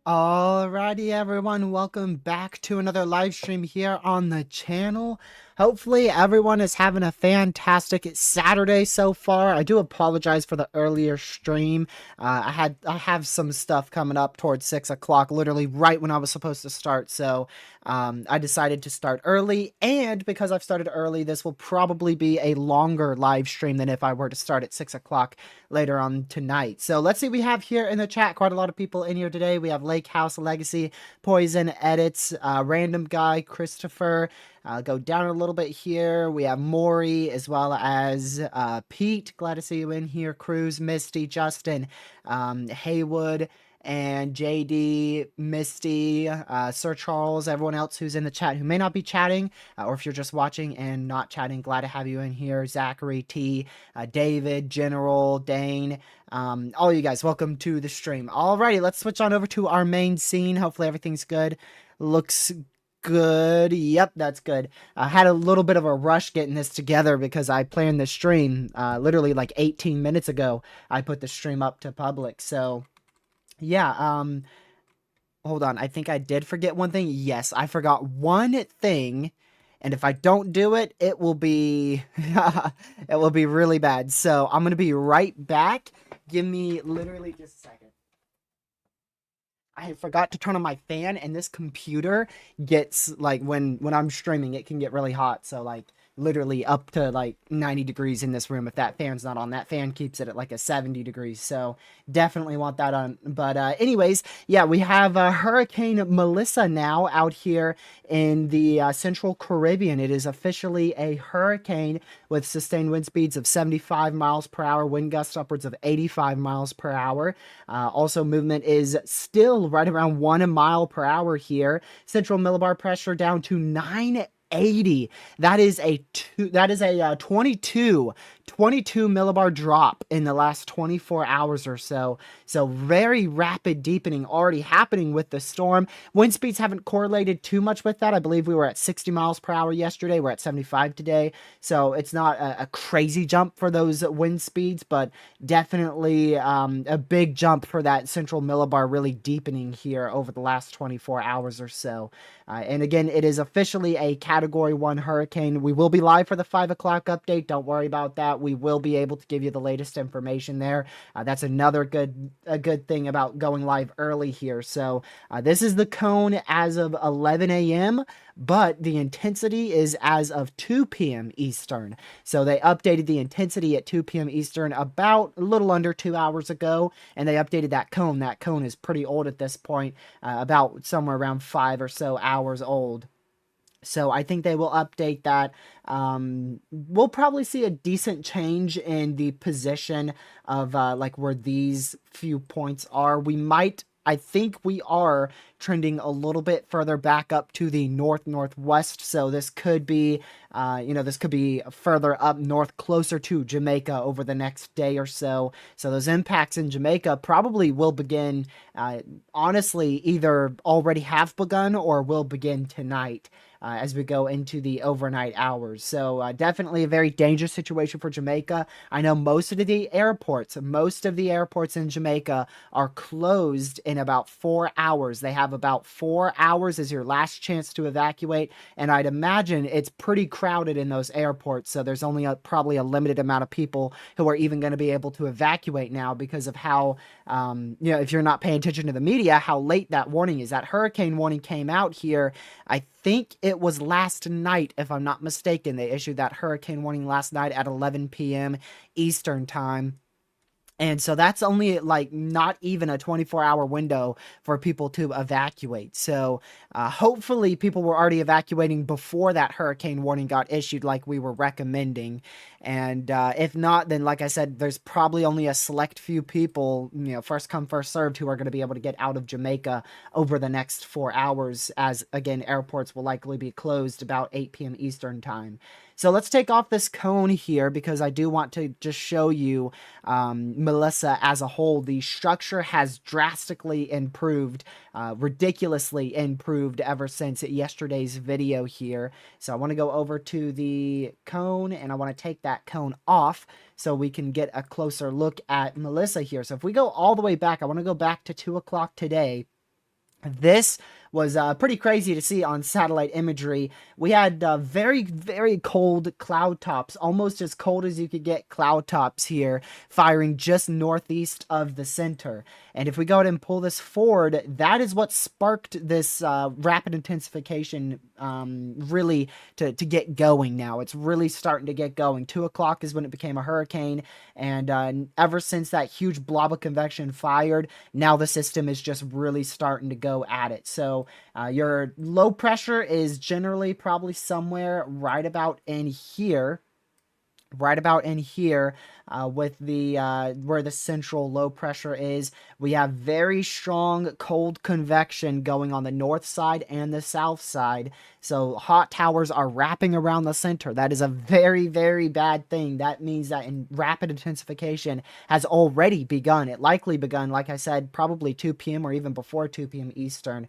Alrighty everyone, welcome back to another live stream here on the channel. Hopefully everyone is having a fantastic Saturday so far. I do apologize for the earlier stream. I have some stuff coming up towards 6 o'clock, literally right when I was supposed to start. So I decided to start early, and because I've started early, this will probably be a longer live stream than if I were to start at 6 o'clock later on tonight. So let's see what we have here in the chat. Quite a lot of people in here today. We have Lake House Legacy, Poison Edits, Random Guy, Christopher. Go down a little bit here. We have Maury as well as Pete. Glad to see you in here. Cruz, Misty, Justin, Haywood, and JD, Misty, Sir Charles, everyone else who's in the chat who may not be chatting, or if you're just watching and not chatting, glad to have you in here. Zachary, T, David, General, Dane, all you guys, welcome to the stream. Alrighty, let's switch on over to our main scene. Hopefully everything's good. Looks good. Yep, that's good. I had a little bit of a rush getting this together because I planned the stream literally like 18 minutes ago. I put the stream up to public, so yeah, hold on. I think I did forget one thing. Yes, I forgot one thing, and if I don't do it, it will be it will be really bad. So I'm gonna be right back. Give me literally just a second. I forgot to turn on my fan, and this computer gets, like, when I'm streaming, it can get really hot. So, like, literally up to, like, 90 degrees in this room if that fan's not on. That fan keeps it at, like, a 70 degrees. So, definitely want that on. But, anyways, yeah, we have Hurricane Melissa now out here in the Central Caribbean. It is officially a hurricane with sustained wind speeds of 75 miles per hour, wind gusts upwards of 85 miles per hour. Also, movement is still right around 1 mile per hour here. Central millibar pressure down to 980. That is a 22 millibar drop in the last 24 hours or so. So very rapid deepening already happening with the storm. Wind speeds haven't correlated too much with that. I believe we were at 60 miles per hour yesterday. We're at 75 today. So it's not a crazy jump for those wind speeds, but definitely a big jump for that central millibar really deepening here over the last 24 hours or so. And again, it is officially a Category 1 hurricane. We will be live for the 5 o'clock update. Don't worry about that. We will be able to give you the latest information there. That's another good thing about going live early here. So this is the cone as of 11 a.m., but the intensity is as of 2 p.m. Eastern. So they updated the intensity at 2 p.m. Eastern about a little under 2 hours ago, and they updated that cone. That cone is pretty old at this point, about somewhere around 5 or so hours old. So I think they will update that. We'll probably see a decent change in the position of like where these few points are. We might, I think we are trending a little bit further back up to the northwest. So this could be, this could be further up north, closer to Jamaica over the next day or so. So those impacts in Jamaica probably will begin, honestly, either already have begun or will begin tonight. As we go into the overnight hours. So definitely a very dangerous situation for Jamaica. I know most of the airports in Jamaica are closed in about 4 hours. They have about 4 hours as your last chance to evacuate, and I'd imagine it's pretty crowded in those airports, so there's only probably a limited amount of people who are even going to be able to evacuate now because of how, if you're not paying attention to the media, how late that warning is. That hurricane warning came out here, I think it was last night, if I'm not mistaken. They issued that hurricane warning last night at 11 p.m. Eastern time. And so that's only like not even a 24-hour window for people to evacuate. So hopefully people were already evacuating before that hurricane warning got issued like we were recommending. And if not, then like I said, there's probably only a select few people, first come, first served, who are going to be able to get out of Jamaica over the next 4 hours, as again, airports will likely be closed about 8 p.m. Eastern time. So let's take off this cone here because I do want to just show you Melissa as a whole. The structure has drastically improved, ridiculously improved ever since yesterday's video here. So I want to go over to the cone and I want to take that cone off so we can get a closer look at Melissa here. So if we go all the way back, I want to go back to 2 o'clock today. This was pretty crazy to see on satellite imagery. We had very, very cold cloud tops, almost as cold as you could get cloud tops here, firing just northeast of the center. And if we go ahead and pull this forward, that is what sparked this rapid intensification really to get going now. It's really starting to get going. 2 o'clock is when it became a hurricane. And ever since that huge blob of convection fired, now the system is just really starting to go at it. So your low pressure is generally probably somewhere right about in here. With the where the central low pressure is. We have very strong cold convection going on the north side and the south side. So hot towers are wrapping around the center. That is a very, very bad thing. That means that rapid intensification has already begun. It likely begun, like I said, probably 2 p.m. or even before 2 p.m. Eastern.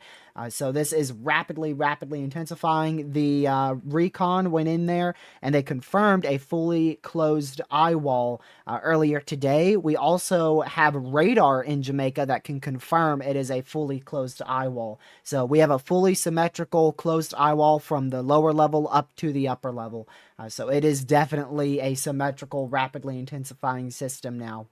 So this is rapidly intensifying. The recon went in there and they confirmed a fully closed eye wall earlier today. We also have radar in Jamaica that can confirm it is a fully closed eye wall. So we have a fully symmetrical closed eye wall from the lower level up to the upper level. So it is definitely a symmetrical, rapidly intensifying system now.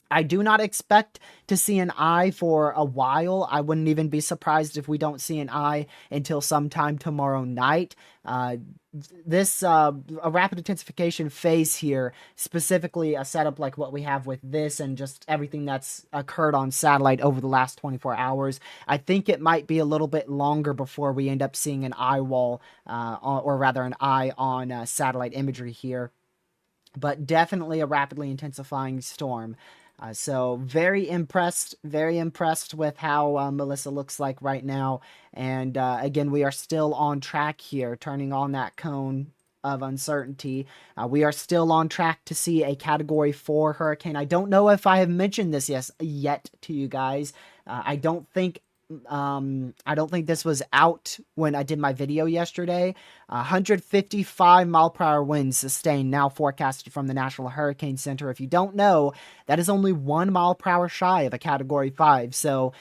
I do not expect to see an eye for a while. I wouldn't even be surprised if we don't see an eye until sometime tomorrow night. This a rapid intensification phase here, specifically a setup like what we have with this and just everything that's occurred on satellite over the last 24 hours, I think it might be a little bit longer before we end up seeing an eye wall, or rather an eye on satellite imagery here. But definitely a rapidly intensifying storm. So very impressed with how Melissa looks like right now. And again, we are still on track here, turning on that cone of uncertainty. We are still on track to see a Category 4 hurricane. I don't know if I have mentioned this yet to you guys. I don't think this was out when I did my video yesterday. 155 mile per hour winds sustained now forecasted from the National Hurricane Center. If you don't know, that is only 1 mile per hour shy of a Category 5. So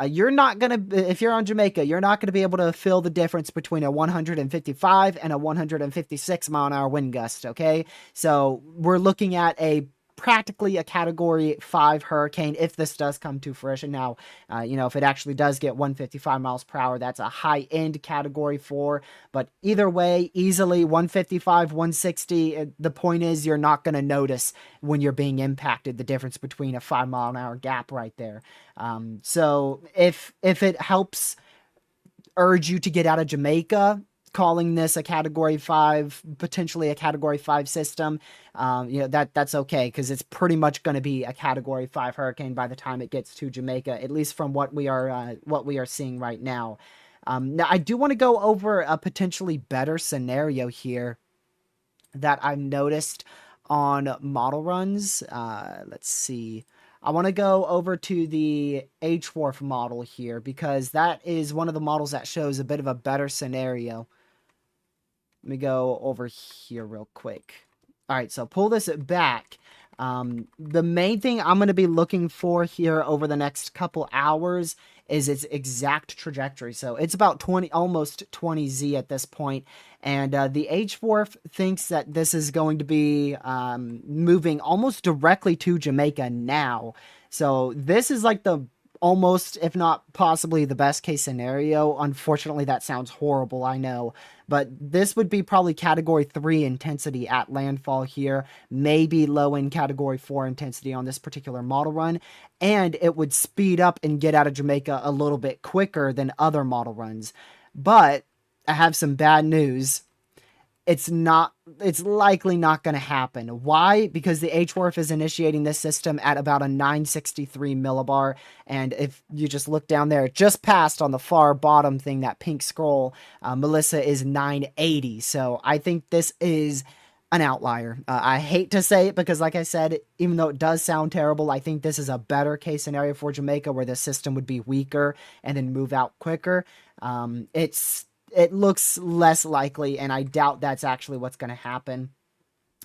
you're not going to, if you're on Jamaica, you're not going to be able to feel the difference between a 155 and a 156 mile an hour wind gust, okay? So we're looking at practically a Category 5 hurricane if this does come to fruition. Now, if it actually does get 155 miles per hour, that's a high-end Category 4. But either way, easily 155, 160. The point is you're not going to notice when you're being impacted the difference between a 5 mile an hour gap right there. So if it helps urge you to get out of Jamaica, calling this a Category 5, potentially a Category 5 system, that's okay, because it's pretty much going to be a Category 5 hurricane by the time it gets to Jamaica, at least from what we are seeing right now. Now, I do want to go over a potentially better scenario here that I've noticed on model runs. Let's see. I want to go over to the H-Wharf model here, because that is one of the models that shows a bit of a better scenario. Let me go over here real quick. All right, so pull this back. The main thing I'm going to be looking for here over the next couple hours is its exact trajectory. So it's about almost 20Z at this point. And the H-Wharf thinks that this is going to be moving almost directly to Jamaica now. So this is like the almost, if not possibly, the best case scenario. Unfortunately, that sounds horrible, I know. But this would be probably Category 3 intensity at landfall here, maybe low in Category 4 intensity on this particular model run, and it would speed up and get out of Jamaica a little bit quicker than other model runs. But I have some bad news. It's likely not going to happen. Why? Because the H-Wharf is initiating this system at about a 963 millibar, and if you just look down there, just past on the far bottom thing, that pink scroll, Melissa is 980, so I think this is an outlier. I hate to say it, because like I said, even though it does sound terrible, I think this is a better case scenario for Jamaica, where the system would be weaker and then move out quicker. It looks less likely, and I doubt that's actually what's going to happen.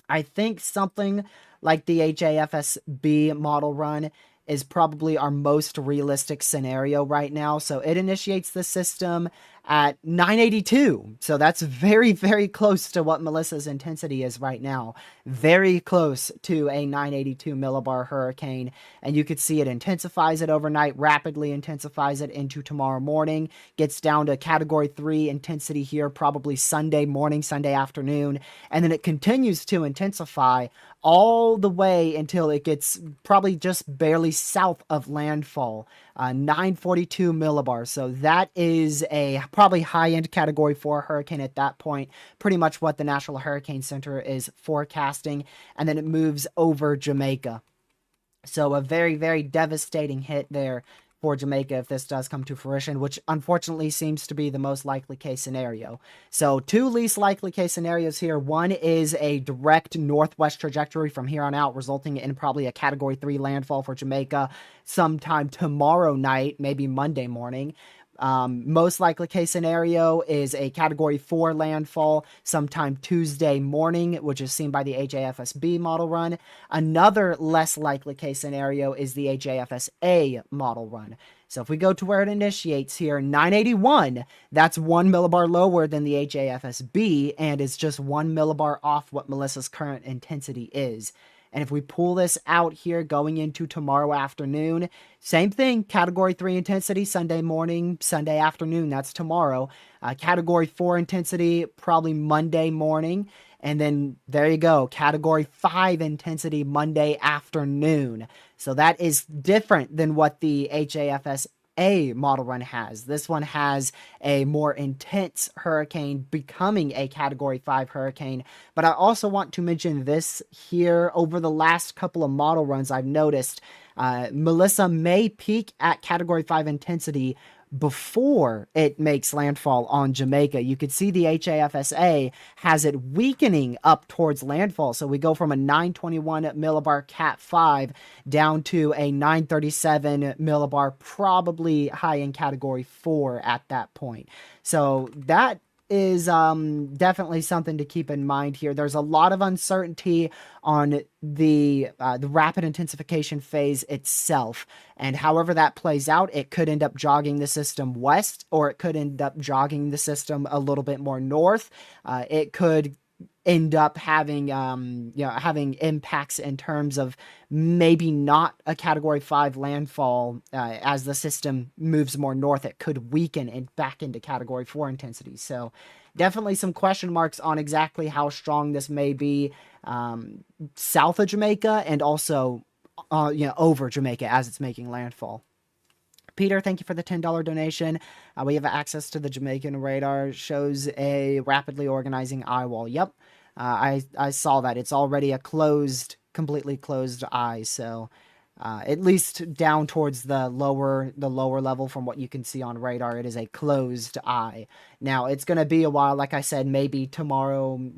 I think something like the HAFSB model run is probably our most realistic scenario right now. So it initiates the system at 982. So that's very, very close to what Melissa's intensity is right now. Very close to a 982 millibar hurricane. And you could see it intensifies it overnight, rapidly intensifies it into tomorrow morning, gets down to Category 3 intensity here, probably Sunday morning, Sunday afternoon. And then it continues to intensify all the way until it gets probably just barely south of landfall, 942 millibars. So that is a probably high-end Category 4 hurricane at that point, pretty much what the National Hurricane Center is forecasting, and then it moves over Jamaica. So a very, very devastating hit there for Jamaica if this does come to fruition, which unfortunately seems to be the most likely case scenario. So two least likely case scenarios here. One is a direct northwest trajectory from here on out, resulting in probably a Category 3 landfall for Jamaica sometime tomorrow night, maybe Monday morning. Most likely case scenario is a Category 4 landfall sometime Tuesday morning, which is seen by the HAFSB model run. Another less likely case scenario is the HAFSA model run. So if we go to where it initiates here, 981, that's 1 millibar lower than the HAFSB, and is just 1 millibar off what Melissa's current intensity is. And if we pull this out here going into tomorrow afternoon, same thing, Category 3 intensity, Sunday morning, Sunday afternoon, that's tomorrow. Category 4 intensity, probably Monday morning. And then there you go, Category 5 intensity, Monday afternoon. So that is different than what the HAFS model run has. This one has a more intense hurricane becoming a Category 5 hurricane. But I also want to mention this here. Over the last couple of model runs, I've noticed Melissa may peak at Category 5 intensity before it makes landfall on Jamaica. You could see the HAFSA has it weakening up towards landfall. So we go from a 921 millibar Cat 5 down to a 937 millibar, probably high in Category 4 at that point. So that is definitely something to keep in mind here. There's a lot of uncertainty on the rapid intensification phase itself, and however that plays out, it could end up jogging the system west, or it could end up jogging the system a little bit more north. It could end up having having impacts in terms of maybe not a Category 5 landfall. As the system moves more north, it could weaken and back into Category 4 intensity. So definitely some question marks on exactly how strong this may be south of Jamaica, and also over Jamaica as it's making landfall. Peter, thank you for the $10 donation. We have access to the Jamaican radar. Shows a rapidly organizing eye wall. Yep, I saw that. It's already a completely closed eye. So at least down towards the lower level from what you can see on radar, it is a closed eye. Now it's going to be a while, like I said, maybe tomorrow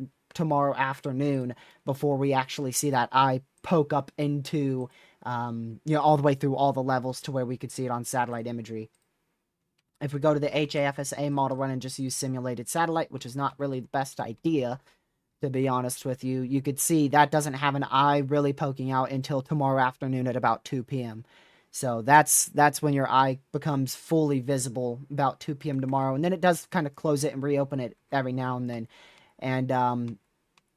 afternoon before we actually see that eye poke up into all the way through all the levels to where we could see it on satellite imagery. If we go to the HAFSA model run and just use simulated satellite, which is not really the best idea, to be honest with you, you could see that doesn't have an eye really poking out until tomorrow afternoon at about 2 p.m. So that's when your eye becomes fully visible, about 2 p.m. tomorrow. And then it does kind of close it and reopen it every now and then. And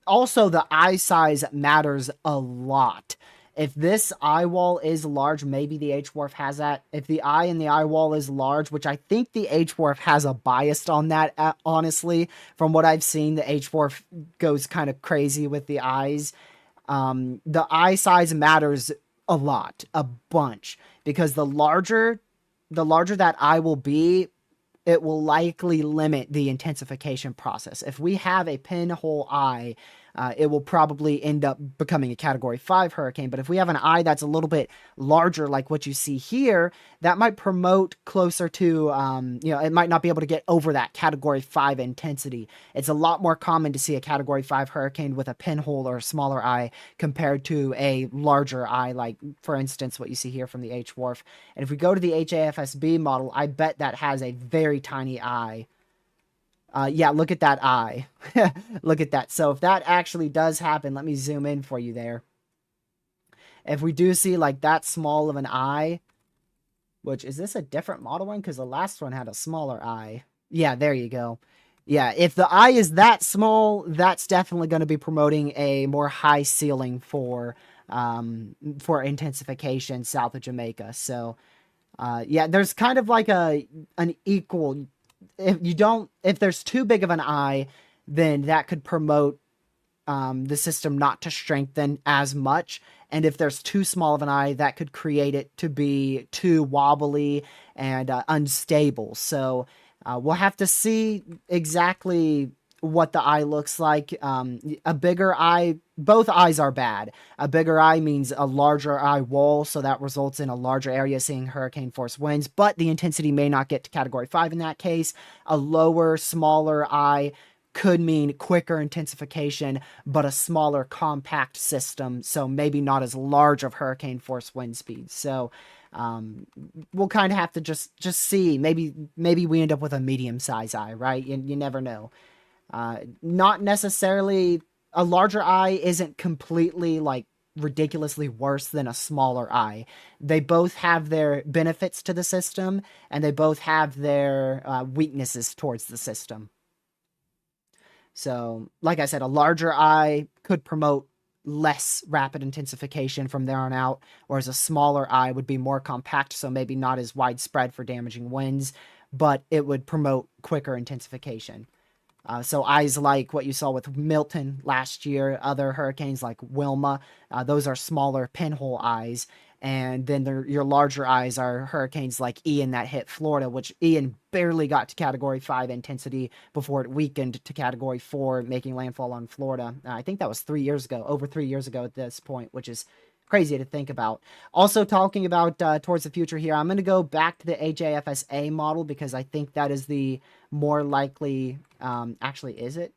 also, the eye size matters a lot. If this eye wall is large, maybe the H-Wharf has that. If the eye in the eye wall is large, which I think the H-Wharf has a bias on that, honestly. From what I've seen, the H-Wharf goes kind of crazy with the eyes. The eye size matters a lot, a bunch. Because the larger that eye will be, it will likely limit the intensification process. If we have a pinhole eye, it will probably end up becoming a Category 5 hurricane. But if we have an eye that's a little bit larger, like what you see here, that might promote closer to, it might not be able to get over that Category 5 intensity. It's a lot more common to see a Category 5 hurricane with a pinhole or a smaller eye compared to a larger eye, like, for instance, what you see here from the H-Wharf. And if we go to the HAFSB model, I bet that has a very tiny eye. Yeah, look at that eye. Look at that. So if that actually does happen, let me zoom in for you there. If we do see like that small of an eye, which is this a different model one? Because the last one had a smaller eye. Yeah, there you go. Yeah, if the eye is that small, that's definitely going to be promoting a more high ceiling for intensification south of Jamaica. So, yeah, there's kind of like an equal. If there's too big of an eye, then that could promote the system not to strengthen as much. And if there's too small of an eye, that could create it to be too wobbly and unstable. So we'll have to see exactly what the eye looks like. A bigger eye, both eyes are bad. A bigger eye means a larger eye wall, so that results in a larger area seeing hurricane force winds, but the intensity may not get to Category 5 in that case. A lower, smaller eye could mean quicker intensification, but a smaller compact system, so maybe not as large of hurricane force wind speeds. So we'll kind of have to just see. Maybe we end up with a medium-size eye, right? You never know. Not necessarily, a larger eye isn't completely like ridiculously worse than a smaller eye. They both have their benefits to the system, and they both have their weaknesses towards the system. So, like I said, a larger eye could promote less rapid intensification from there on out, whereas a smaller eye would be more compact, so maybe not as widespread for damaging winds, but it would promote quicker intensification. So eyes like what you saw with Milton last year, other hurricanes like Wilma, those are smaller pinhole eyes. And then your larger eyes are hurricanes like Ian that hit Florida, which Ian barely got to Category 5 intensity before it weakened to Category 4, making landfall on Florida. I think that was over 3 years ago at this point, which is crazy to think about. Also talking about towards the future here, I'm going to go back to the HAFSA model because I think that is the more likely, actually, is it?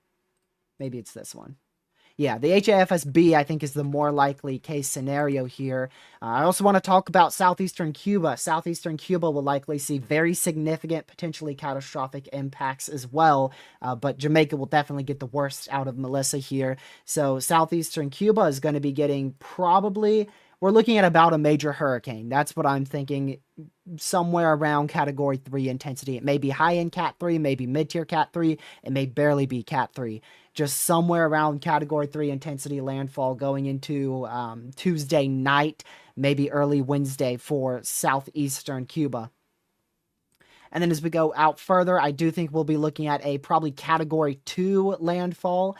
Maybe it's this one. Yeah, the HAFSB, I think, is the more likely case scenario here. I also want to talk about southeastern Cuba. Southeastern Cuba will likely see very significant, potentially catastrophic impacts as well, but Jamaica will definitely get the worst out of Melissa here. So southeastern Cuba is going to be getting probably, we're looking at about a major hurricane. That's what I'm thinking, somewhere around Category 3 intensity. It may be high in Cat 3, maybe mid-tier Cat 3, it may barely be Cat 3. Just somewhere around Category 3 intensity landfall going into Tuesday night, maybe early Wednesday for southeastern Cuba. And then as we go out further, I do think we'll be looking at a probably Category 2 landfall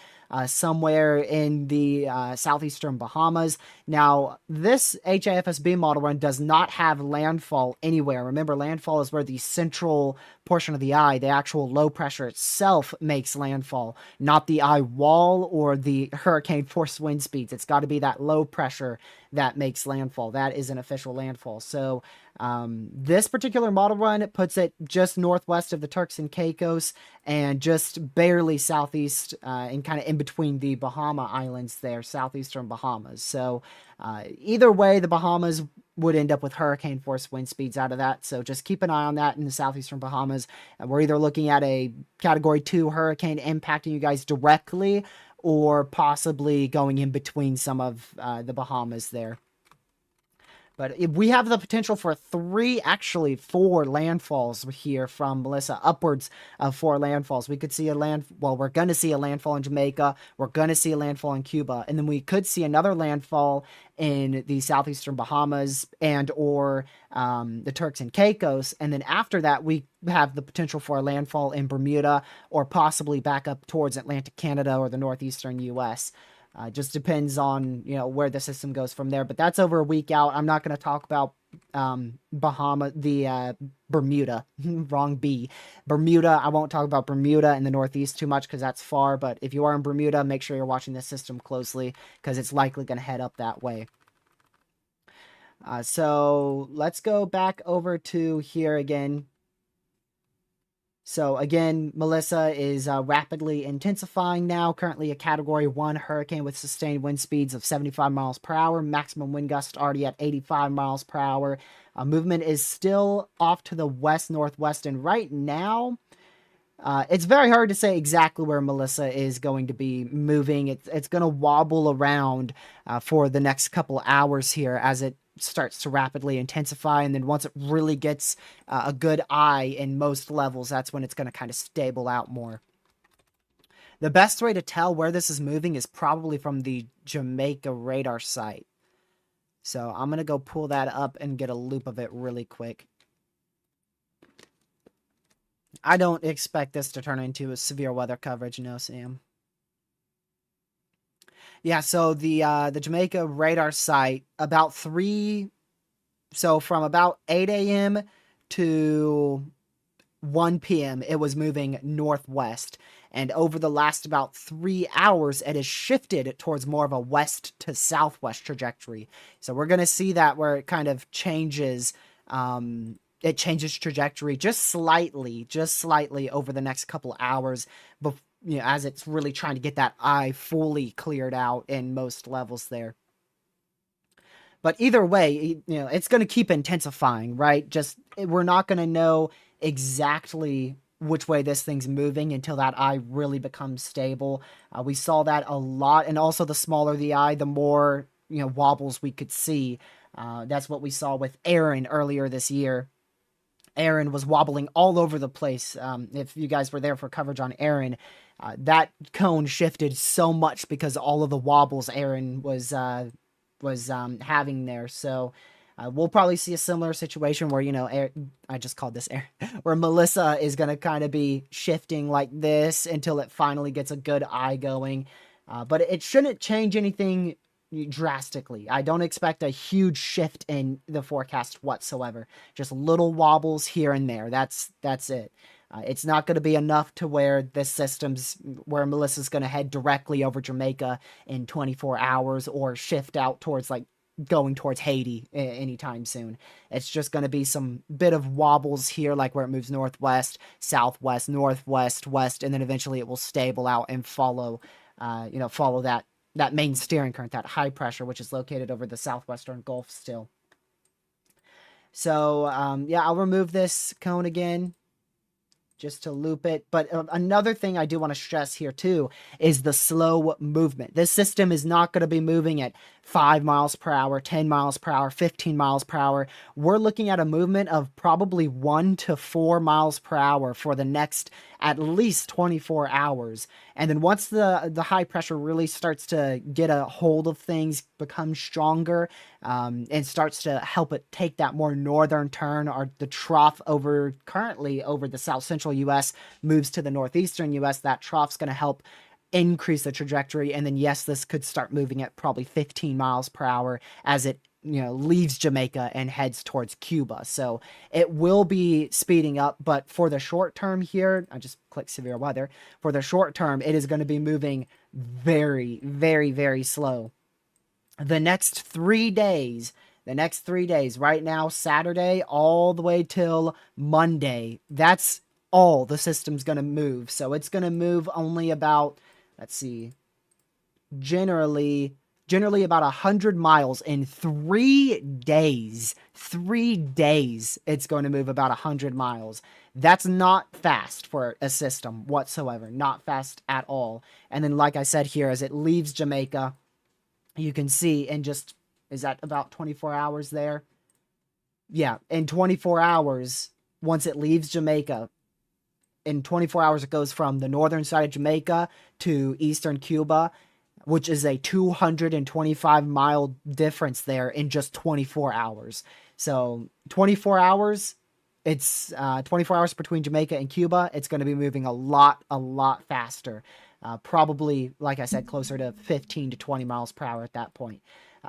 somewhere in the southeastern Bahamas. Now, this HAFSB model run does not have landfall anywhere. Remember, landfall is where the central portion of the eye, the actual low pressure itself, makes landfall, not the eye wall or the hurricane force wind speeds. It's got to be that low pressure that makes landfall. That is an official landfall. So this particular model run, it puts it just northwest of the Turks and Caicos and just barely southeast and kind of in between the Bahama Islands there, southeastern Bahamas. So either way, the Bahamas would end up with hurricane force wind speeds out of that. So just keep an eye on that in the southeastern Bahamas. We're either looking at a Category 2 hurricane impacting you guys directly or possibly going in between some of the Bahamas there. But we have the potential for actually four landfalls here from Melissa, upwards of four landfalls. We could see we're going to see a landfall in Jamaica. We're going to see a landfall in Cuba. And then we could see another landfall in the southeastern Bahamas and or the Turks and Caicos. And then after that, we have the potential for a landfall in Bermuda or possibly back up towards Atlantic Canada or the northeastern U.S. Just depends on, where the system goes from there. But that's over a week out. I'm not going to talk about Bermuda. Wrong B. Bermuda. I won't talk about Bermuda in the Northeast too much because that's far. But if you are in Bermuda, make sure you're watching this system closely because it's likely going to head up that way. So let's go back over to here again. So again, Melissa is rapidly intensifying now, currently a Category 1 hurricane with sustained wind speeds of 75 miles per hour, maximum wind gust already at 85 miles per hour. Movement is still off to the west-northwest, and right now, it's very hard to say exactly where Melissa is going to be moving. It's going to wobble around for the next couple hours here as it starts to rapidly intensify, and then once it really gets a good eye in most levels, that's when it's going to kind of stable out more. The best way to tell where this is moving is probably from the Jamaica radar site. So I'm going to go pull that up and get a loop of it really quick. I don't expect this to turn into a severe weather coverage, no, Sam. Yeah, so the Jamaica radar site, from about 8 a.m. to 1 p.m., it was moving northwest. And over the last about 3 hours, it has shifted towards more of a west to southwest trajectory. So we're going to see that where it kind of changes, it changes trajectory just slightly over the next couple hours as it's really trying to get that eye fully cleared out in most levels there. But either way, it's going to keep intensifying, right? Just we're not going to know exactly which way this thing's moving until that eye really becomes stable. We saw that a lot, and also the smaller the eye, the more wobbles we could see. That's what we saw with Aaron earlier this year. Aaron was wobbling all over the place. If you guys were there for coverage on Aaron, that cone shifted so much because all of the wobbles Aaron was having there. So we'll probably see a similar situation where, I just called this Aaron, where Melissa is going to kind of be shifting like this until it finally gets a good eye going. But it shouldn't change anything drastically. I don't expect a huge shift in the forecast whatsoever. Just little wobbles here and there. That's it. It's not going to be enough to where where Melissa's going to head directly over Jamaica in 24 hours or shift out towards going towards Haiti anytime soon. It's just going to be some bit of wobbles here, like where it moves northwest, southwest, northwest, west, and then eventually it will stable out and follow that main steering current, that high pressure, which is located over the southwestern Gulf still. So, I'll remove this cone again just to loop it. But another thing I do want to stress here too is the slow movement. This system is not going to be moving at 5 miles per hour, 10 miles per hour, 15 miles per hour. We're looking at a movement of probably 1 to 4 miles per hour for the next at least 24 hours. And then once the high pressure really starts to get a hold of things, become stronger, and starts to help it take that more northern turn, or the trough currently over the south central U.S. moves to the northeastern U.S., that trough's going to help increase the trajectory. And then, yes, this could start moving at probably 15 miles per hour as it, leaves Jamaica and heads towards Cuba. So it will be speeding up, but for the short term here, I just click severe weather. For the short term, it is going to be moving very, very, very slow. The next 3 days, right now, Saturday, all the way till Monday, that's all the system's going to move. So it's going to move only about, let's see, generally about 100 miles in 3 days. 3 days, it's going to move about 100 miles. That's not fast for a system whatsoever. Not fast at all. And then, like I said here, as it leaves Jamaica, you can see is that about 24 hours there? Yeah, in 24 hours, once it leaves Jamaica, in 24 hours, it goes from the northern side of Jamaica to eastern Cuba, which is a 225-mile difference there in just 24 hours. So 24 hours, it's 24 hours between Jamaica and Cuba. It's going to be moving a lot faster. Probably, like I said, closer to 15 to 20 miles per hour at that point.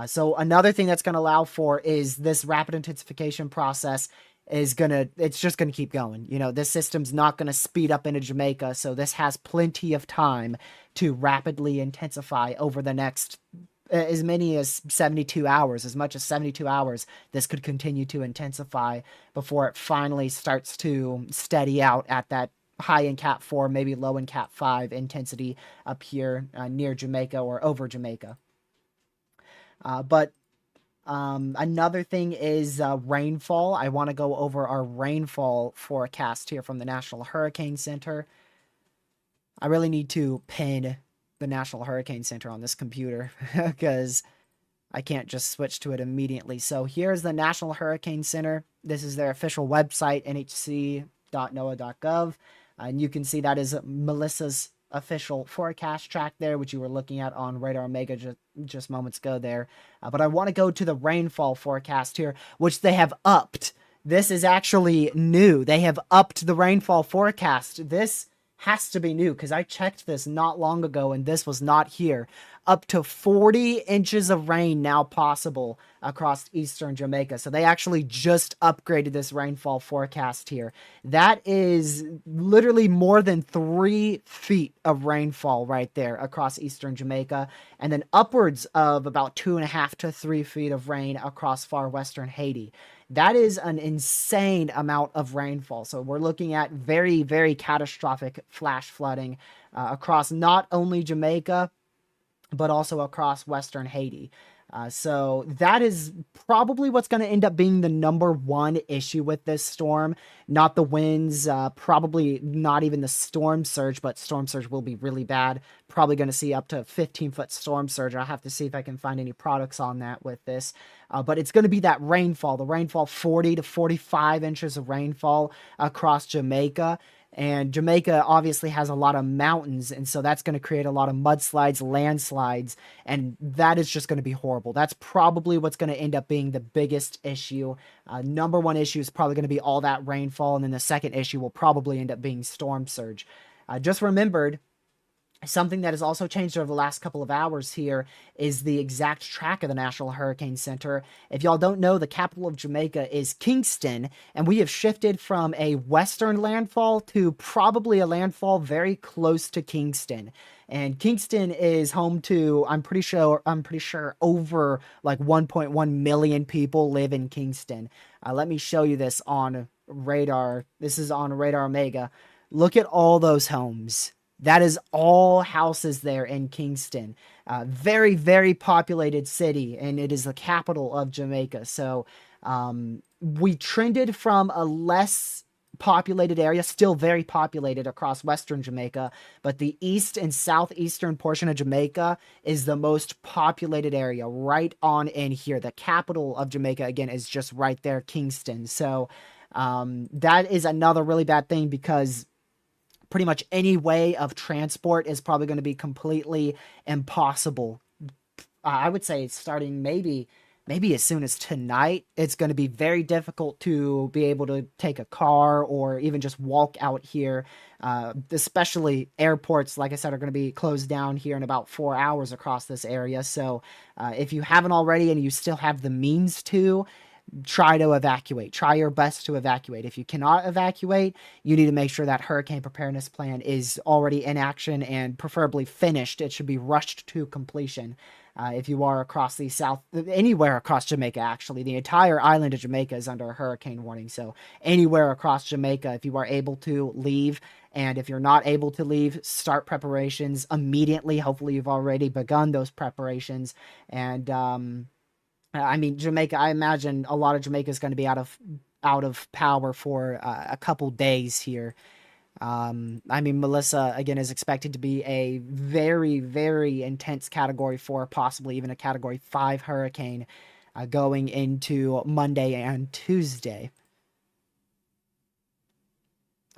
So another thing that's going to allow for is this rapid intensification process it's just going to keep going. This system's not going to speed up into Jamaica, so this has plenty of time to rapidly intensify over the next as many as 72 hours, as much as 72 hours. This could continue to intensify before it finally starts to steady out at that high in Cat 4, maybe low in Cat 5 intensity up here near Jamaica or over Jamaica. But another thing is rainfall. I want to go over our rainfall forecast here from the National Hurricane Center. I really need to pin the National Hurricane Center on this computer because I can't just switch to it immediately. So here's the National Hurricane Center. This is their official website, nhc.noaa.gov. And you can see that is Melissa's official forecast track there, which you were looking at on Radar Omega just moments ago there. But I want to go to the rainfall forecast here, which they have upped. This is actually new. They have upped the rainfall forecast. This has to be new because I checked this not long ago and this was not here. Up to 40 inches of rain now possible across eastern Jamaica. So they actually just upgraded this rainfall forecast here. That is literally more than 3 feet of rainfall right there across eastern Jamaica. And then upwards of about 2.5 to 3 feet of rain across far western Haiti. That is an insane amount of rainfall. So we're looking at very, very catastrophic flash flooding across not only Jamaica, but also across western Haiti. So that is probably what's going to end up being the number one issue with this storm. Not the winds, probably not even the storm surge, but storm surge will be really bad. Probably going to see up to 15-foot storm surge. I'll have to see if I can find any products on that with this. But it's going to be that rainfall, the rainfall 40 to 45 inches of rainfall across Jamaica. And Jamaica obviously has a lot of mountains, and so that's going to create a lot of mudslides, landslides, and that is just going to be horrible. That's probably what's going to end up being the biggest issue. Number one issue is probably going to be all that rainfall, and then the second issue will probably end up being storm surge. Just remembered, something that has also changed over the last couple of hours here is the exact track of the National Hurricane Center. If y'all don't know, the capital of Jamaica is Kingston, and we have shifted from a western landfall to probably a landfall very close to Kingston. And Kingston is home to, I'm pretty sure over like 1.1 million people live in Kingston. Let me show you this on radar. This is on Radar Omega. Look at all those homes. That is all houses there in Kingston. Very, very populated city, and it is the capital of Jamaica. So we trended from a less populated area, still very populated across western Jamaica, but the east and southeastern portion of Jamaica is the most populated area right on in here. The capital of Jamaica, again, is just right there, Kingston. So that is another really bad thing because pretty much any way of transport is probably going to be completely impossible. I would say starting maybe maybe as soon as tonight, it's going to be very difficult to be able to take a car or even just walk out here. Especially airports, like I said, are going to be closed down here in about 4 hours across this area. So if you haven't already and you still have the means to, try to evacuate. Try your best to evacuate. If you cannot evacuate, you need to make sure that hurricane preparedness plan is already in action and preferably finished. It should be rushed to completion. If you are across the south, anywhere across Jamaica, actually, the entire island of Jamaica is under a hurricane warning. So, anywhere across Jamaica, if you are able to leave, and if you're not able to leave, start preparations immediately. Hopefully, you've already begun those preparations. And I mean, Jamaica. I imagine a lot of Jamaica is going to be out of power for a couple days here. I mean, Melissa again is expected to be a very, very intense Category 4, possibly even a Category 5 hurricane, going into Monday and Tuesday.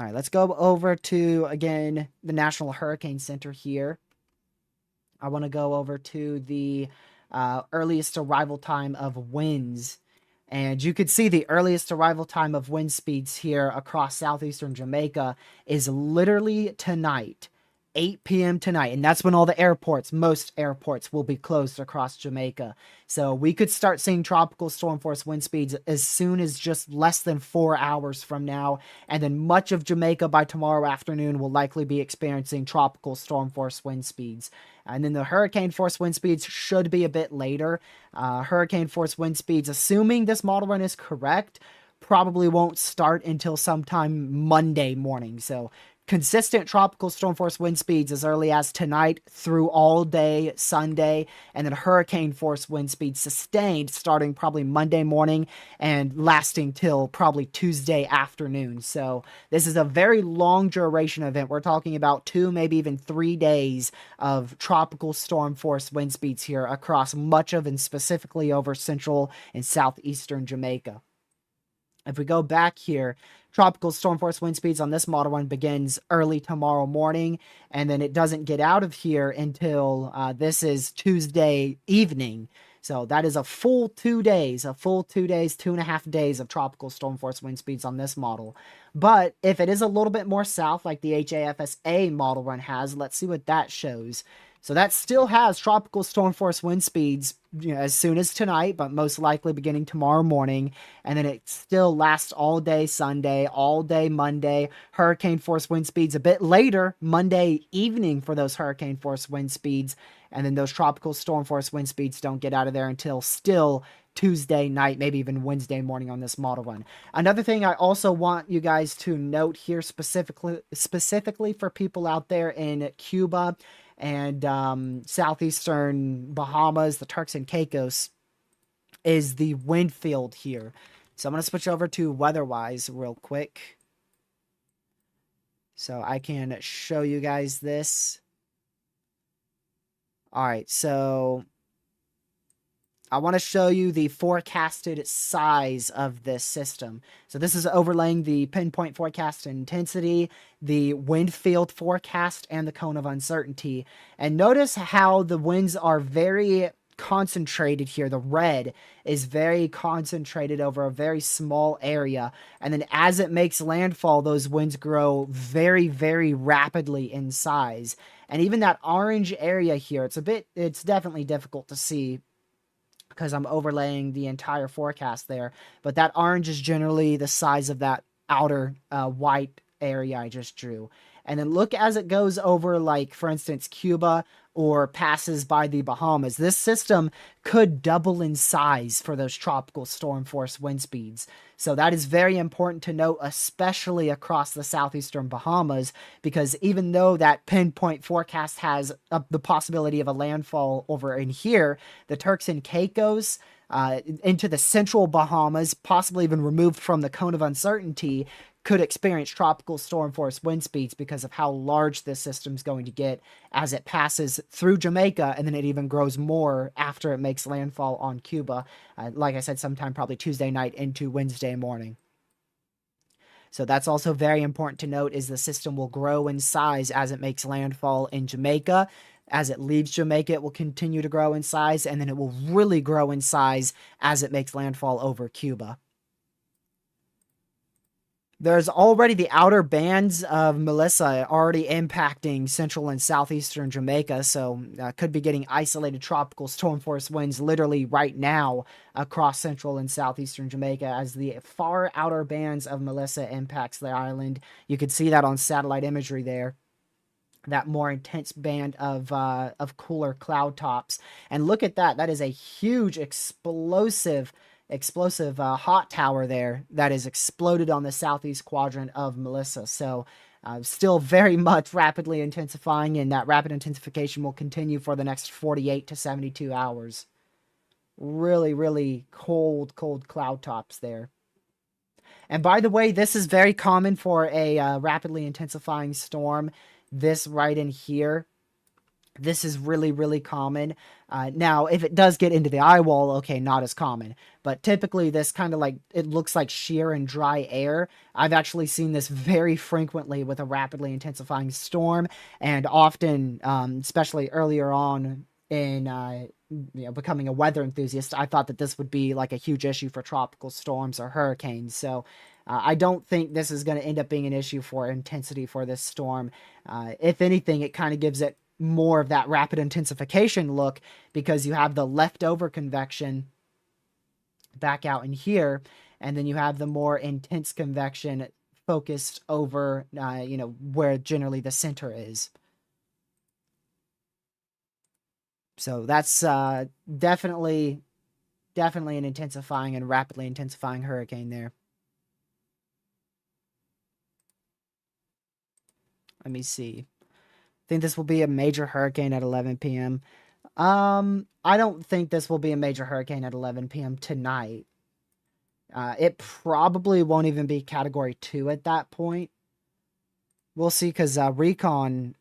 All right, let's go over to again the National Hurricane Center here. I want to go over to the earliest arrival time of winds. And you could see the earliest arrival time of wind speeds here across southeastern Jamaica is literally tonight, 8 p.m. tonight. And that's when all the airports, most airports, will be closed across Jamaica. So we could start seeing tropical storm force wind speeds as soon as just less than 4 hours from now. And then much of Jamaica by tomorrow afternoon will likely be experiencing tropical storm force wind speeds. And then the hurricane force wind speeds should be a bit later. Hurricane force wind speeds, assuming this model run is correct, probably won't start until sometime Monday morning. So consistent tropical storm force wind speeds as early as tonight through all day Sunday, and then hurricane force wind speeds sustained starting probably Monday morning and lasting till probably Tuesday afternoon. So this is a very long duration event. We're talking about 2, maybe even 3 days of tropical storm force wind speeds here across much of and specifically over central and southeastern Jamaica. If we go back here, tropical storm force wind speeds on this model run begins early tomorrow morning, and then it doesn't get out of here until this is Tuesday evening. So that is a full 2 days, 2.5 days of tropical storm force wind speeds on this model. But if it is a little bit more south, like the HAFSA model run has, let's see what that shows. So that still has tropical storm force wind speeds, as soon as tonight, but most likely beginning tomorrow morning. And then it still lasts all day Sunday, all day Monday. Hurricane force wind speeds a bit later, Monday evening for those hurricane force wind speeds. And then those tropical storm force wind speeds don't get out of there until still Tuesday night, maybe even Wednesday morning on this model run. Another thing I also want you guys to note here specifically for people out there in Cuba and southeastern Bahamas, the Turks and Caicos, is the wind field here. So I'm going to switch over to weather-wise real quick, so I can show you guys this. All right, so I want to show you the forecasted size of this system. So this is overlaying the pinpoint forecast intensity, the wind field forecast, and the cone of uncertainty. And notice how the winds are very concentrated here. The red is very concentrated over a very small area. And then as it makes landfall, those winds grow very, very rapidly in size. And even that orange area here, it's definitely difficult to see because I'm overlaying the entire forecast there. But that orange is generally the size of that outer white area I just drew. And then look as it goes over, like, for instance, Cuba or passes by the Bahamas. This system could double in size for those tropical storm force wind speeds. So that is very important to note, especially across the southeastern Bahamas, because even though that pinpoint forecast has the possibility of a landfall over in here, the Turks and Caicos, into the central Bahamas, possibly even removed from the cone of uncertainty, could experience tropical storm force wind speeds because of how large this system is going to get as it passes through Jamaica, and then it even grows more after it makes landfall on Cuba. Like I said, sometime probably Tuesday night into Wednesday morning. So that's also very important to note, is the system will grow in size as it makes landfall in Jamaica. As it leaves Jamaica, it will continue to grow in size, and then it will really grow in size as it makes landfall over Cuba. There's already the outer bands of Melissa already impacting central and southeastern Jamaica, so could be getting isolated tropical storm force winds literally right now across central and southeastern Jamaica as the far outer bands of Melissa impacts the island. You could see that on satellite imagery there. That more intense band of cooler cloud tops, and look at that. That is a huge explosive hot tower there that is exploded on the southeast quadrant of Melissa. So still very much rapidly intensifying, and that rapid intensification will continue for the next 48 to 72 hours. Really, really cold cloud tops there. And by the way, this is very common for a rapidly intensifying storm. This right in here, this is really, really common. Now, if it does get into the eye wall, okay, not as common. But typically this kind of like, it looks like sheer and dry air. I've actually seen this very frequently with a rapidly intensifying storm. And often, especially earlier on in becoming a weather enthusiast, I thought that this would be like a huge issue for tropical storms or hurricanes. So I don't think this is going to end up being an issue for intensity for this storm. If anything, it kind of gives it more of that rapid intensification look because you have the leftover convection back out in here, and then you have the more intense convection focused over, where generally the center is. So that's definitely an intensifying and rapidly intensifying hurricane there. Let me see. I think this will be a major hurricane at 11 p.m. I don't think this will be a major hurricane at 11 p.m. tonight. It probably won't even be Category 2 at that point. We'll see, because Recon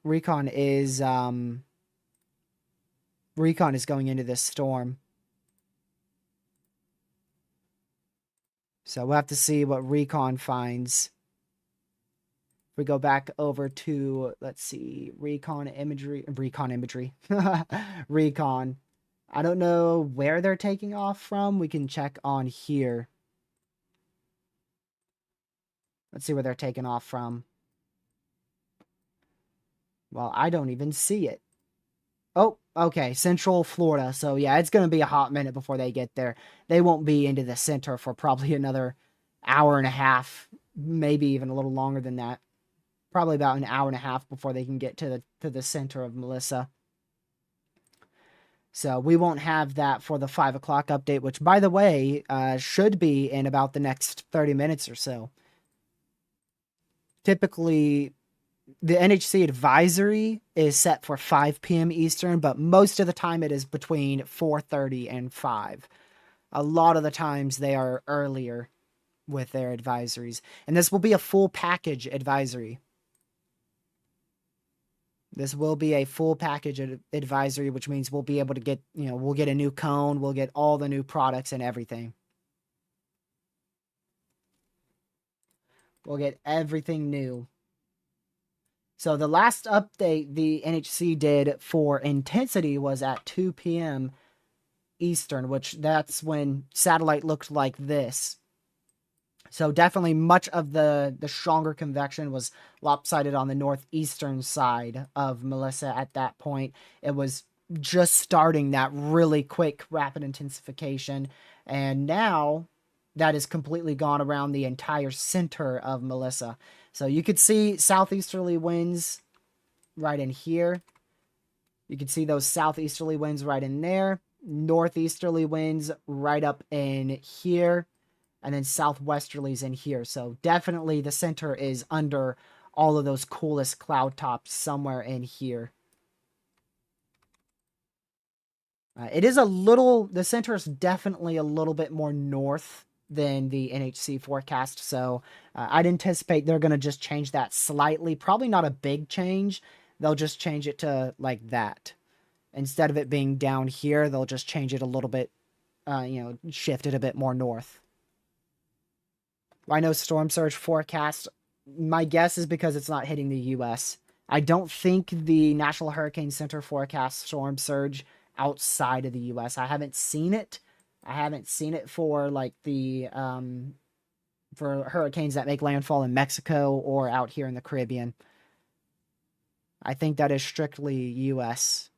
is going into this storm. So we'll have to see what Recon finds. We go back over to, let's see, recon imagery. Recon. I don't know where they're taking off from. We can check on here. Let's see where they're taking off from. Well, I don't even see it. Oh, okay, Central Florida. So yeah, it's going to be a hot minute before they get there. They won't be into the center for probably another hour and a half, maybe even a little longer than that. Probably about an hour and a half before they can get to the center of Melissa. So we won't have that for the 5 o'clock update, which, by the way, should be in about the next 30 minutes or so. Typically, the NHC advisory is set for 5 p.m. Eastern, but most of the time it is between 4:30 and 5. A lot of the times they are earlier with their advisories. And this will be a full package advisory. This will be a full package advisory, which means we'll be able to get, we'll get a new cone, we'll get all the new products and everything. We'll get everything new. So the last update the NHC did for intensity was at 2 p.m. Eastern, which that's when satellite looked like this. So definitely much of the stronger convection was lopsided on the northeastern side of Melissa at that point. It was just starting that really quick rapid intensification, and now that is completely gone around the entire center of Melissa. So you could see southeasterly winds right in here. You can see those southeasterly winds right in there. Northeasterly winds right up in here. And then southwesterlies in here. So definitely the center is under all of those coolest cloud tops somewhere in here. The center is definitely a little bit more north than the NHC forecast. So I'd anticipate they're going to just change that slightly. Probably not a big change. They'll just change it to like that. Instead of it being down here, they'll just change it a little bit, shift it a bit more north. I know storm surge forecast. My guess is because it's not hitting the U.S. I don't think the National Hurricane Center forecasts storm surge outside of the U.S. I haven't seen it. I haven't seen it for like the for hurricanes that make landfall in Mexico or out here in the Caribbean. I think that is strictly U.S.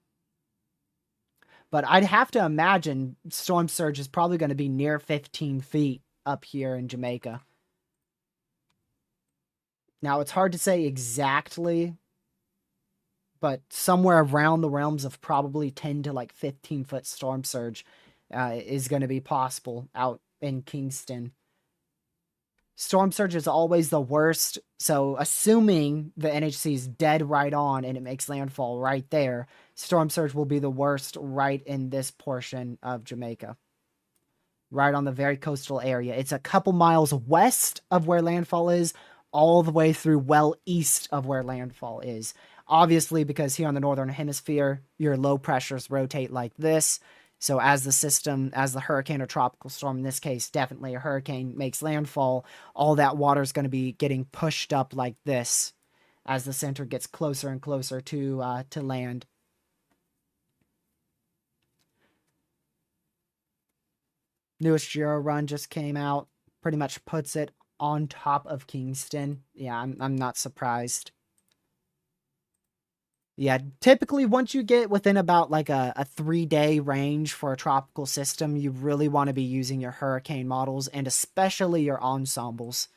But I'd have to imagine storm surge is probably going to be near 15 feet up here in Jamaica. Now, it's hard to say exactly, but somewhere around the realms of probably 10 to like 15-foot storm surge is going to be possible out in Kingston. Storm surge is always the worst, so assuming the NHC is dead right on and it makes landfall right there, storm surge will be the worst right in this portion of Jamaica. Right on the very coastal area. It's a couple miles west of where landfall is, all the way through well east of where landfall is. Obviously, because here on the northern hemisphere, your low pressures rotate like this. So as the system, as the hurricane or tropical storm, in this case, definitely a hurricane, makes landfall, all that water is going to be getting pushed up like this as the center gets closer and closer to land. Newest Geo run just came out, pretty much puts it on top of Kingston. Yeah, I'm not surprised. Yeah, typically once you get within about like a 3-day range for a tropical system, you really want to be using your hurricane models and especially your ensembles.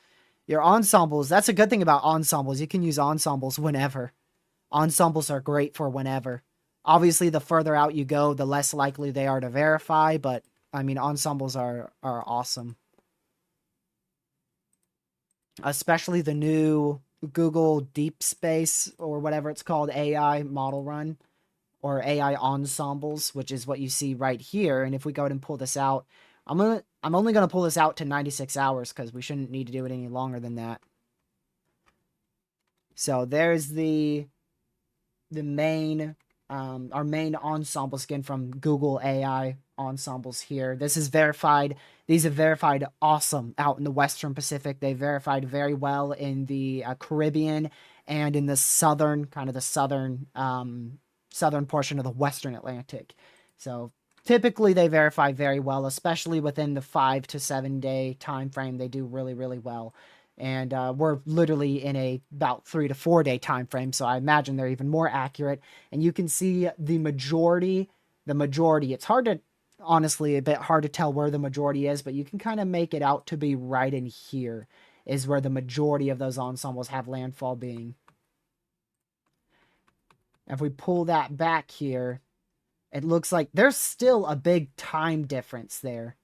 Your ensembles, that's a good thing about ensembles. You can use ensembles whenever. Ensembles are great for whenever. Obviously, the further out you go, the less likely they are to verify, but I mean, ensembles are awesome. Especially the new Google Deep Space or whatever it's called, AI model run or AI ensembles, which is what you see right here. And if we go ahead and pull this out, I'm only gonna pull this out to 96 hours because we shouldn't need to do it any longer than that. So there's the main our main ensemble skin from Google AI ensembles here. This is verified. These have verified awesome out in the Western Pacific. They verified very well in the Caribbean and in the southern, kind of the southern portion of the Western Atlantic. So typically they verify very well, especially within the 5 to 7 day time frame. They do really, really well. And we're literally in a about 3 to 4 day time frame, so I imagine they're even more accurate. And you can see the majority. It's hard to, honestly, a bit hard to tell where the majority is, but you can kind of make it out to be right in here is where the majority of those ensembles have landfall being. If we pull that back here, it looks like there's still a big time difference there.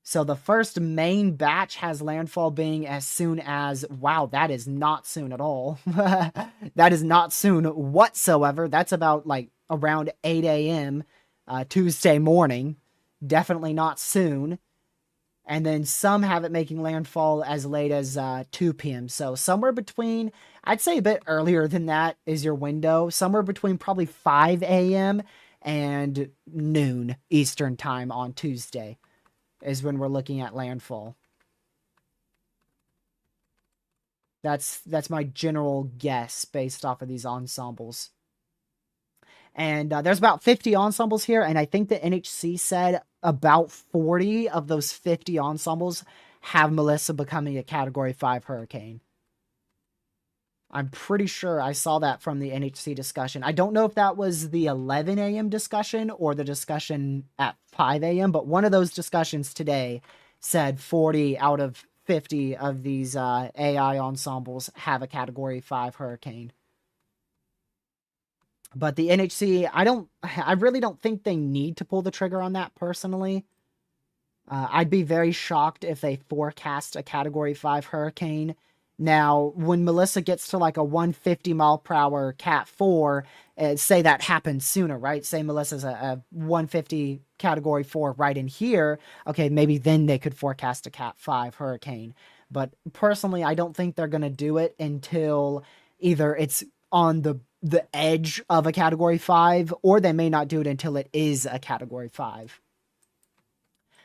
So the first main batch has landfall being as soon as, wow, that is not soon at all. That is not soon whatsoever. That's about like around 8 a.m. Tuesday morning. Definitely not soon. And then some have it making landfall as late as 2 p.m. So somewhere between, I'd say a bit earlier than that is your window. Somewhere between probably 5 a.m. and noon Eastern time on Tuesday is when we're looking at landfall. That's my general guess based off of these ensembles. And there's about 50 ensembles here, and I think the NHC said about 40 of those 50 ensembles have Melissa becoming a Category 5 hurricane. I'm pretty sure I saw that from the NHC discussion. I don't know if that was the 11 a.m. discussion or the discussion at 5 a.m., but one of those discussions today said 40 out of 50 of these AI ensembles have a Category 5 hurricane. But the NHC, I really don't think they need to pull the trigger on that personally. I'd be very shocked if they forecast a Category 5 hurricane. Now, when Melissa gets to like a 150 mile per hour Cat 4, say that happens sooner, right? Say Melissa's a 150 Category 4 right in here. Okay, maybe then they could forecast a Cat 5 hurricane. But personally, I don't think they're going to do it until either it's on the edge of a Category 5, or they may not do it until it is a Category 5.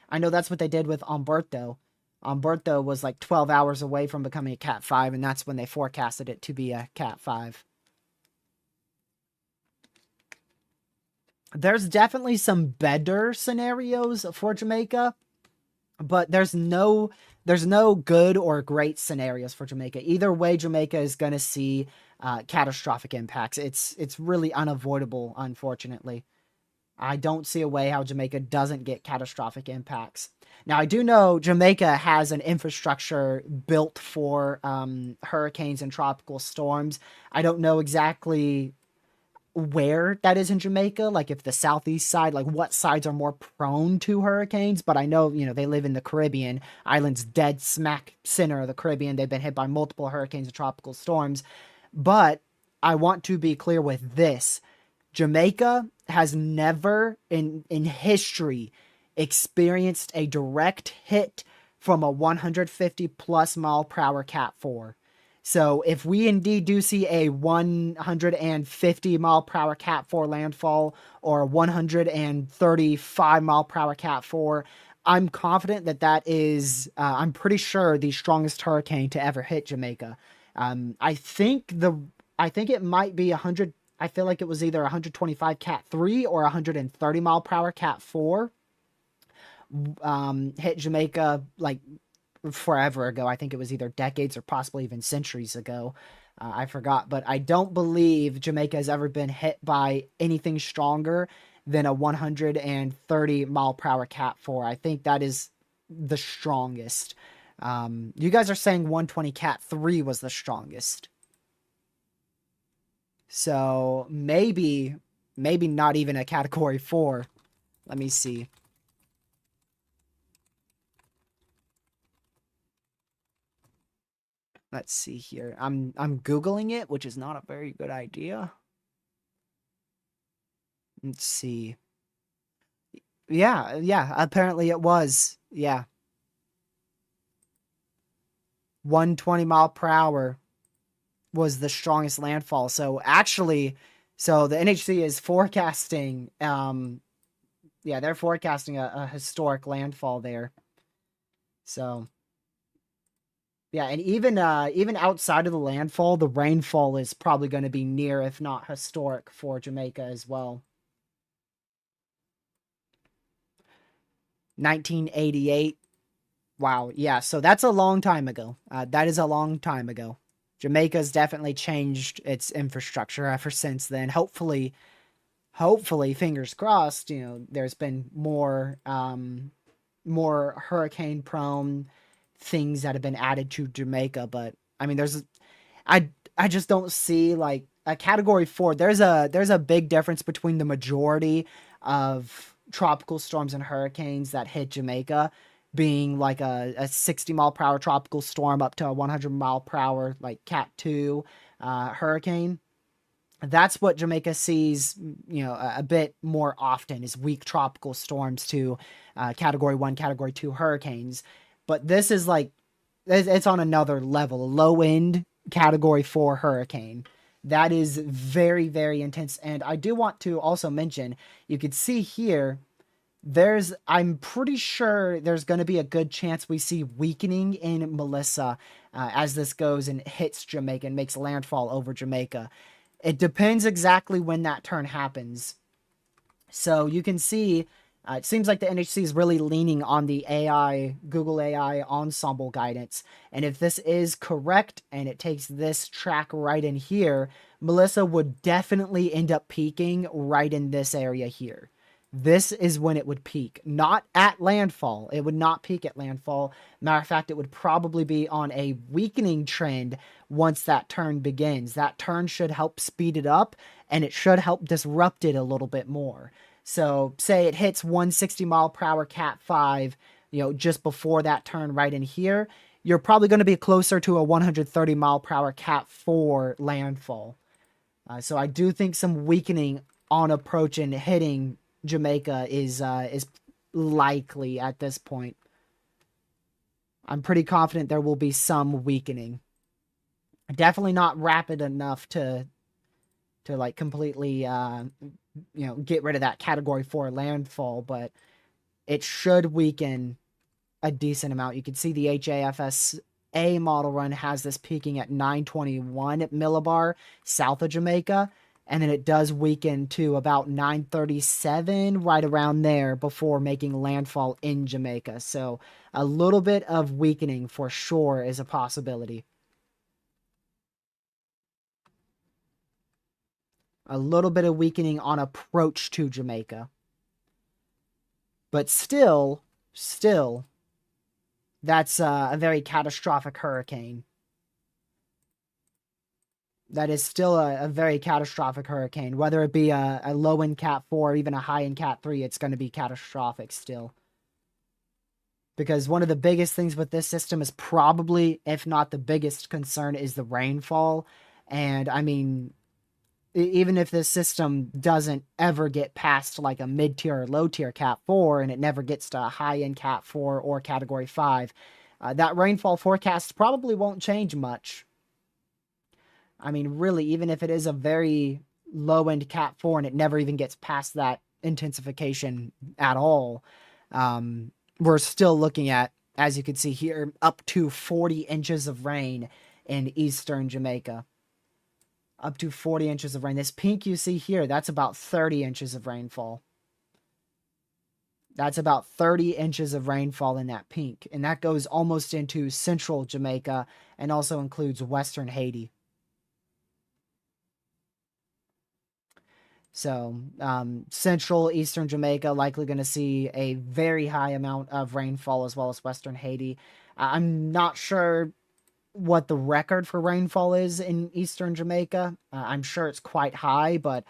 I know that's what they did with Umberto. Umberto was like 12 hours away from becoming a Cat 5, and that's when they forecasted it to be a Cat 5. there's definitely some better scenarios for Jamaica, but there's no good or great scenarios for Jamaica. Either way, Jamaica is going to see catastrophic impacts. It's really unavoidable, unfortunately. I don't see a way how Jamaica doesn't get catastrophic impacts. Now, I do know Jamaica has an infrastructure built for hurricanes and tropical storms. I don't know exactly where that is in Jamaica, like if the southeast side, like what sides are more prone to hurricanes, but I know, they live in the Caribbean. Island's dead smack center of the Caribbean. They've been hit by multiple hurricanes and tropical storms. But I want to be clear with this. Jamaica has never in history experienced a direct hit from a 150 plus mile per hour Cat 4. So if we indeed do see a 150 mile per hour Cat 4 landfall or a 135 mile per hour Cat 4, I'm confident that is, I'm pretty sure, the strongest hurricane to ever hit Jamaica. I think it might be 100. I feel like it was either 125 Cat 3 or 130 mile per hour Cat 4. Hit Jamaica like forever ago. I think it was either decades or possibly even centuries ago. I forgot, but I don't believe Jamaica has ever been hit by anything stronger than a 130 mile per hour Cat 4. I think that is the strongest. You guys are saying 120 Cat 3 was the strongest. So maybe not even a category 4. Let me see. Let's see here. I'm Googling it, which is not a very good idea. Let's see. Yeah, apparently it was. Yeah. 120 mile per hour was the strongest landfall. So actually, the NHC is forecasting, they're forecasting a historic landfall there. So yeah, and even outside of the landfall, the rainfall is probably going to be near, if not historic, for Jamaica as well. 1988. Wow, yeah, so that's a long time ago. That is a long time ago. Jamaica's definitely changed its infrastructure ever since then. Hopefully, fingers crossed, there's been more hurricane prone things that have been added to Jamaica, but I mean I just don't see like a category 4. There's a big difference between the majority of tropical storms and hurricanes that hit Jamaica being like a 60 mile per hour tropical storm up to a 100 mile per hour like Cat 2 hurricane. That's what Jamaica sees, a bit more often, is weak tropical storms to category 1, category 2 hurricanes. But this is like, it's on another level, a low end category 4 hurricane. That is very, very intense. And I do want to also mention, you could see here, I'm pretty sure there's going to be a good chance we see weakening in Melissa as this goes and hits Jamaica and makes landfall over Jamaica. It depends exactly when that turn happens. So you can see, it seems like the NHC is really leaning on the Google AI ensemble guidance. And if this is correct and it takes this track right in here, Melissa would definitely end up peaking right in this area here. This is when it would peak, not at landfall. It would not peak at landfall. Matter of fact, it would probably be on a weakening trend once that turn begins. That turn should help speed it up, and it should help disrupt it a little bit more. So say it hits 160 mile per hour Cat 5, just before that turn right in here, you're probably going to be closer to a 130 mile per hour Cat 4 landfall. So I do think some weakening on approach and hitting Jamaica is likely at this point. I'm pretty confident there will be some weakening. Definitely not rapid enough to like completely get rid of that category 4 landfall, but it should weaken a decent amount. You can see the HAFS-A model run has this peaking at 921 millibar south of Jamaica, and then it does weaken to about 9:37, right around there, before making landfall in Jamaica. So a little bit of weakening for sure is a possibility. A little bit of weakening on approach to Jamaica. But still, that's a very catastrophic hurricane. That is still a very catastrophic hurricane. Whether it be a low in Cat 4 or even a high in Cat 3, it's going to be catastrophic still. Because one of the biggest things with this system is probably, if not the biggest concern, is the rainfall. And I mean, even if this system doesn't ever get past like a mid-tier or low-tier Cat 4 and it never gets to a high-end Cat 4 or Category 5, that rainfall forecast probably won't change much. I mean, really, even if it is a very low-end Cat 4 and it never even gets past that intensification at all, we're still looking at, as you can see here, up to 40 inches of rain in eastern Jamaica. Up to 40 inches of rain. This pink you see here, that's about 30 inches of rainfall. That's about 30 inches of rainfall in that pink. And that goes almost into central Jamaica and also includes western Haiti. So, central, eastern Jamaica likely going to see a very high amount of rainfall, as well as western Haiti. I'm not sure what the record for rainfall is in eastern Jamaica. I'm sure it's quite high, but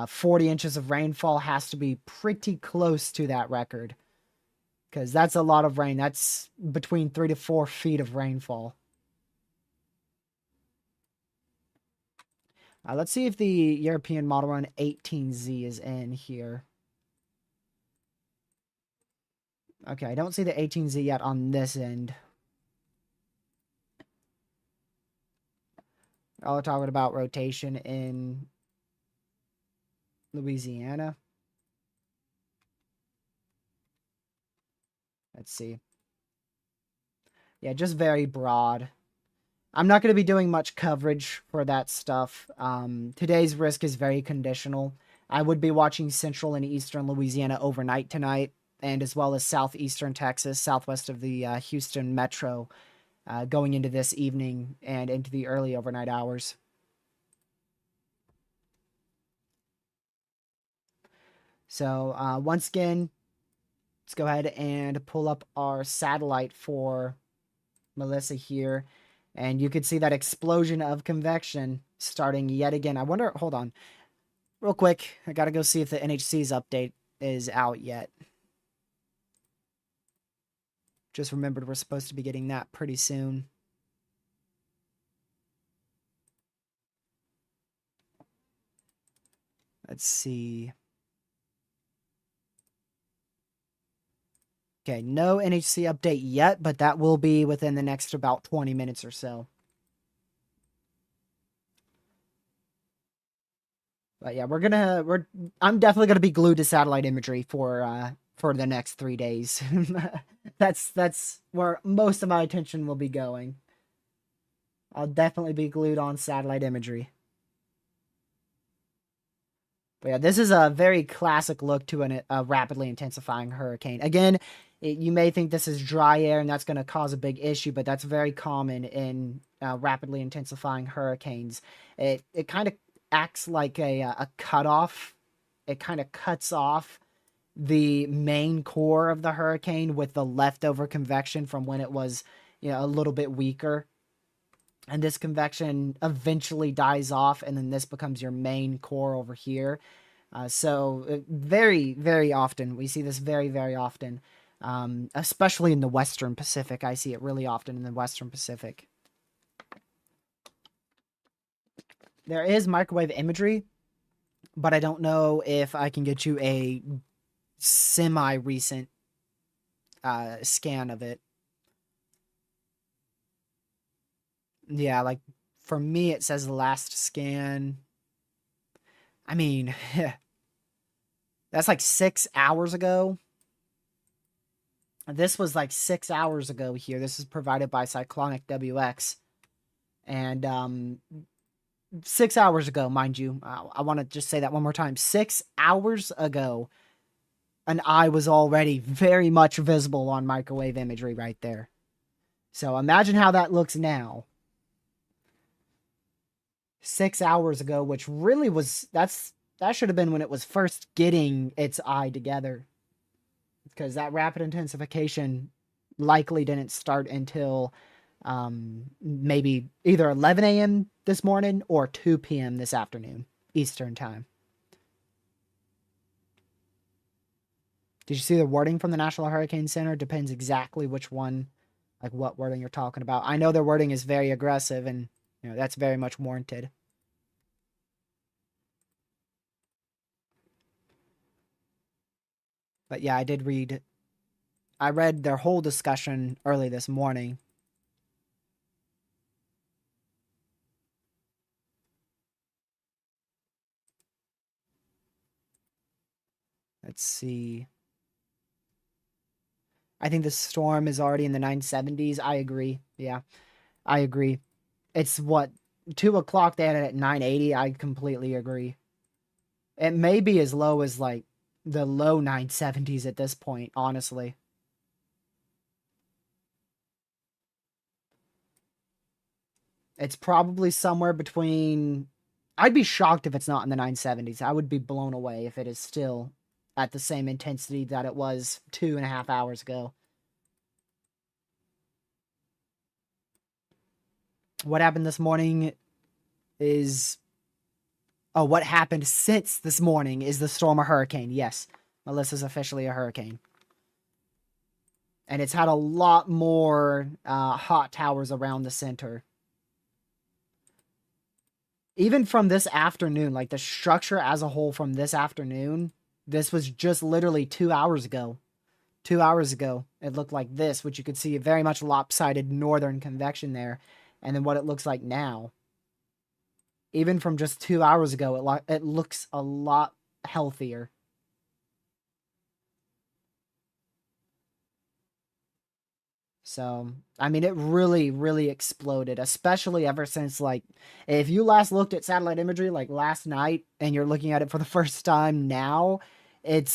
40 inches of rainfall has to be pretty close to that record, because that's a lot of rain. That's between 3 to 4 feet of rainfall. Let's see if the European model run 18Z is in here. Okay, I don't see the 18Z yet on this end. I'll talk about rotation in Louisiana. Let's see. Yeah, just very broad. I'm not going to be doing much coverage for that stuff. Today's risk is very conditional. I would be watching central and eastern Louisiana overnight tonight, and as well as southeastern Texas, southwest of the Houston metro, going into this evening and into the early overnight hours. So once again, let's go ahead and pull up our satellite for Melissa here. And you could see that explosion of convection starting yet again. I wonder, hold on, real quick. I got to go see if the NHC's update is out yet. Just remembered we're supposed to be getting that pretty soon. Let's see. Okay, no NHC update yet, but that will be within the next about 20 minutes or so. But yeah, I'm definitely gonna be glued to satellite imagery for the next 3 days. That's where most of my attention will be going. I'll definitely be glued on satellite imagery. But yeah, this is a very classic look to a rapidly intensifying hurricane. Again, you may think this is dry air and that's going to cause a big issue, but that's very common in rapidly intensifying hurricanes. It kind of acts like a cutoff. It kind of cuts off the main core of the hurricane with the leftover convection from when it was, a little bit weaker. And this convection eventually dies off, and then this becomes your main core over here. So very, very often, we see this very, very often, especially in the Western Pacific. I see it really often in the Western Pacific. There is microwave imagery, but I don't know if I can get you a semi-recent scan of it. Yeah, like for me, it says the last scan. I mean, that's like 6 hours ago. This was like 6 hours ago here. This is provided by Cyclonic WX. And 6 hours ago, mind you. I want to just say that one more time. 6 hours ago, an eye was already very much visible on microwave imagery right there. So imagine how that looks now. 6 hours ago, which really was that should have been when it was first getting its eye together. Because that rapid intensification likely didn't start until maybe either 11 a.m. this morning or 2 p.m. this afternoon, Eastern time. Did you see the wording from the National Hurricane Center? Depends exactly which one, like what wording you're talking about. I know their wording is very aggressive, and that's very much warranted. But yeah, I read their whole discussion early this morning. Let's see. I think the storm is already in the 970s. I agree. Yeah, I agree. It's what, 2 o'clock. They had it at 980. I completely agree. It may be as low as like the low 970s at this point, honestly. It's probably somewhere between. I'd be shocked if it's not in the 970s. I would be blown away if it is still at the same intensity that it was 2.5 hours ago. What happened this morning is. Oh, what happened since this morning is the storm a hurricane. Yes, Melissa's officially a hurricane. And it's had a lot more hot towers around the center. Even from this afternoon, like the structure as a whole from this afternoon, this was just literally 2 hours ago. 2 hours ago, it looked like this, which you could see a very much lopsided northern convection there. And then what it looks like now. Even from just 2 hours ago, it looks a lot healthier. So, I mean, it really, really exploded, especially ever since, like, if you last looked at satellite imagery, like, last night, and you're looking at it for the first time now, it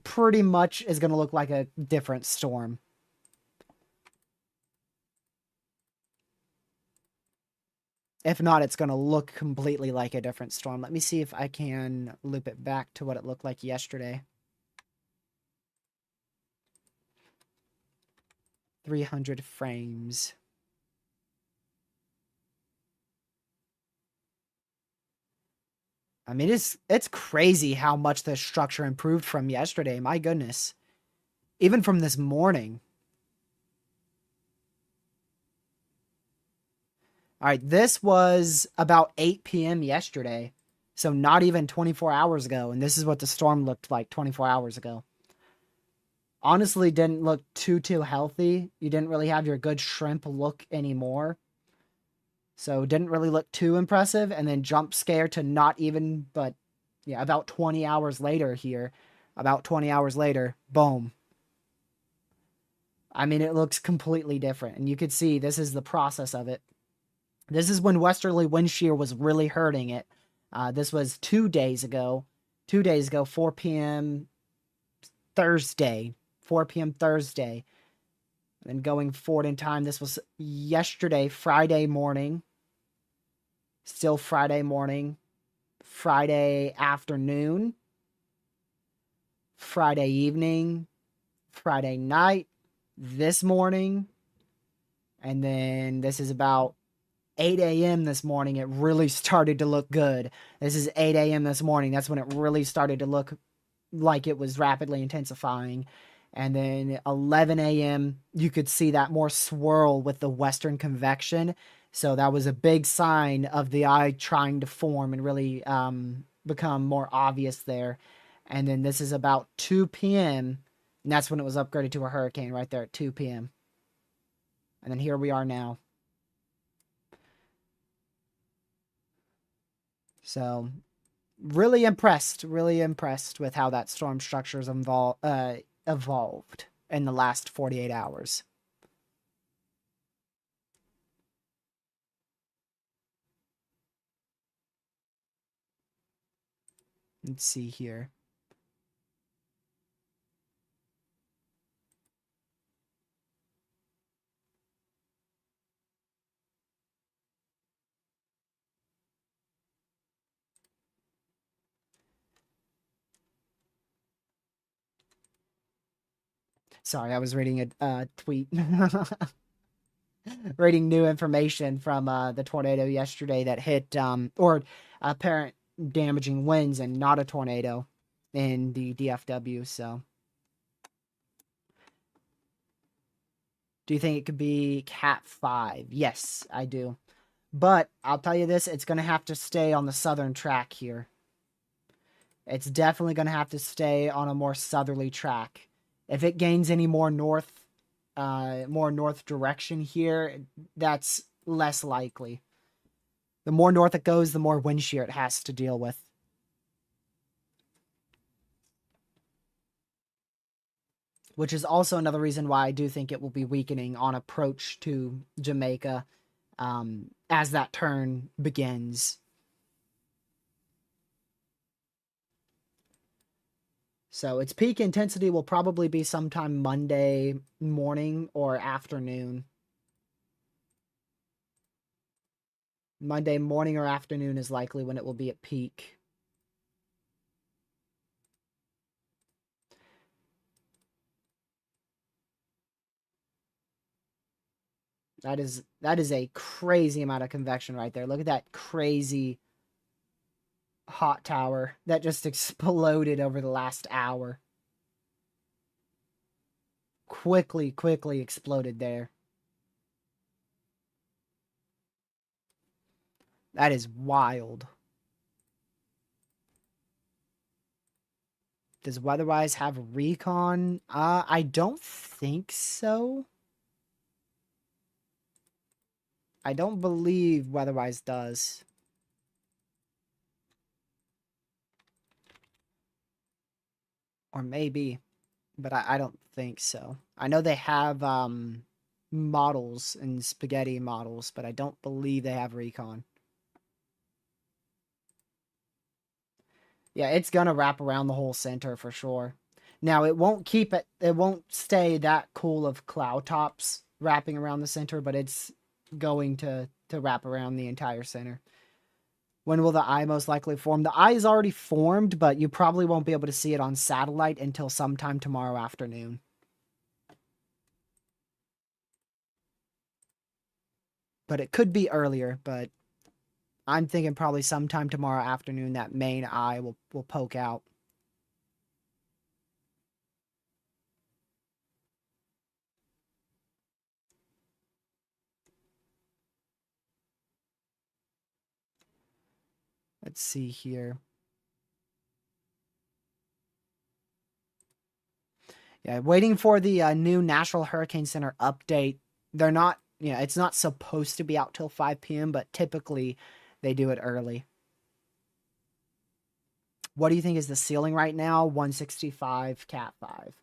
pretty much is going to look like a different storm. If not, it's going to look completely like a different storm. Let me see if I can loop it back to what it looked like yesterday. 300 frames. I mean, it's crazy how much the structure improved from yesterday. My goodness. Even from this morning. All right, this was about 8 p.m. yesterday. So not even 24 hours ago. And this is what the storm looked like 24 hours ago. Honestly, didn't look too healthy. You didn't really have your good shrimp look anymore. So didn't really look too impressive. And then jump scare to not even, but yeah, about 20 hours later here. About 20 hours later, boom. I mean, it looks completely different. And you could see this is the process of it. This is when westerly wind shear was really hurting it. This was 2 days ago. 2 days ago, 4 p.m. Thursday. 4 p.m. Thursday. And then going forward in time, this was yesterday, Friday morning. Still Friday morning. Friday afternoon. Friday evening. Friday night. This morning. And then this is about 8 a.m. this morning, it really started to look good. This is 8 a.m. this morning. That's when it really started to look like it was rapidly intensifying. And then 11 a.m., you could see that more swirl with the western convection. So that was a big sign of the eye trying to form and really become more obvious there. And then this is about 2 p.m., and that's when it was upgraded to a hurricane right there at 2 p.m. And then here we are now. So really impressed with how that storm structure's evolved in the last 48 hours. Let's see here. Sorry, I was reading a tweet. Reading new information from the tornado yesterday that hit or apparent damaging winds and not a tornado in the DFW. So, do you think it could be Cat 5? Yes, I do. But I'll tell you this, it's going to have to stay on the southern track here. It's definitely going to have to stay on a more southerly track. If it gains any more north direction here, that's less likely. The more north it goes, the more wind shear it has to deal with. Which is also another reason why I do think it will be weakening on approach to Jamaica as that turn begins. So its peak intensity will probably be sometime Monday morning or afternoon. Monday morning or afternoon is likely when it will be at peak. That is a crazy amount of convection right there. Look at that crazy hot tower that just exploded over the last hour. Quickly exploded there. That is wild. Does Weatherwise have recon? I don't think so. I don't believe Weatherwise does. Or maybe, but I don't think so. I know they have models and spaghetti models, but I don't believe they have recon. Yeah, it's gonna wrap around the whole center for sure. Now it won't stay that cool of cloud tops wrapping around the center, but it's going to wrap around the entire center. When will the eye most likely form? The eye is already formed, but you probably won't be able to see it on satellite until sometime tomorrow afternoon. But it could be earlier, but I'm thinking probably sometime tomorrow afternoon that main eye will poke out. Let's see here. Yeah, waiting for the new National Hurricane Center update. They're not, it's not supposed to be out till 5 p.m., but typically they do it early. What do you think is the ceiling right now? 165 Cat 5.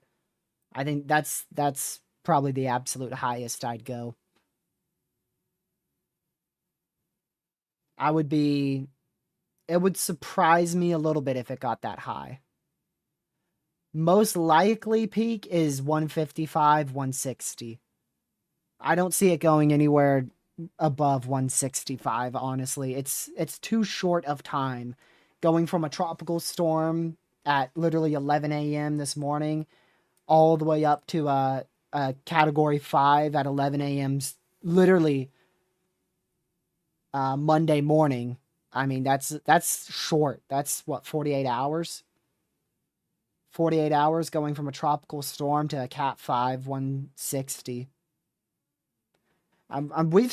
I think that's probably the absolute highest I'd go. It would surprise me a little bit if it got that high. Most likely peak is 155, 160. I don't see it going anywhere above 165, honestly. It's too short of time. Going from a tropical storm at literally 11 a.m. this morning all the way up to a category 5 at 11 a.m. literally Monday morning. I mean, that's short. That's what, 48 hours? 48 hours going from a tropical storm to a Cat 5 160. We've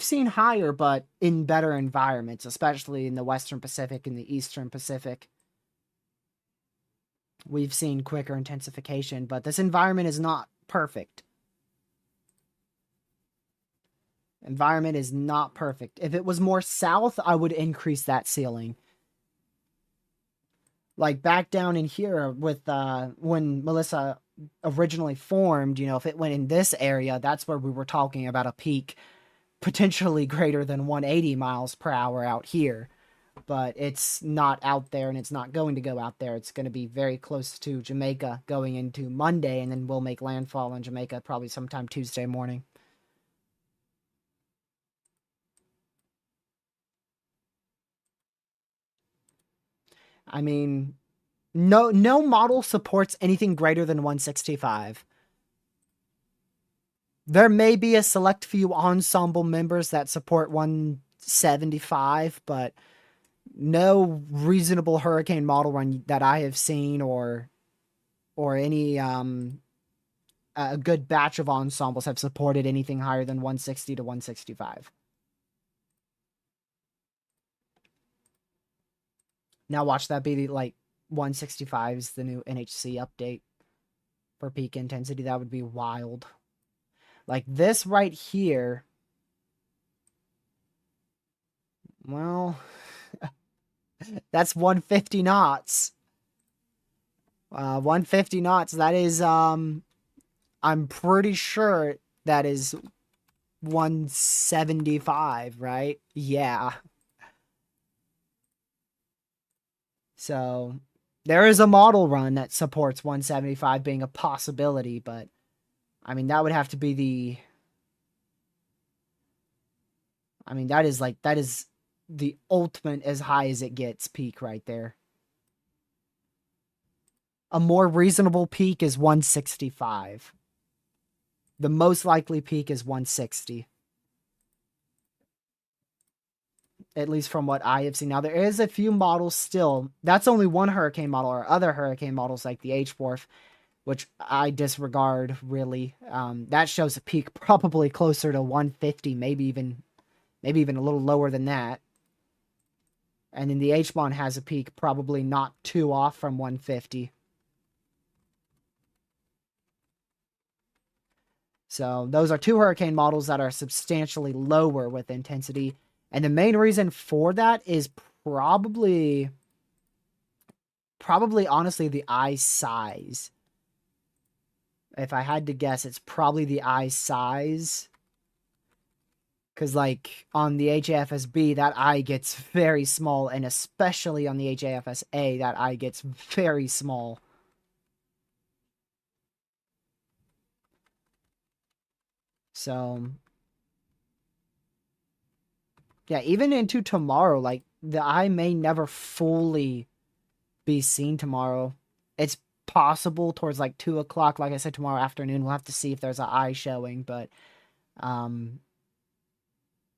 seen higher, but in better environments, especially in the Western Pacific and the Eastern Pacific. We've seen quicker intensification, but this environment is not perfect. Environment is not perfect. If it was more south, I would increase that ceiling. Like back down in here with when Melissa originally formed, if it went in this area, that's where we were talking about a peak potentially greater than 180 miles per hour out here. but it's not out there and it's not going to go out there. It's going to be very close to Jamaica going into Monday, and then we'll make landfall in Jamaica probably sometime Tuesday morning. I mean, no model supports anything greater than 165. There may be a select few ensemble members that support 175, but no reasonable hurricane model run that I have seen or any a good batch of ensembles have supported anything higher than 160 to 165. Now watch that be like 165 is the new NHC update for peak intensity. That would be wild. Like this right here. Well, that's 150 knots. 150 knots. That is, I'm pretty sure that is 175, right? Yeah. So there is a model run that supports 175 being a possibility, but I mean, that would have to be the, I mean, that is the ultimate as high as it gets peak right there. A more reasonable peak is 165. The most likely peak is 160. At least from what I have seen. Now, there is a few models still. That's only one hurricane model, or other hurricane models like the H-Wharf, which I disregard, really. That shows a peak probably closer to 150, maybe even a little lower than that. And then the H-Mon has a peak probably not too off from 150. So those are two hurricane models that are substantially lower with intensity. And the main reason for that is probably honestly the eye size. If I had to guess, it's probably the eye size. Because like on the HAFSB, that eye gets very small. And especially on the HAFSA, that eye gets very small. So yeah, even into tomorrow, like the eye may never fully be seen tomorrow. It's possible towards like 2 o'clock. Like I said, tomorrow afternoon, we'll have to see if there's an eye showing, but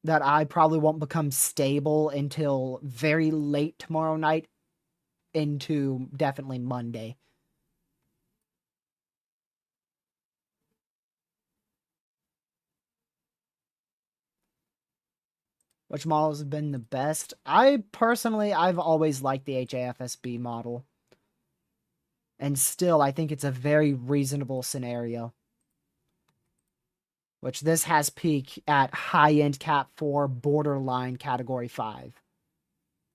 that eye probably won't become stable until very late tomorrow night into definitely Monday. Which models have been the best? I've always liked the HAFSB model. And still, I think it's a very reasonable scenario. Which this has peak at high-end Cat 4, borderline Category 5.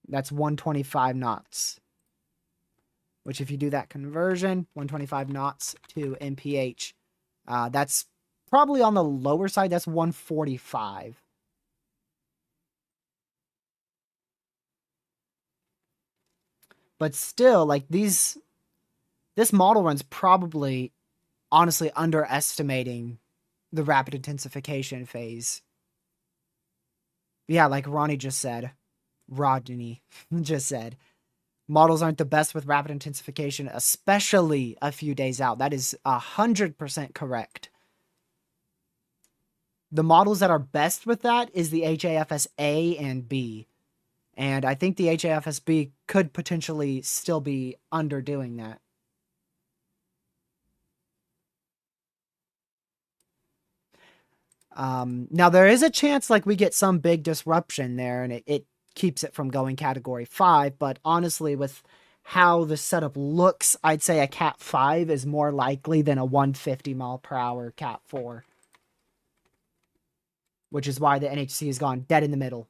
That's 125 knots. Which if you do that conversion, 125 knots to MPH, that's probably on the lower side. That's 145. But still, like this model run's probably honestly underestimating the rapid intensification phase. Yeah, like Rodney just said, models aren't the best with rapid intensification, especially a few days out. That is 100% correct. The models that are best with that is the HAFS A and B. And I think the HAFSB could potentially still be underdoing that. Now, there is a chance like we get some big disruption there and it keeps it from going Category 5. But honestly, with how the setup looks, I'd say a Cat 5 is more likely than a 150 mile per hour Cat 4. Which is why the NHC has gone dead in the middle.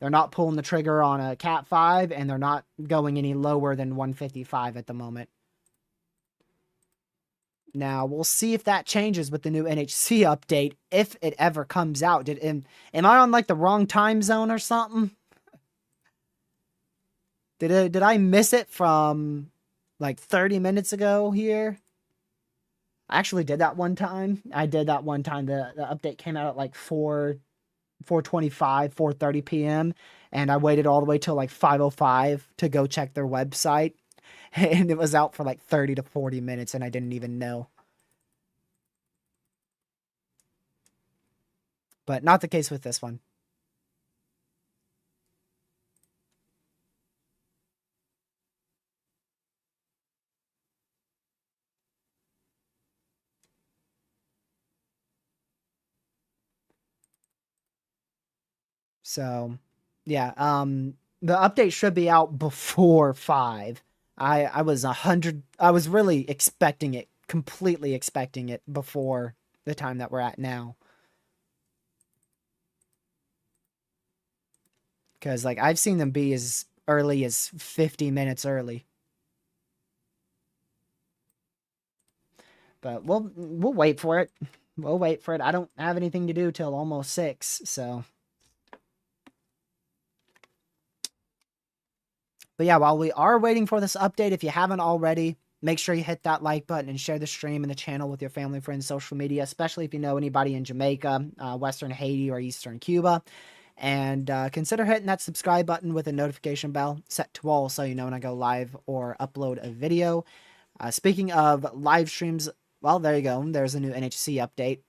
They're not pulling the trigger on a Cat 5, and they're not going any lower than 155 at the moment. Now, we'll see if that changes with the new NHC update, if it ever comes out. Am I on, like, the wrong time zone or something? Did I miss it from like 30 minutes ago here? I actually did that one time. I did that one time. The update came out at like 4:25, 4:30 p.m. and I waited all the way till like 5:05 to go check their website. And it was out for like 30 to 40 minutes and I didn't even know. But not the case with this one. So, yeah, the update should be out before 5. I was really expecting it, completely expecting it before the time that we're at now. Cuz like I've seen them be as early as 50 minutes early. But we'll wait for it. We'll wait for it. I don't have anything to do till almost 6, so. But yeah, while we are waiting for this update, if you haven't already, make sure you hit that like button and share the stream and the channel with your family, friends, social media, especially if you know anybody in Jamaica, Western Haiti, or Eastern Cuba. And consider hitting that subscribe button with a notification bell set to all so you know when I go live or upload a video. Speaking of live streams, well, there you go. There's a new NHC update.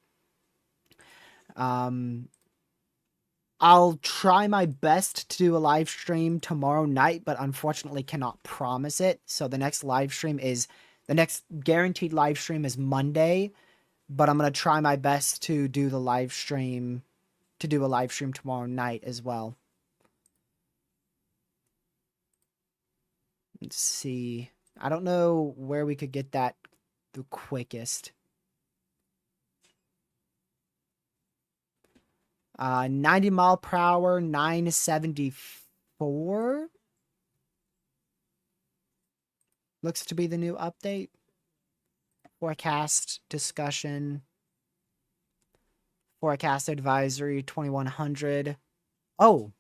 I'll try my best to do a live stream tomorrow night, but unfortunately cannot promise it. So the next guaranteed live stream is Monday, but I'm going to try my best to do a live stream tomorrow night as well. Let's see. I don't know where we could get that the quickest. 90 mile per hour, 974. Looks to be the new update. Forecast discussion. Forecast advisory 2100. Oh,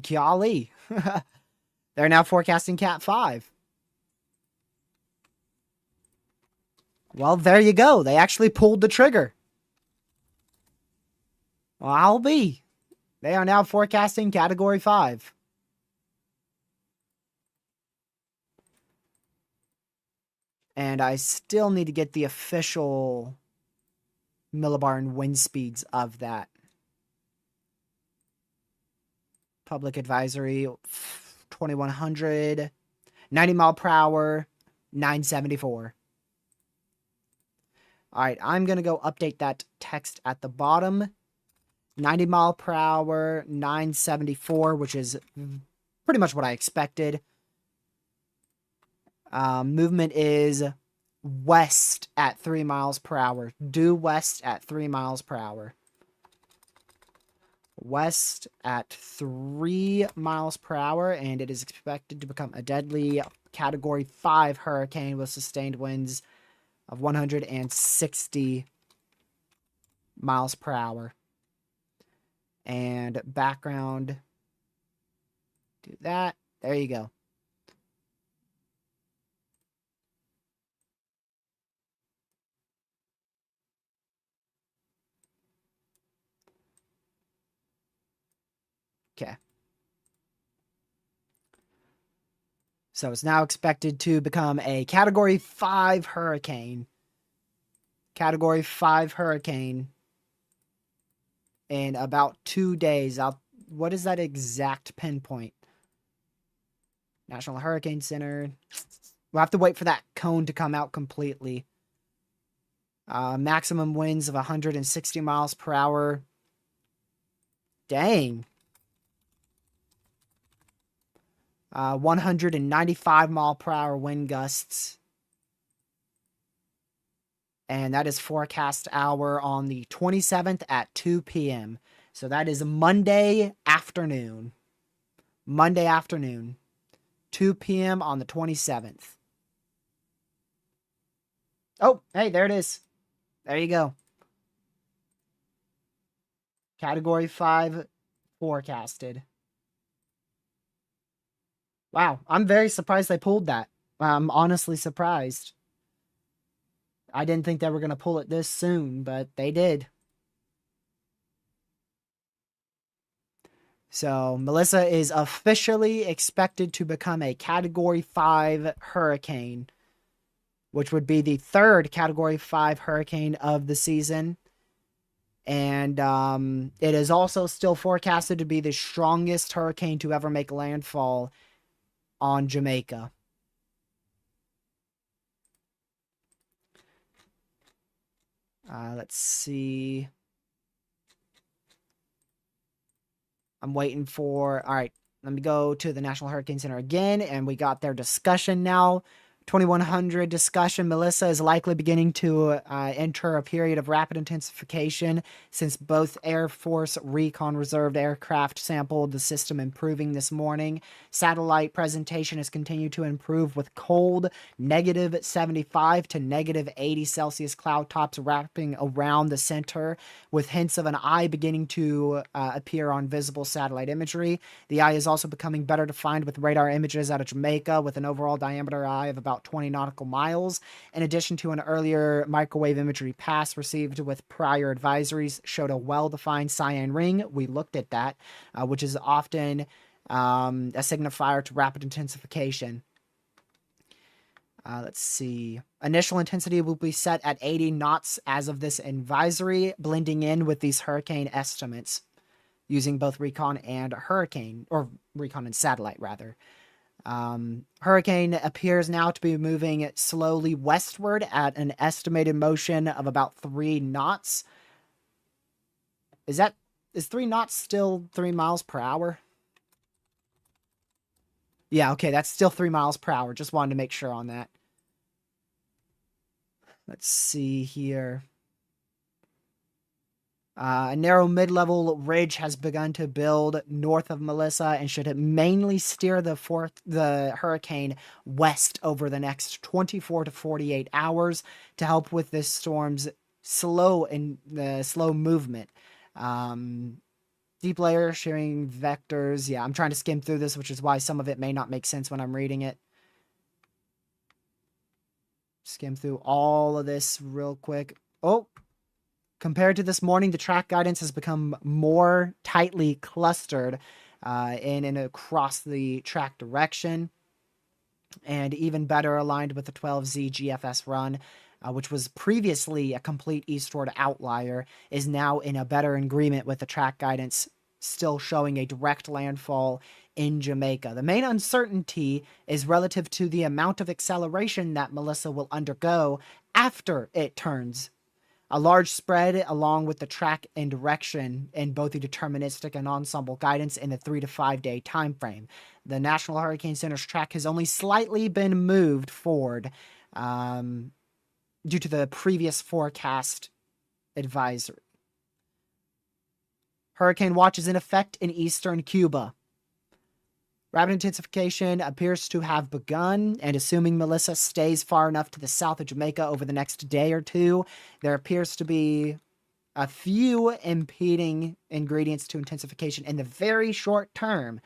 golly. They're now forecasting Cat 5. Well, there you go. They actually pulled the trigger. Well, I'll be. They are now forecasting Category 5. And I still need to get the official millibar and wind speeds of that. Public advisory 2100. 90 mile per hour, 974. All right, I'm going to go update that text at the bottom. 90 mile per hour, 974, which is pretty much what I expected. Movement is west at 3 miles per hour. Due west at 3 miles per hour. West at 3 miles per hour, and it is expected to become a deadly Category 5 hurricane with sustained winds of 160 miles per hour. And background, do that. There you go. Okay. So it's now expected to become a Category 5 hurricane. Category 5 hurricane in about 2 days. What is that exact pinpoint? National Hurricane Center. We'll have to wait for that cone to come out completely. Maximum winds of 160 miles per hour. Dang. 195 mile per hour wind gusts. And that is forecast hour on the 27th at 2 p.m. So that is Monday afternoon. Monday afternoon. 2 p.m. on the 27th. Oh, hey, there it is. There you go. Category 5 forecasted. Wow, I'm very surprised they pulled that. I'm honestly surprised. I didn't think they were going to pull it this soon, but they did. So, Melissa is officially expected to become a Category 5 hurricane, which would be the third Category 5 hurricane of the season. And it is also still forecasted to be the strongest hurricane to ever make landfall on Jamaica. Let's see. I'm waiting for. All right, let me go to the National Hurricane Center again, and we got their discussion now. 2100 discussion. Melissa is likely beginning to enter a period of rapid intensification since both Air Force Recon Reserve aircraft sampled the system improving this morning. Satellite presentation has continued to improve with cold -75 to -80 Celsius cloud tops wrapping around the center, with hints of an eye beginning to appear on visible satellite imagery. The eye is also becoming better defined with radar images out of Jamaica, with an overall diameter eye of about 20 nautical miles, in addition to an earlier microwave imagery pass received with prior advisories showed a well-defined cyan ring. We looked at that, which is often a signifier to rapid intensification. Let's see. Initial intensity will be set at 80 knots as of this advisory, blending in with these hurricane estimates using both recon and hurricane, or recon and satellite, rather. Hurricane appears now to be moving slowly westward at an estimated motion of about 3 knots. Is 3 knots still 3 miles per hour? Yeah, okay, that's still 3 miles per hour. Just wanted to make sure on that. Let's see here. A narrow mid-level ridge has begun to build north of Melissa and should mainly steer the hurricane west over the next 24 to 48 hours to help with this storm's slow movement. Deep layer sharing vectors. Yeah, I'm trying to skim through this, which is why some of it may not make sense when I'm reading it. Skim through all of this real quick. Oh, compared to this morning, the track guidance has become more tightly clustered in and across the track direction, and even better aligned with the 12Z GFS run, which was previously a complete eastward outlier, is now in a better agreement with the track guidance, still showing a direct landfall in Jamaica. The main uncertainty is relative to the amount of acceleration that Melissa will undergo after it turns. A large spread along with the track and direction in both the deterministic and ensemble guidance in the 3 to 5 day time frame. The National Hurricane Center's track has only slightly been moved forward due to the previous forecast advisory. Hurricane watch is in effect in eastern Cuba. Rapid intensification appears to have begun, and assuming Melissa stays far enough to the south of Jamaica over the next day or two, there appears to be a few impeding ingredients to intensification in the very short term.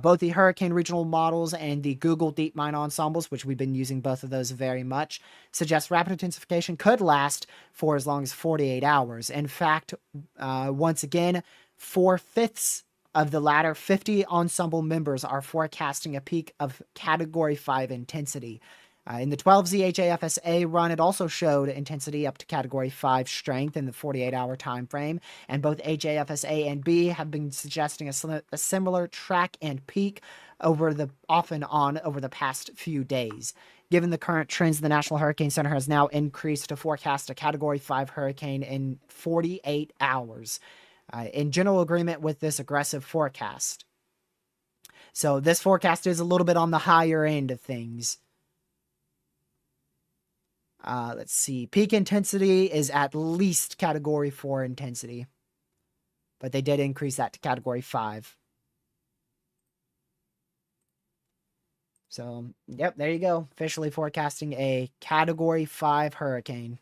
Both the Hurricane Regional Models and the Google DeepMind Ensembles, which we've been using both of those very much, suggest rapid intensification could last for as long as 48 hours. In fact, once again, 4/5 of the latter 50 ensemble members are forecasting a peak of Category 5 intensity. In the 12Z HAFSA run, it also showed intensity up to Category 5 strength in the 48-hour time frame, and both HAFSA and B have been suggesting a similar track and peak over the past few days. Given the current trends, the National Hurricane Center has now increased to forecast a Category 5 hurricane in 48 hours, in general agreement with this aggressive forecast. So this forecast is a little bit on the higher end of things. Let's see. Peak intensity is at least Category 4 intensity, but they did increase that to Category 5. So, yep, there you go. Officially forecasting a Category 5 hurricane.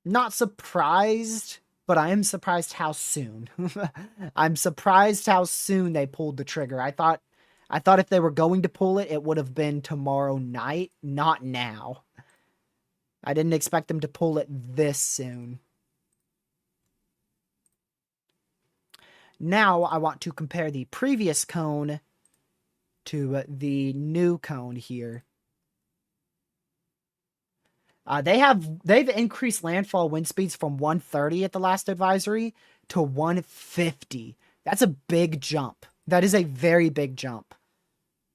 Not surprised but I am surprised how soon. I'm surprised how soon they pulled the trigger. I thought if they were going to pull it, it would have been tomorrow night, not now. I didn't expect them to pull it this soon. Now I want to compare the previous cone to the new cone here. They've increased landfall wind speeds from 130 at the last advisory to 150. That's a big jump. That is a very big jump.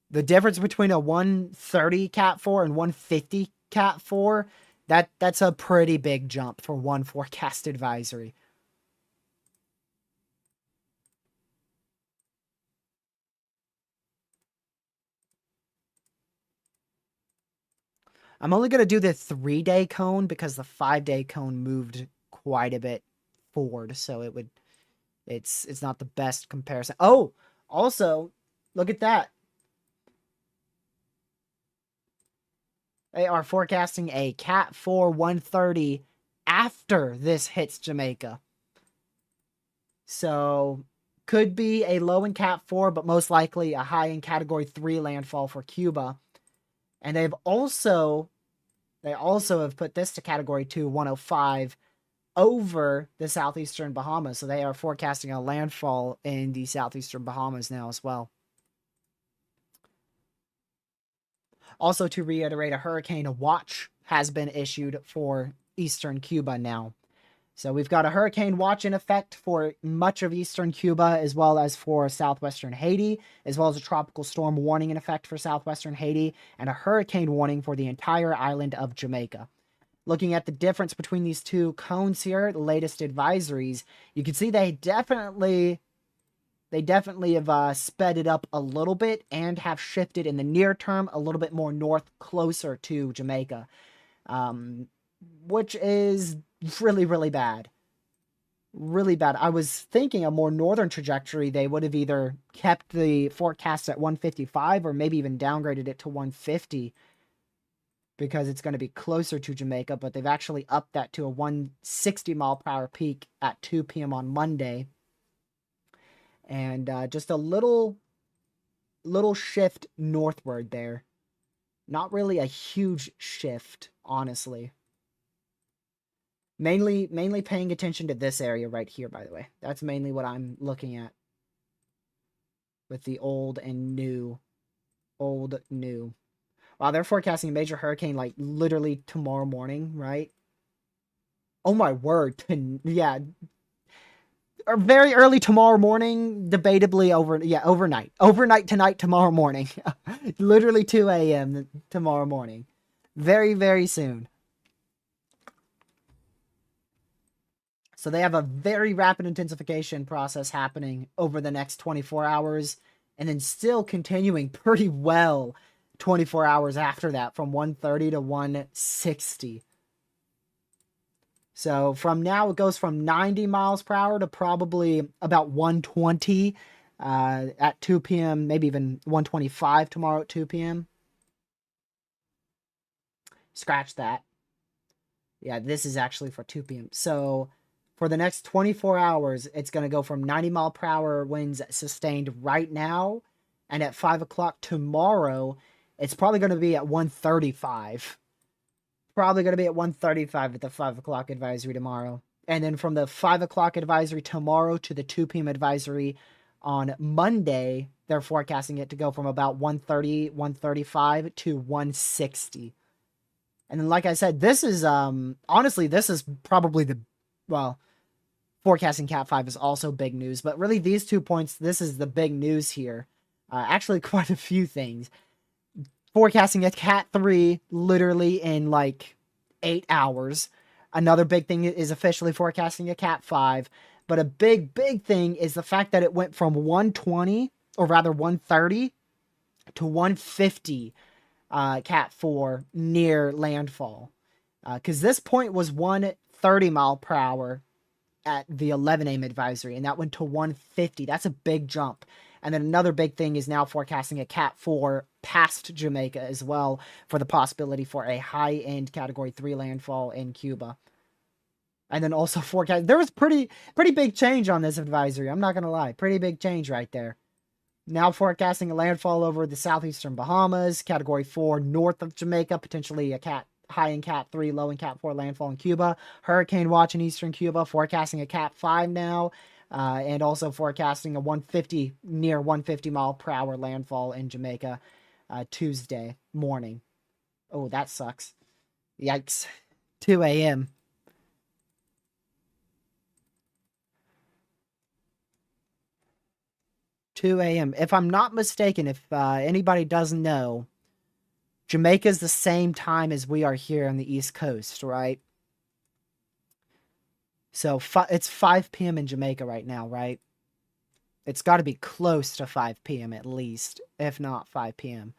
The difference between a 130 Cat 4 and 150 Cat 4, that's a pretty big jump for one forecast advisory. I'm only going to do the 3-day cone because the 5-day cone moved quite a bit forward, so it's not the best comparison. Oh, also, look at that. They are forecasting a Cat 4 130 after this hits Jamaica. So, could be a low in Cat 4, but most likely a high in Category 3 landfall for Cuba. And they also have put this to Category 2 105 over the southeastern Bahamas. So they are forecasting a landfall in the southeastern Bahamas now as well. Also, to reiterate, a hurricane watch has been issued for eastern Cuba now. So we've got a hurricane watch in effect for much of eastern Cuba, as well as for southwestern Haiti, as well as a tropical storm warning in effect for southwestern Haiti, and a hurricane warning for the entire island of Jamaica. Looking at the difference between these two cones here, the latest advisories, you can see they definitely have sped it up a little bit and have shifted in the near term a little bit more north, closer to Jamaica, which is really, really bad. Really bad. I was thinking a more northern trajectory, they would have either kept the forecast at 155 or maybe even downgraded it to 150 because it's going to be closer to Jamaica, but they've actually upped that to a 160 mile per hour peak at 2 p.m. on Monday. And just a little shift northward there. Not really a huge shift, honestly. Mainly paying attention to this area right here, by the way. That's mainly what I'm looking at. With the old and new. Old, new. Wow, they're forecasting a major hurricane, like, literally tomorrow morning, right? Oh my word. Yeah. Or very early tomorrow morning, debatably overnight. Overnight tonight, tomorrow morning. Literally 2 a.m. tomorrow morning. Very, very soon. So they have a very rapid intensification process happening over the next 24 hours, and then still continuing pretty well 24 hours after that, from 130 to 160. So from now, it goes from 90 miles per hour to probably about 120 at 2 p.m., maybe even 125 tomorrow at 2 p.m. Scratch that. Yeah, this is actually for 2 p.m. So for the next 24 hours, it's going to go from 90 mile per hour winds sustained right now, and at 5 o'clock tomorrow, it's probably going to be at 135. Probably going to be at 135 at the 5 o'clock advisory tomorrow. And then from the 5 o'clock advisory tomorrow to the 2 p.m. advisory on Monday, they're forecasting it to go from about 130, 135 to 160. And then, like I said, this is, honestly, this is probably forecasting Cat 5 is also big news. But really, these 2 points, this is the big news here. Actually, quite a few things. Forecasting a Cat 3 literally in like 8 hours. Another big thing is officially forecasting a Cat 5. But a big, big thing is the fact that it went from 120, or rather 130, to 150 Cat 4 near landfall. Because this point was 130 mile per hour at the 11 a.m. advisory, and that went to 150. That's a big jump. And then another big thing is now forecasting a Cat 4 past Jamaica as well, for the possibility for a high-end Category 3 landfall in Cuba. And then also forecast. There was pretty big change on this advisory. I'm not gonna lie, pretty big change right there. Now forecasting a landfall over the southeastern Bahamas, Category 4 north of Jamaica, potentially a high in Cat 3, low in Cat 4 landfall in Cuba. Hurricane watch in eastern Cuba, forecasting a Cat 5 now, and also forecasting a 150 near 150 mile per hour landfall in Jamaica Tuesday morning. Oh, that sucks. Yikes. 2 a.m. 2 a.m. If I'm not mistaken, if anybody doesn't know, Jamaica's the same time as we are here on the East Coast, right? So it's 5 p.m. in Jamaica right now, right? It's got to be close to 5 p.m. at least, if not 5 p.m.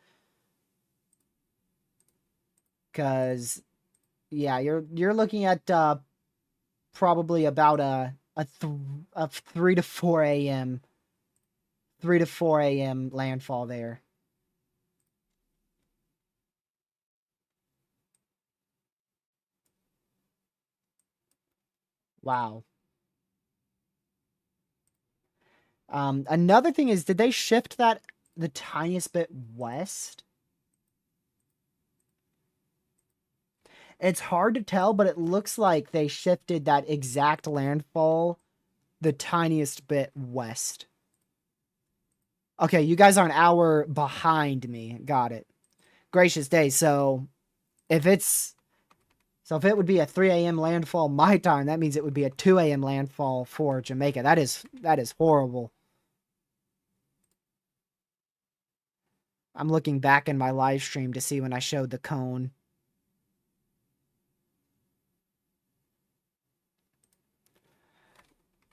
Because yeah, you're looking at probably about a 3 to 4 a.m. 3 to 4 a.m. landfall there. Wow. Another thing is, did they shift that the tiniest bit west? It's hard to tell, but it looks like they shifted that exact landfall the tiniest bit west. Okay, you guys are an hour behind me. Got it. Gracious days. If it would be a 3 a.m. landfall my time, that means it would be a 2 a.m. landfall for Jamaica. That is horrible. I'm looking back in my live stream to see when I showed the cone.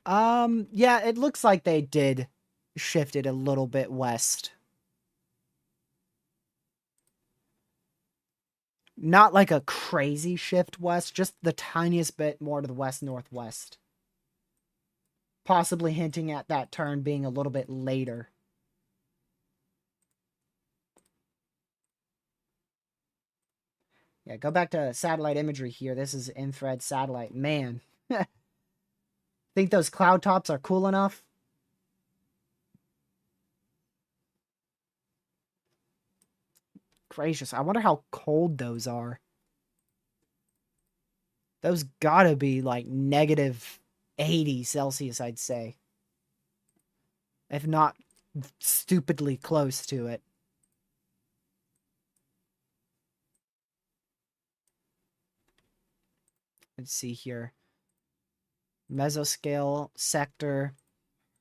Yeah, it looks like they did shift it a little bit west. Not like a crazy shift west, just the tiniest bit more to the west-northwest. Possibly hinting at that turn being a little bit later. Yeah, go back to satellite imagery here. This is infrared satellite. Man. Think those cloud tops are cool enough? Gracious, I wonder how cold those are. Those gotta be like negative 80 Celsius, I'd say. If not stupidly close to it. Let's see here. Mesoscale sector,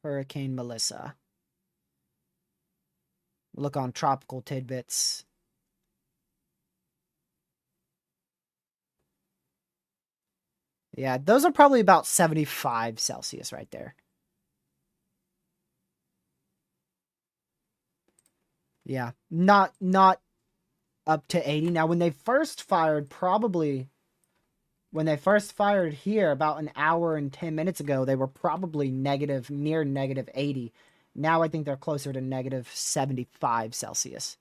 Hurricane Melissa. Look on tropical tidbits. Yeah, those are probably about 75 Celsius right there. Yeah, not up to 80. Now, when they first fired, when they first fired here about an hour and 10 minutes ago, they were probably near negative 80. Now I think they're closer to negative 75 Celsius.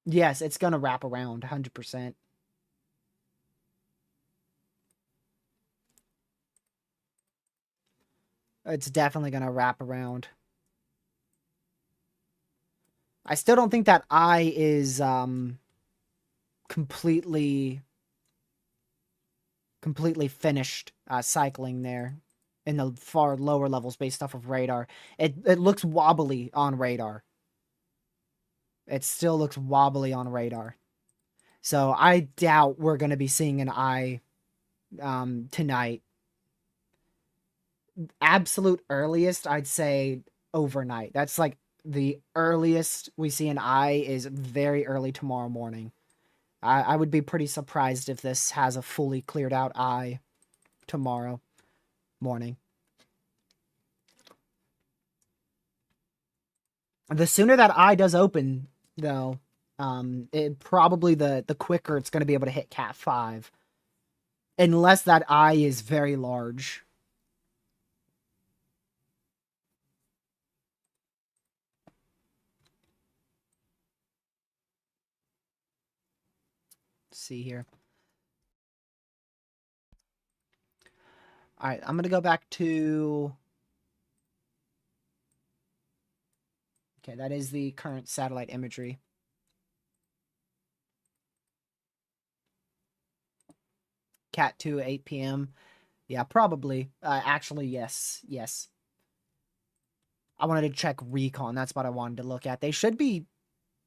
Yes, it's going to wrap around 100%. It's definitely going to wrap around. I still don't think that eye is completely finished cycling there in the far lower levels based off of radar. It looks wobbly on radar. It still looks wobbly on radar. So I doubt we're going to be seeing an eye tonight. Absolute earliest, I'd say overnight. That's like the earliest we see an eye is very early tomorrow morning. I would be pretty surprised if this has a fully cleared out eye tomorrow morning. The sooner that eye does open, though, it probably the quicker it's going to be able to hit Cat 5. Unless that eye is very large. Let's see here. All right, I'm going to go back to... Okay, that is the current satellite imagery. Cat 2, 8 p.m. Yeah, probably. Actually, yes. Yes. I wanted to check recon. That's what I wanted to look at. They should be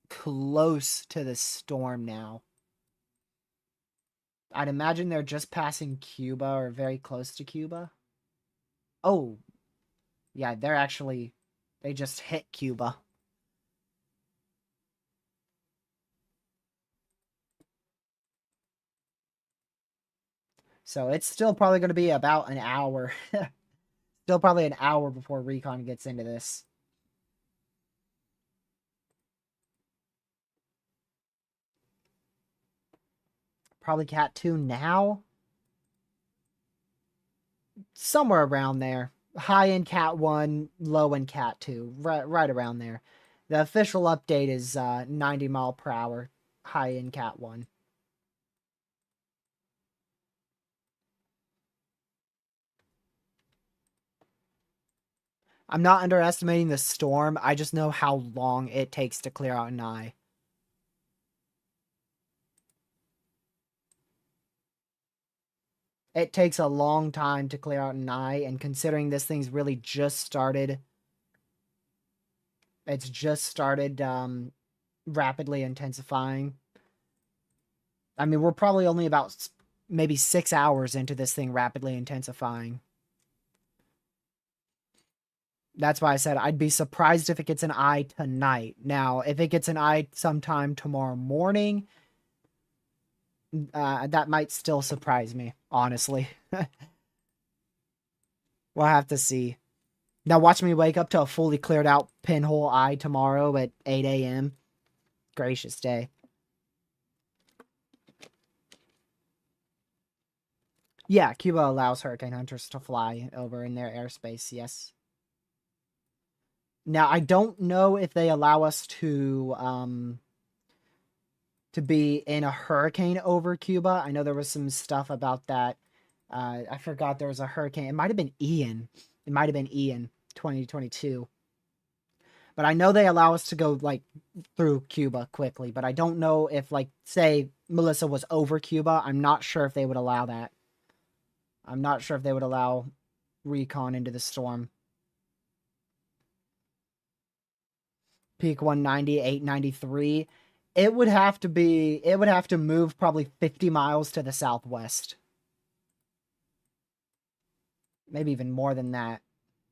close to the storm now. I'd imagine they're just passing Cuba or very close to Cuba. Oh, yeah, they just hit Cuba. So it's still probably going to be about an hour. Still probably an hour before recon gets into this. Probably Cat 2 now. Somewhere around there. High in Cat 1, low in Cat 2. Right around there. The official update is 90 mile per hour. High in Cat 1. I'm not underestimating the storm. I just know how long it takes to clear out an eye. It takes a long time to clear out an eye, and considering this thing's really just started, it's just started rapidly intensifying. I mean, we're probably only about maybe 6 hours into this thing rapidly intensifying. That's why I said I'd be surprised if it gets an eye tonight. Now, if it gets an eye sometime tomorrow morning, that might still surprise me, honestly. We'll have to see. Now watch me wake up to a fully cleared out pinhole eye tomorrow at 8 a.m. Gracious day. Yeah, Cuba allows hurricane hunters to fly over in their airspace, yes. Now, I don't know if they allow us to be in a hurricane over Cuba. I know there was some stuff about that. I forgot there was a hurricane. It might have been Ian. It might have been Ian 2022. But I know they allow us to go like through Cuba quickly, but I don't know if like say Melissa was over Cuba. I'm not sure if they would allow that. I'm not sure if they would allow recon into the storm. Peak 190, 893. It would have to move probably 50 miles to the southwest. Maybe even more than that.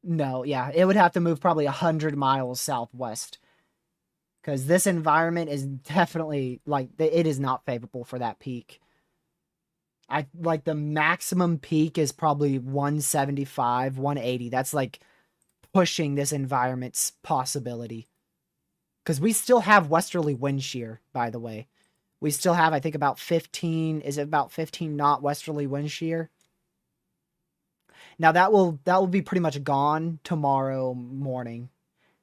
No, yeah, it would have to move probably 100 miles southwest. Because this environment is definitely, like, it is not favorable for that peak. I like the maximum peak is probably 175, 180. That's like pushing this environment's possibility. Because we still have westerly wind shear, by the way. We still have, I think, about 15, is it about 15 knot westerly wind shear? Now that will be pretty much gone tomorrow morning.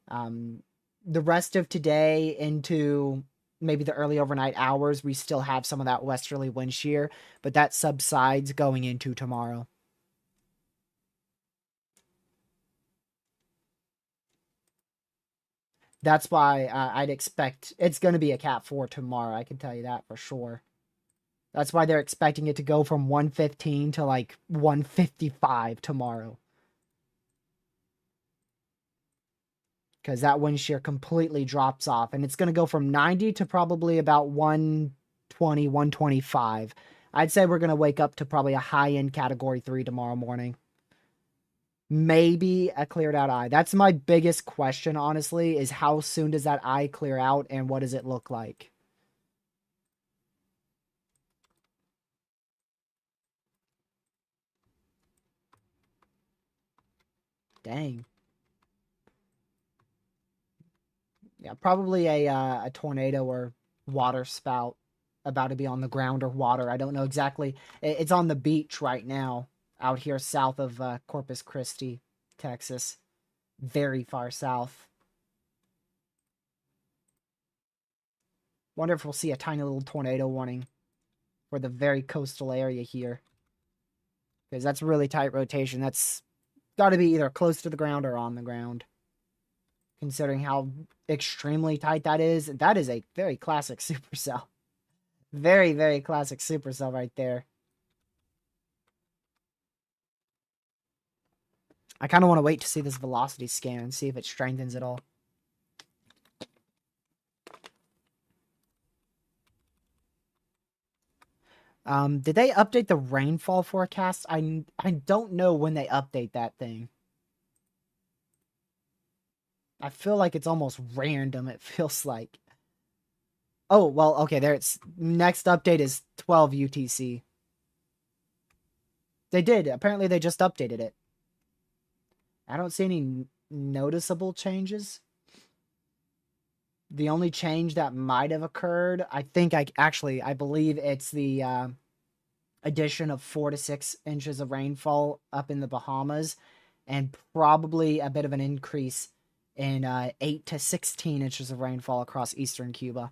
The rest of today into maybe the early overnight hours, we still have some of that westerly wind shear, but that subsides going into tomorrow. That's why I'd expect it's going to be a Cat 4 tomorrow. I can tell you that for sure. That's why they're expecting it to go from 115 to like 155 tomorrow. Because that wind shear completely drops off. And it's going to go from 90 to probably about 120, 125. I'd say we're going to wake up to probably a high-end Category 3 tomorrow morning. Maybe a cleared out eye. That's my biggest question, honestly, is how soon does that eye clear out and what does it look like? Dang. Yeah, probably a tornado or water spout about to be on the ground or water. I don't know exactly. It's on the beach right now out here south of Corpus Christi, Texas. Very far south. Wonder if we'll see a tiny little tornado warning for the very coastal area here. because that's really tight rotation. That's got to be either close to the ground or on the ground. Considering how extremely tight that is a very classic supercell. Very, very classic supercell right there. I kind of want to wait to see this velocity scan and see if it strengthens at all. Did they update the rainfall forecast? I don't know when they update that thing. I feel like it's almost random, it feels like. Oh, well, okay, there it's next update is 12 UTC. They did. Apparently they just updated it. I don't see any noticeable changes. The only change that might have occurred, I believe it's the addition of 4 to 6 inches of rainfall up in the Bahamas, and probably a bit of an increase in 8 to 16 inches of rainfall across eastern Cuba.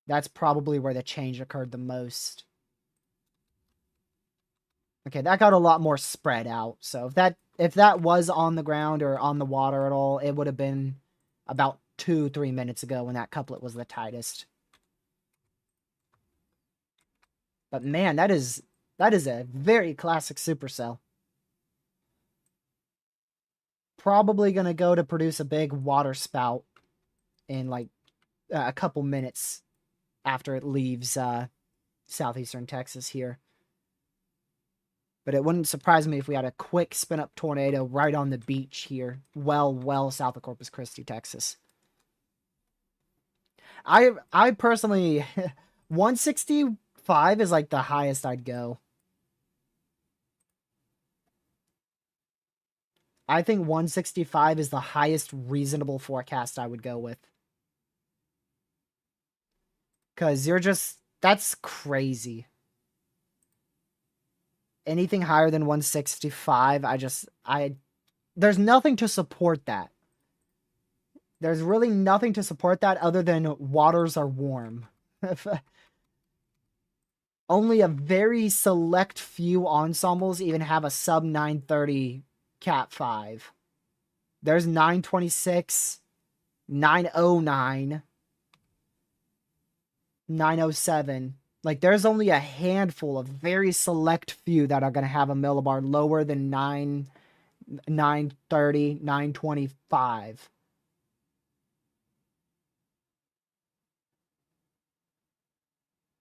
That's probably where the change occurred the most. Okay, that got a lot more spread out. So if that was on the ground or on the water at all, it would have been about 2-3 minutes ago when that couplet was the tightest. But man, that is a very classic supercell. Probably going to go to produce a big water spout in like a couple minutes after it leaves southeastern Texas here. But it wouldn't surprise me if we had a quick spin-up tornado right on the beach here, well south of Corpus Christi, Texas. I personally, 165 is like the highest I'd go. I think 165 is the highest reasonable forecast I would go with. Because that's crazy. Anything higher than 165, there's nothing to support that. There's really nothing to support that other than waters are warm. Only a very select few ensembles even have a sub 930 Cat 5. There's 926, 909, 907. Like, there's only a handful of very select few that are going to have a millibar lower than 930, 925.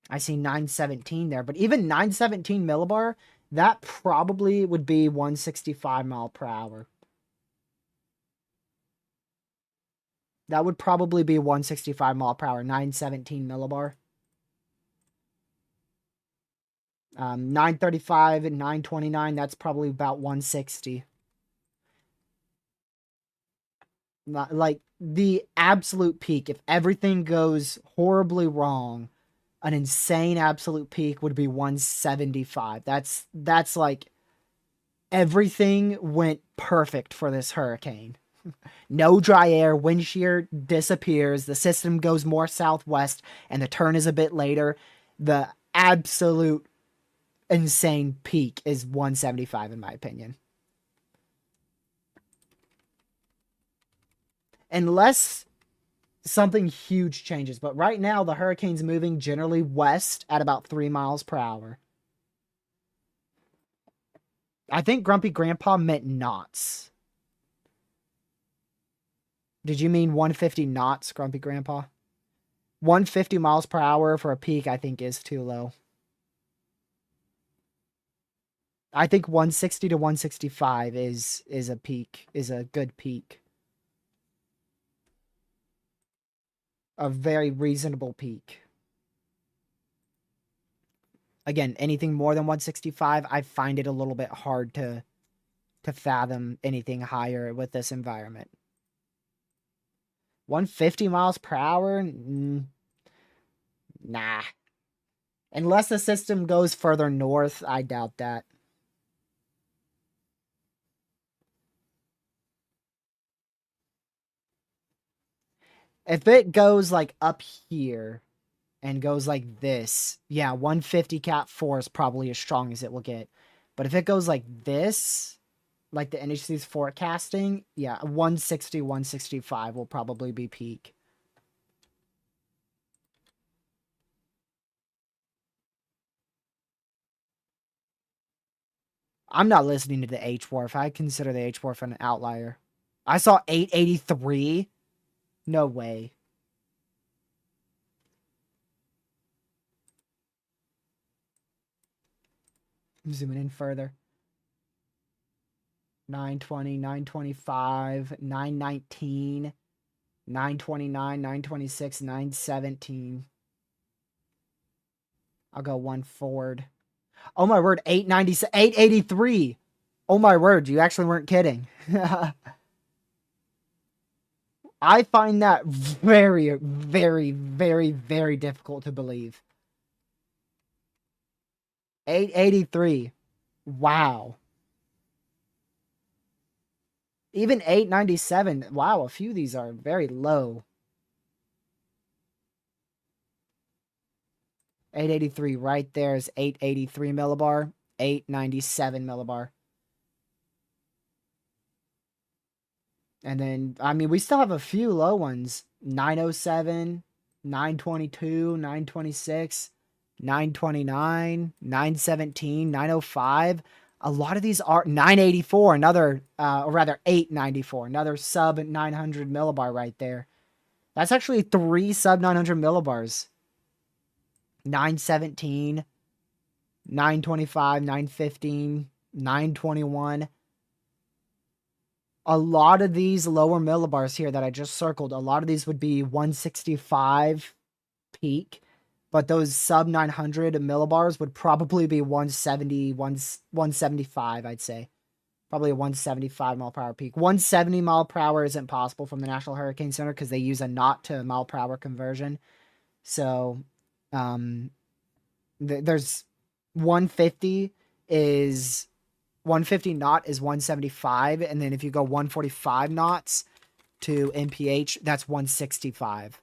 I see 917 there, but even 917 millibar, that probably would be 165 mile per hour. That would probably be 165 mile per hour, 917 millibar. 935 and 929, that's probably about 160. Like, the absolute peak, if everything goes horribly wrong, an insane absolute peak would be 175. That's like everything went perfect for this hurricane. No dry air, wind shear disappears, the system goes more southwest, and the turn is a bit later. The absolute insane peak is 175 in my opinion. Unless something huge changes, but right now the hurricane's moving generally west at about 3 miles per hour. I think Grumpy Grandpa meant knots. Did you mean 150 knots, Grumpy Grandpa? 150 miles per hour for a peak, I think, is too low. I think 160 to 165 is a peak, is a good peak. A very reasonable peak. Again, anything more than 165, I find it a little bit hard to fathom anything higher with this environment. 150 miles per hour? Nah. Unless the system goes further north, I doubt that. If it goes like up here and goes like this, yeah, 150 cat 4 is probably as strong as it will get. But if it goes like this, like the NHC's forecasting, yeah, 160, 165 will probably be peak. I'm not listening to the H-Wharf. I consider the H-Wharf an outlier. I saw 883. No way. I'm zooming in further. 920, 925, 919, 929, 926, 917. I'll go one forward. Oh my word, 890, 883. Oh my word, you actually weren't kidding. I find that very, very, very, very difficult to believe. 883. Wow. Even 897. Wow, a few of these are very low. 883 right there is 883 millibar. 897 millibar. And then, I mean, we still have a few low ones. 907, 922, 926, 929, 917, 905. A lot of these are 984, another, or rather 894, another sub 900 millibar right there. That's actually 3 sub 900 millibars. 917, 925, 915, 921. A lot of these lower millibars here that I just circled, a lot of these would be 165 peak, but those sub 900 millibars would probably be 170, 175, I'd say. Probably a 175 mile per hour peak. 170 mile per hour isn't possible from the National Hurricane Center because they use a knot to mile per hour conversion. So, there's 150 is 150 knot is 175, and then if you go 145 knots to MPH, that's 165.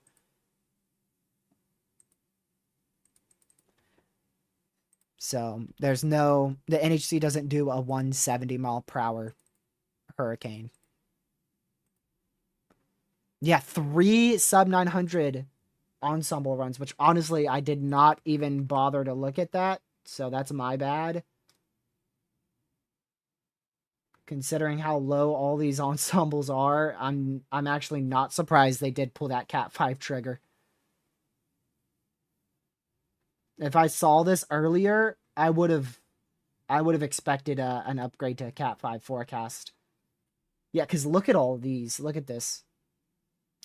So there's no, the NHC doesn't do a 170 mile per hour hurricane. Yeah, 3 sub 900 ensemble runs, which honestly I did not even bother to look at that, so that's my bad. Considering how low all these ensembles are, I'm actually not surprised they did pull that Cat 5 trigger. If I saw this earlier, I would have expected an upgrade to Cat 5 forecast. Yeah, because look at all these. Look at this.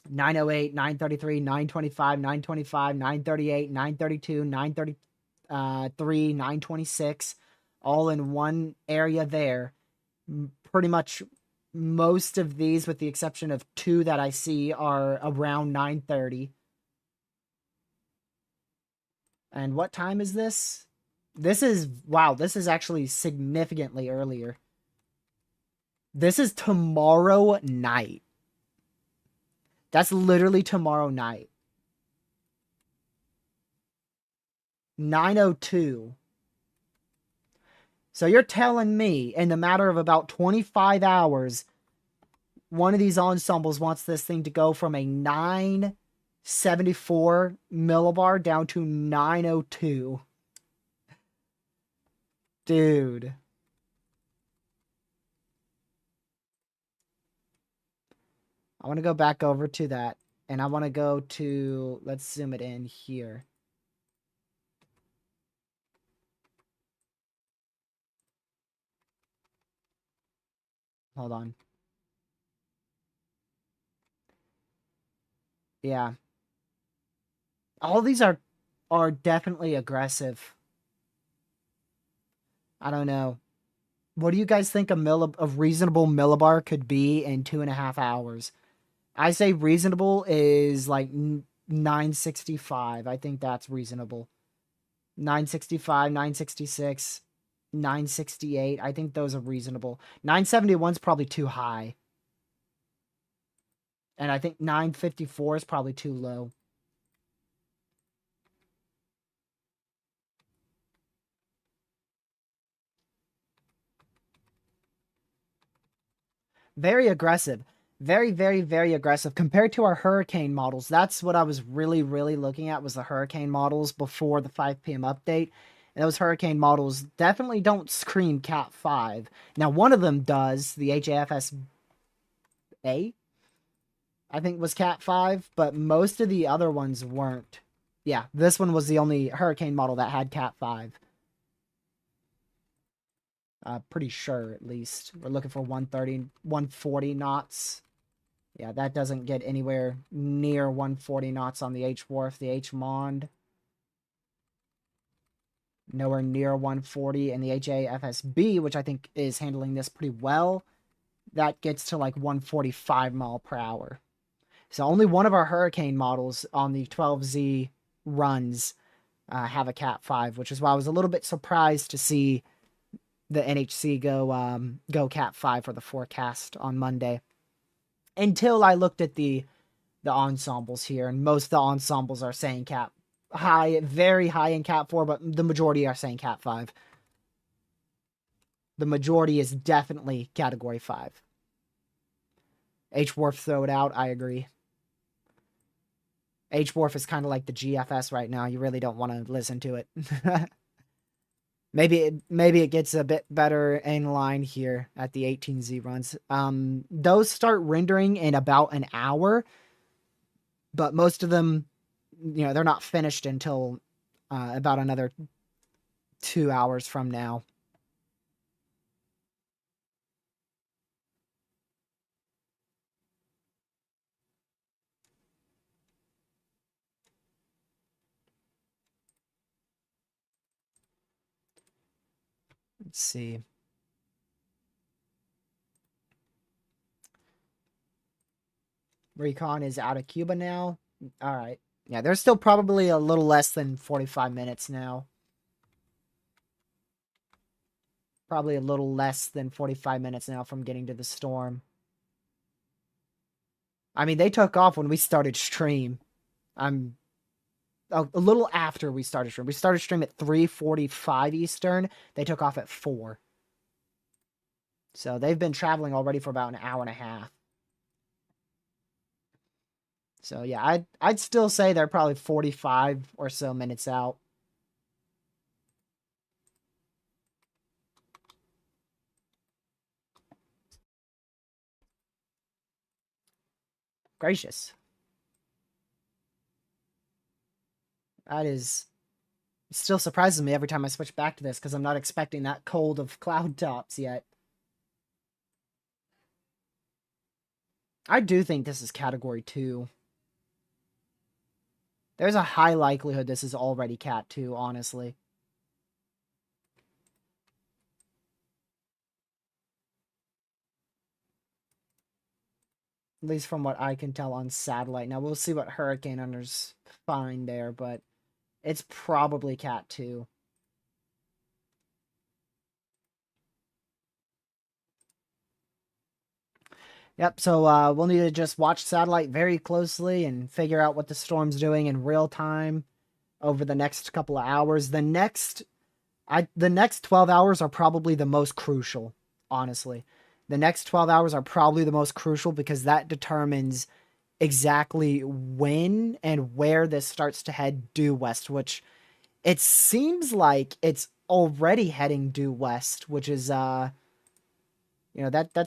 908, 933, 925, 925, 938, 932, 933, 926, all in one area there. Pretty much most of these, with the exception of 2 that I see, are around 9:30. And what time is this? This is, wow, this is actually significantly earlier. This is tomorrow night. That's literally tomorrow night. 9:02. So you're telling me in the matter of about 25 hours, one of these ensembles wants this thing to go from a 974 millibar down to 902. Dude. I want to go back over to that, and I want to go to, let's zoom it in here. Hold on. Yeah. All these are definitely aggressive. I don't know. What do you guys think a reasonable millibar could be in 2.5 hours? I say reasonable is like 965. I think that's reasonable. 965, 966, 968. I think those are reasonable. 971 is probably too high. And I think 954 is probably too low. Very aggressive. Very, very, very aggressive compared to our hurricane models. That's what I was really, really looking at, was the hurricane models before the 5 p.m. update. And those hurricane models definitely don't scream Cat 5. Now, one of them does, the HAFS-A, I think was Cat 5, but most of the other ones weren't. Yeah, this one was the only hurricane model that had Cat 5. Pretty sure, at least. We're looking for 130, 140 knots. Yeah, that doesn't get anywhere near 140 knots on the H-Wharf. The H-Mond, nowhere near 140. And the HAFSB, which I think is handling this pretty well, that gets to like 145 mile per hour. So only one of our hurricane models on the 12Z runs have a Cat 5, which is why I was a little bit surprised to see the NHC go Cat 5 for the forecast on Monday. Until I looked at the ensembles here, and most of the ensembles are saying Cat high, very high in Cat 4, but the majority are saying Cat 5. The majority is definitely Category 5. H-Wharf throw it out, I agree. H-Wharf is kind of like the GFS right now. You really don't want to listen to it. Maybe it gets a bit better in line here at the 18Z runs. Those start rendering in about an hour, but most of them, they're not finished until about another 2 hours from now. Let's see. Recon is out of Cuba now. All right. Yeah, there's still probably a little less than 45 minutes now. Probably a little less than 45 minutes now from getting to the storm. I mean, they took off when we started stream. I'm a little after we started stream. We started stream at 3:45 Eastern. They took off at 4. So they've been traveling already for about an hour and a half. So yeah, I'd still say they're probably 45 or so minutes out. Gracious. That is still surprises me every time I switch back to this because I'm not expecting that cold of cloud tops yet. I do think this is Category 2. There's a high likelihood this is already Cat 2, honestly. At least from what I can tell on satellite. Now, we'll see what hurricane hunters find there, but it's probably Cat 2. Yep, so we'll need to just watch satellite very closely and figure out what the storm's doing in real time over the next couple of hours. The next 12 hours are probably the most crucial, honestly. The next 12 hours are probably the most crucial because that determines exactly when and where this starts to head due west, which it seems like it's already heading due west, which is that's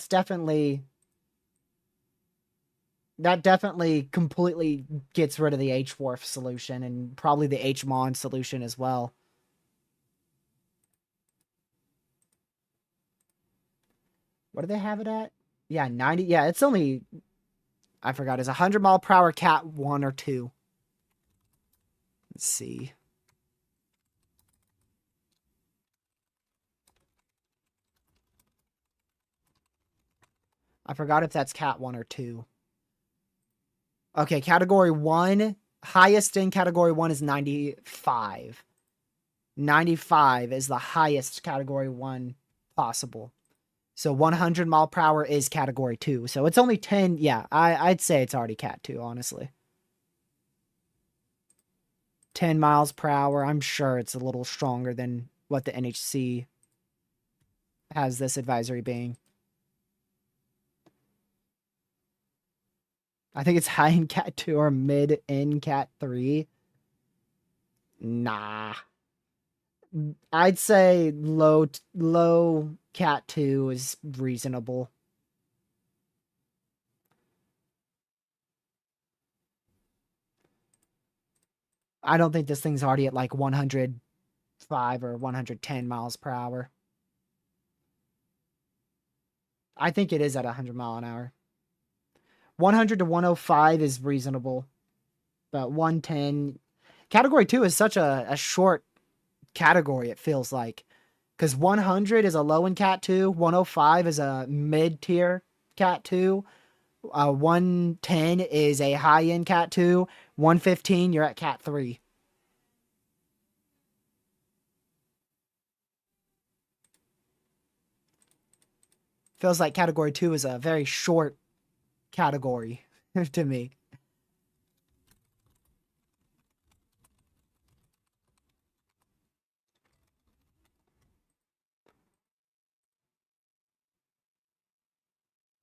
definitely completely gets rid of the H-Wharf solution and probably the H-Mon solution as well. What do they have it at? Yeah, 90. Yeah, it's only, I forgot, it's 100 mile per hour Cat 1 or 2. Let's see. I forgot if that's Cat 1 or 2. Okay, Category 1, highest in Category 1 is 95. 95 is the highest Category 1 possible. So 100 mile per hour is Category 2. So it's only 10. Yeah, I'd say it's already Cat 2, honestly. 10 miles per hour. I'm sure it's a little stronger than what the NHC has this advisory being. I think it's high in Cat 2 or mid in Cat 3. Nah. I'd say low Cat 2 is reasonable. I don't think this thing's already at like 105 or 110 miles per hour. I think it is at 100 mile an hour. 100 to 105 is reasonable, but 110. Category 2 is such a short category, it feels like. Because 100 is a low in Cat 2, 105 is a mid tier Cat 2, 110 is a high end Cat 2, 115, you're at Cat 3. Feels like Category 2 is a very short category to me.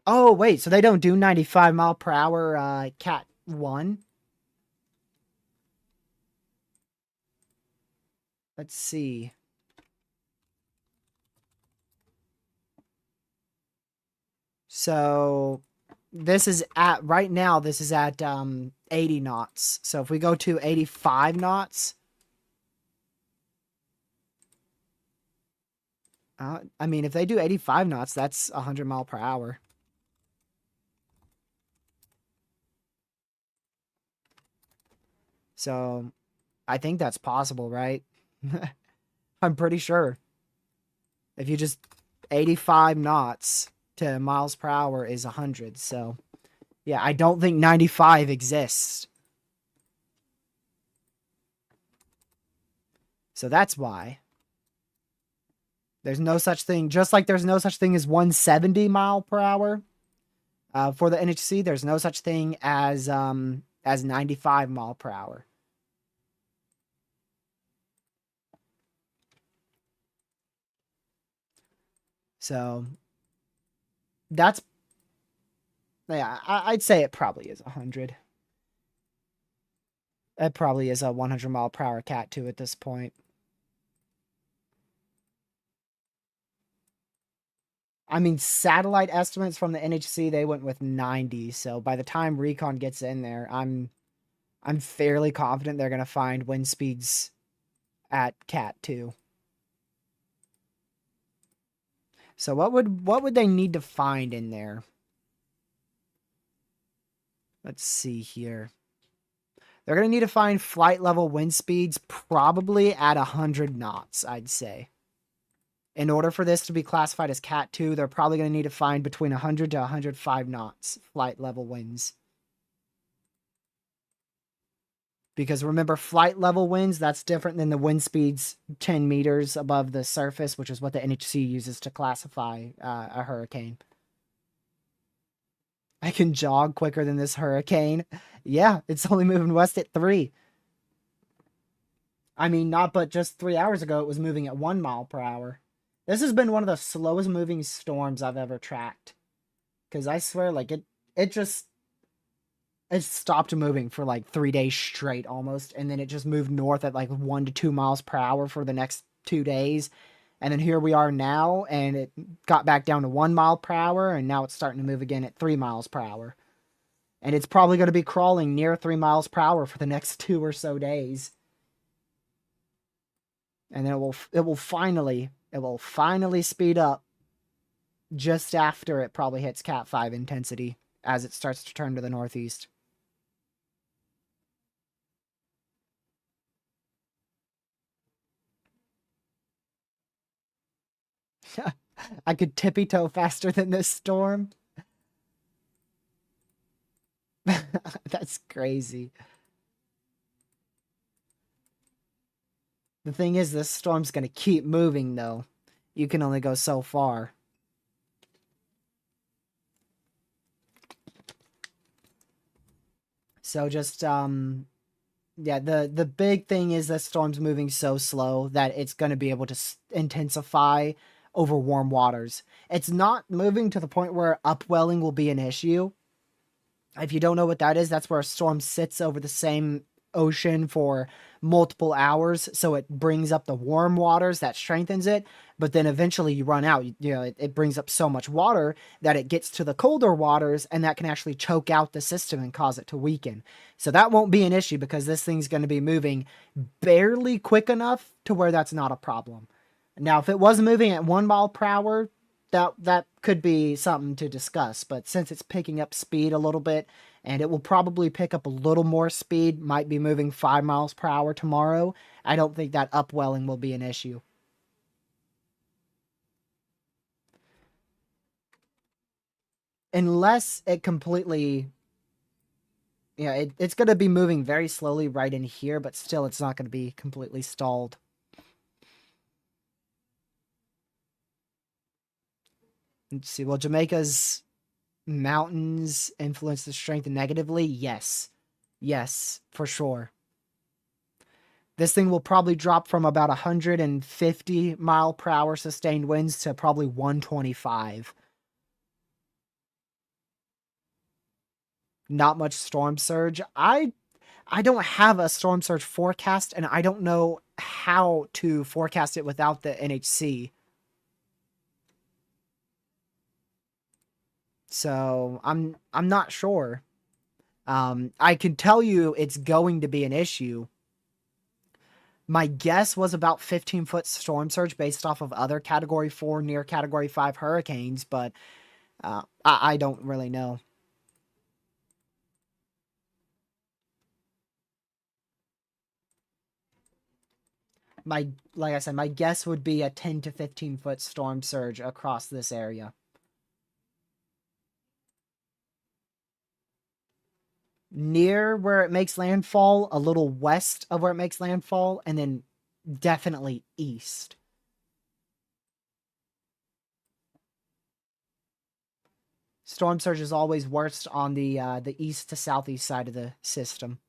Oh, wait, so they don't do 95 mile per hour Cat 1? Let's see. So this is at right now, this is at 80 knots. So if we go to 85 knots, I mean, if they do 85 knots, that's 100 mile per hour. So I think that's possible, right? I'm pretty sure. If you just 85 knots to miles per hour is 100. So yeah, I don't think 95 exists. So that's why. There's no such thing, just like there's no such thing as 170 mile per hour. For the NHC, there's no such thing as 95 mile per hour. So that's, yeah, I'd say it probably is 100. It probably is a 100 mile per hour Cat 2 at this point. I mean, satellite estimates from the NHC, they went with 90. So by the time Recon gets in there, I'm fairly confident they're gonna find wind speeds at Cat 2. So what would they need to find in there? Let's see here. They're gonna need to find flight level wind speeds probably at 100 knots, I'd say. In order for this to be classified as Cat 2, they're probably going to need to find between 100 to 105 knots flight level winds. Because remember, flight level winds, that's different than the wind speeds 10 meters above the surface, which is what the NHC uses to classify a hurricane. I can jog quicker than this hurricane. Yeah, it's only moving west at 3. I mean, not but just 3 hours ago, it was moving at 1 mile per hour. This has been one of the slowest moving storms I've ever tracked. Because I swear, like, it stopped moving for like 3 days straight almost. And then it just moved north at like 1 to 2 miles per hour for the next 2 days. And then here we are now, and it got back down to 1 mile per hour. And now it's starting to move again at 3 miles per hour. And it's probably going to be crawling near 3 miles per hour for the next 2 or so days. And then it will finally speed up just after it probably hits Cat 5 intensity as it starts to turn to the northeast. I could tippy toe faster than this storm. That's crazy. The thing is, this storm's going to keep moving, though. You can only go so far. So just, yeah, the big thing is that storm's moving so slow that it's going to be able to intensify over warm waters. It's not moving to the point where upwelling will be an issue. If you don't know what that is, that's where a storm sits over the same ocean for multiple hours. So it brings up the warm waters that strengthens it. But then eventually you run out. It brings up so much water that it gets to the colder waters, and that can actually choke out the system and cause it to weaken. So that won't be an issue because this thing's going to be moving barely quick enough to where that's not a problem. Now, if it was moving at 1 mile per hour, that could be something to discuss. But since it's picking up speed a little bit, and it will probably pick up a little more speed, might be moving 5 miles per hour tomorrow, I don't think that upwelling will be an issue. Unless it completely, it's going to be moving very slowly right in here, but still it's not going to be completely stalled. Let's see. Well, Jamaica's mountains influence the strength negatively? Yes. Yes, for sure. This thing will probably drop from about 150 mile per hour sustained winds to probably 125. Not much storm surge. I don't have a storm surge forecast, and I don't know how to forecast it without the NHC. So I'm not sure. I can tell you it's going to be an issue. My guess was about 15-foot storm surge based off of other Category 4 near Category 5 hurricanes, but I don't really know. Like I said, my guess would be a 10 to 15-foot storm surge across this area. Near where it makes landfall, a little west of where it makes landfall, and then definitely east. Storm surge is always worst on the east to southeast side of the system.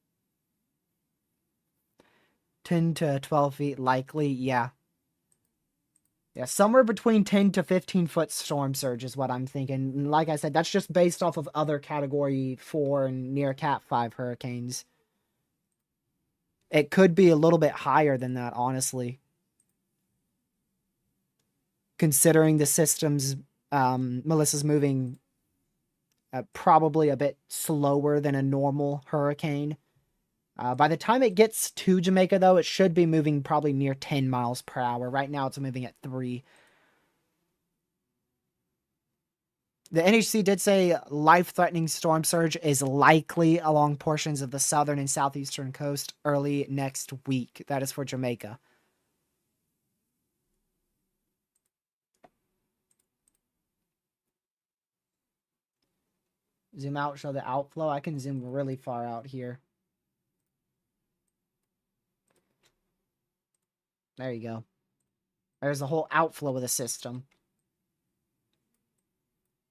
10 to 12 feet likely, yeah. Yeah, somewhere between 10 to 15-foot storm surge is what I'm thinking. And like I said, that's just based off of other Category 4 and near Cat 5 hurricanes. It could be a little bit higher than that, honestly. Considering the system's, Melissa's moving probably a bit slower than a normal hurricane. By the time it gets to Jamaica, though, it should be moving probably near 10 miles per hour. Right now, it's moving at 3. The NHC did say life-threatening storm surge is likely along portions of the southern and southeastern coast early next week. That is for Jamaica. Zoom out, show the outflow. I can zoom really far out here. There you go. There's the whole outflow of the system.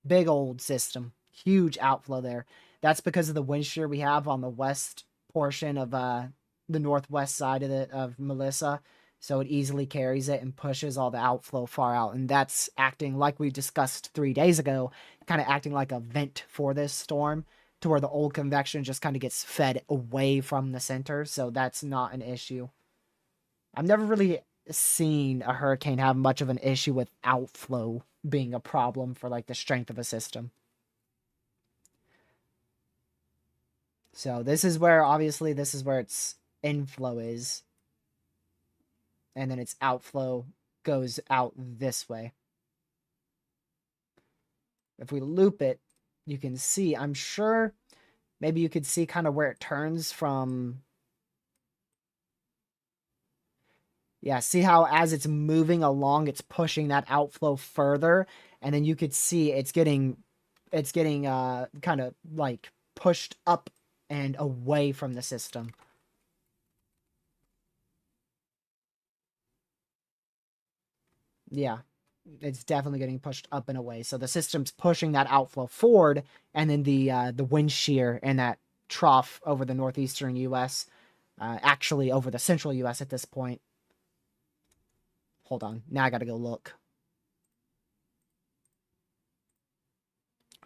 Big old system. Huge outflow there. That's because of the wind shear we have on the west portion of the northwest side of Melissa. So it easily carries it and pushes all the outflow far out. And that's acting like we discussed 3 days ago, kind of acting like a vent for this storm to where the old convection just kind of gets fed away from the center. So that's not an issue. I've never really seen a hurricane have much of an issue with outflow being a problem for like the strength of a system. So this is where obviously this is where its inflow is. And then its outflow goes out this way. If we loop it, you can see, I'm sure maybe you could see kind of where it turns from. Yeah, see how as it's moving along, it's pushing that outflow further, and then you could see it's getting kind of like pushed up and away from the system. Yeah, it's definitely getting pushed up and away. So the system's pushing that outflow forward, and then the wind shear and that trough over the northeastern U.S., actually over the central U.S. at this point. Hold on, now I gotta go look.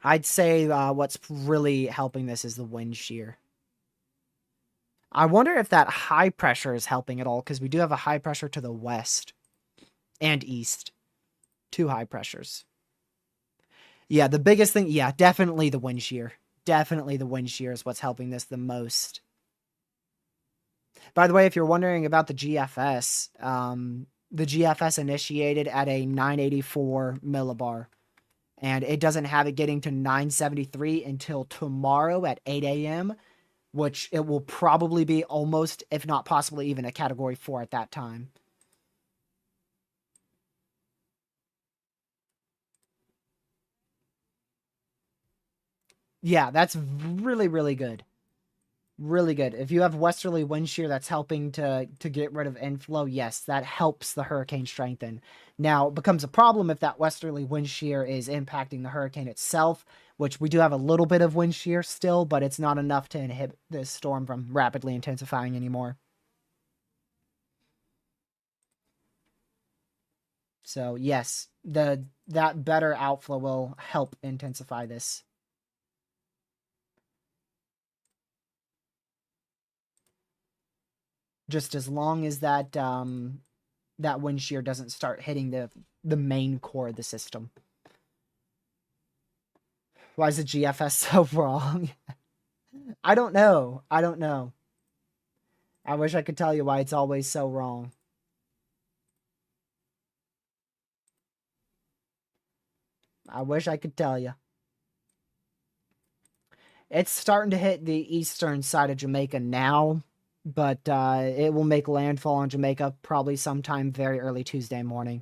I'd say what's really helping this is the wind shear. I wonder if that high pressure is helping at all, because we do have a high pressure to the west and east. Two high pressures. Yeah, the biggest thing, yeah, definitely the wind shear. Definitely the wind shear is what's helping this the most. By the way, if you're wondering about the GFS initiated at a 984 millibar, and it doesn't have it getting to 973 until tomorrow at 8 a.m., which it will probably be almost, if not possibly even a category 4 at that time. Yeah, that's really, really good. Really good. If you have westerly wind shear that's helping to get rid of inflow, yes, that helps the hurricane strengthen. Now, it becomes a problem if that westerly wind shear is impacting the hurricane itself, which we do have a little bit of wind shear still, but it's not enough to inhibit this storm from rapidly intensifying anymore. So, yes, that better outflow will help intensify this. Just as long as that wind shear doesn't start hitting the main core of the system. Why is the GFS so wrong? I don't know. I don't know. I wish I could tell you why it's always so wrong. I wish I could tell you. It's starting to hit the eastern side of Jamaica now, but it will make landfall on Jamaica probably sometime very early Tuesday morning.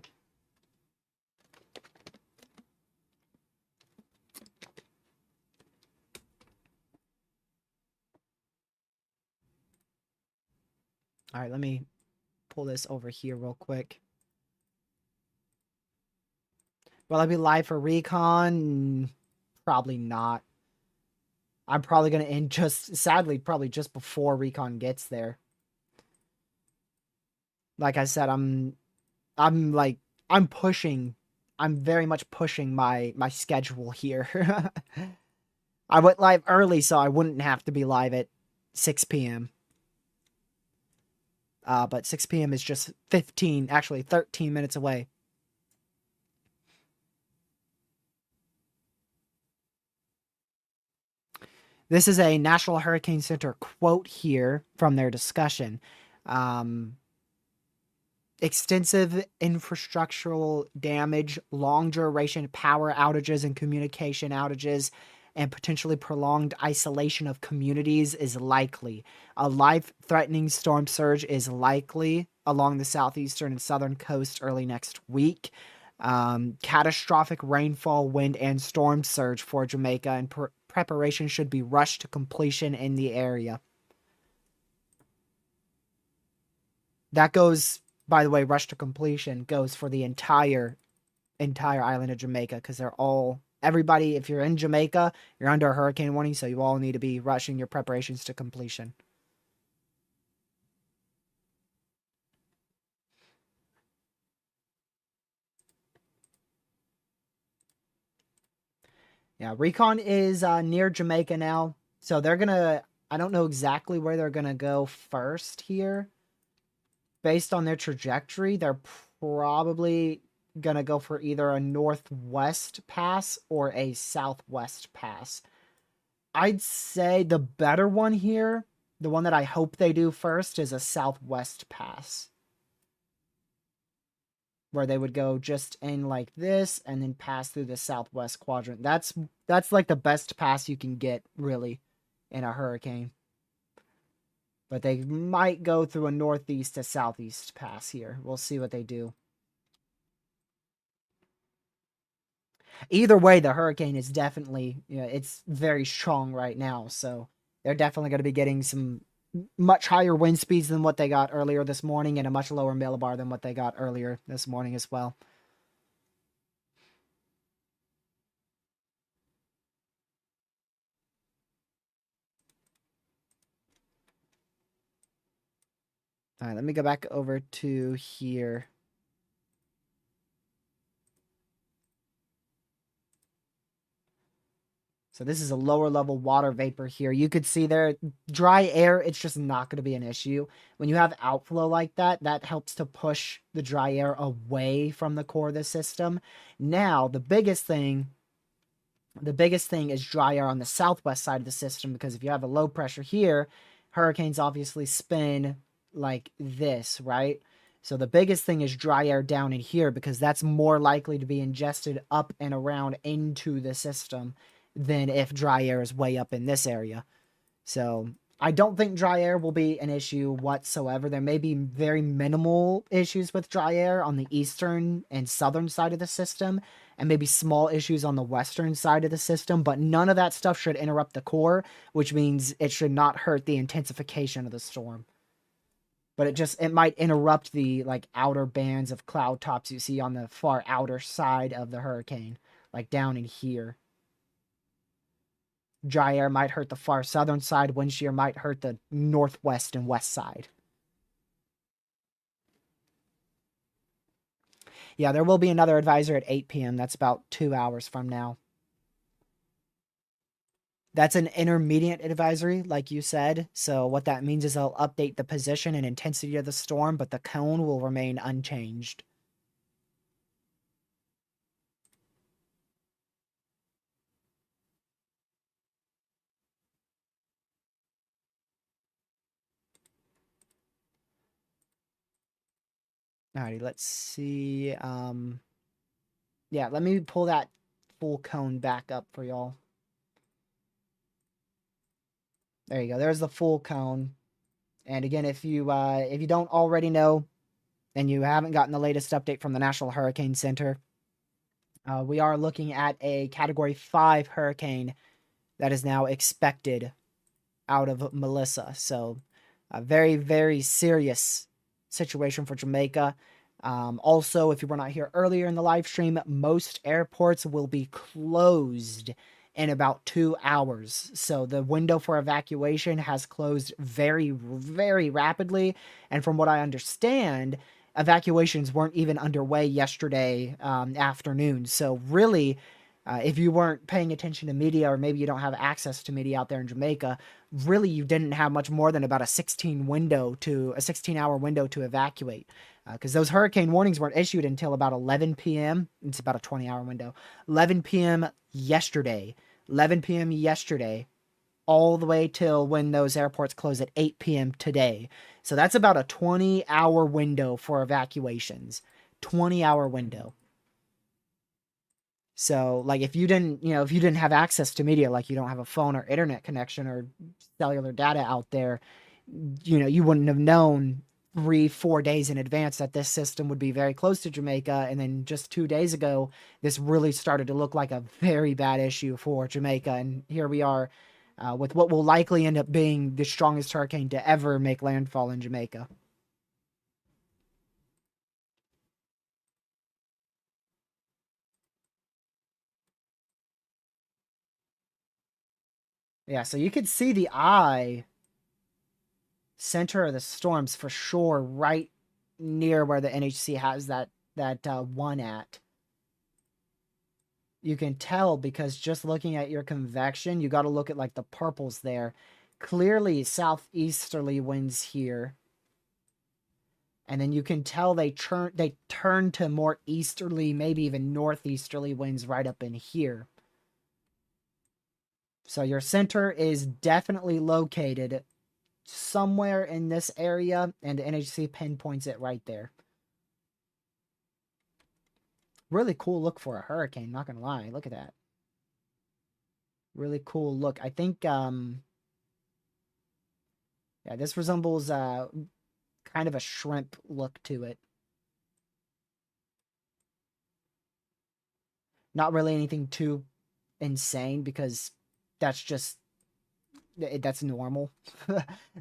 All right, let me pull this over here real quick. Will I be live for recon? Probably not. I'm probably going to end sadly, probably just before recon gets there. Like I said, I'm like, I'm very much pushing my schedule here. I went live early so I wouldn't have to be live at 6 p.m. But 6 p.m. is just 13 minutes away. This is a National Hurricane Center quote here from their discussion. Um, Extensive infrastructural damage, long duration power outages and communication outages, and potentially prolonged isolation of communities is likely. A life-threatening storm surge is likely along the southeastern and southern coast early next week. Catastrophic rainfall, wind, and storm surge for Jamaica, and preparation should be rushed to completion in the area. That goes, by the way, rush to completion goes for the entire island of Jamaica, because everybody, if you're in Jamaica, you're under a hurricane warning, so you all need to be rushing your preparations to completion. Yeah, recon is near Jamaica now, so they're gonna. I don't know exactly where they're gonna go first here. Based on their trajectory, they're probably gonna go for either a northwest pass or a southwest pass. I'd say the better one here, the one that I hope they do first, is a southwest pass, where they would go just in like this and then pass through the southwest quadrant. That's like the best pass you can get, really, in a hurricane. But they might go through a northeast to southeast pass here. We'll see what they do. Either way, the hurricane is definitely, it's very strong right now. So they're definitely going to be getting some much higher wind speeds than what they got earlier this morning, and a much lower millibar than what they got earlier this morning as well. All right, let me go back over to here. So this is a lower level water vapor here. You could see there, dry air, it's just not going to be an issue. When you have outflow like that, that helps to push the dry air away from the core of the system. Now, the biggest thing is dry air on the southwest side of the system, because if you have a low pressure here, hurricanes obviously spin like this, right? So the biggest thing is dry air down in here, because that's more likely to be ingested up and around into the system than if dry air is way up in this area. So I don't think dry air will be an issue whatsoever. There may be very minimal issues with dry air on the eastern and southern side of the system, and maybe small issues on the western side of the system, but none of that stuff should interrupt the core, which means it should not hurt the intensification of the storm. But it might interrupt the like outer bands of cloud tops you see on the far outer side of the hurricane, like down in here. Dry air might hurt the far southern side. Wind shear might hurt the northwest and west side. Yeah, there will be another advisor at 8 p.m. That's about 2 hours from now. That's an intermediate advisory, like you said. So what that means is they'll update the position and intensity of the storm, but the cone will remain unchanged. Alrighty, let's see. Yeah, let me pull that full cone back up for y'all. There you go. There's the full cone. And again, if you don't already know, and you haven't gotten the latest update from the National Hurricane Center, we are looking at a Category 5 hurricane that is now expected out of Melissa. So a very, very serious situation for Jamaica. Also, if you were not here earlier in the live stream, most airports will be closed in about 2 hours. So the window for evacuation has closed very, very rapidly. And from what I understand, evacuations weren't even underway yesterday afternoon. So really, if you weren't paying attention to media, or maybe you don't have access to media out there in Jamaica, really you didn't have much more than about a 16-hour window to evacuate, because those hurricane warnings weren't issued until about 11 p.m. It's about a 20-hour window. 11 p.m. yesterday, all the way till when those airports close at 8 p.m. today. So that's about a 20-hour window for evacuations. 20-hour window. So, like, if you didn't have access to media, like you don't have a phone or internet connection or cellular data out there, you wouldn't have known 3-4 days in advance that this system would be very close to Jamaica. And then just 2 days ago, this really started to look like a very bad issue for Jamaica. And here we are with what will likely end up being the strongest hurricane to ever make landfall in Jamaica. Yeah, so you could see the eye center of the storms for sure, right near where the NHC has that one at. You can tell because just looking at your convection, you got to look at like the purples there. Clearly southeasterly winds here. And then you can tell they turn to more easterly, maybe even northeasterly winds right up in here. So your center is definitely located somewhere in this area, and the NHC pinpoints it right there. Really cool look for a hurricane, not gonna lie. Look at that. Really cool look. I think yeah, this resembles kind of a shrimp look to it. Not really anything too insane, because that's normal.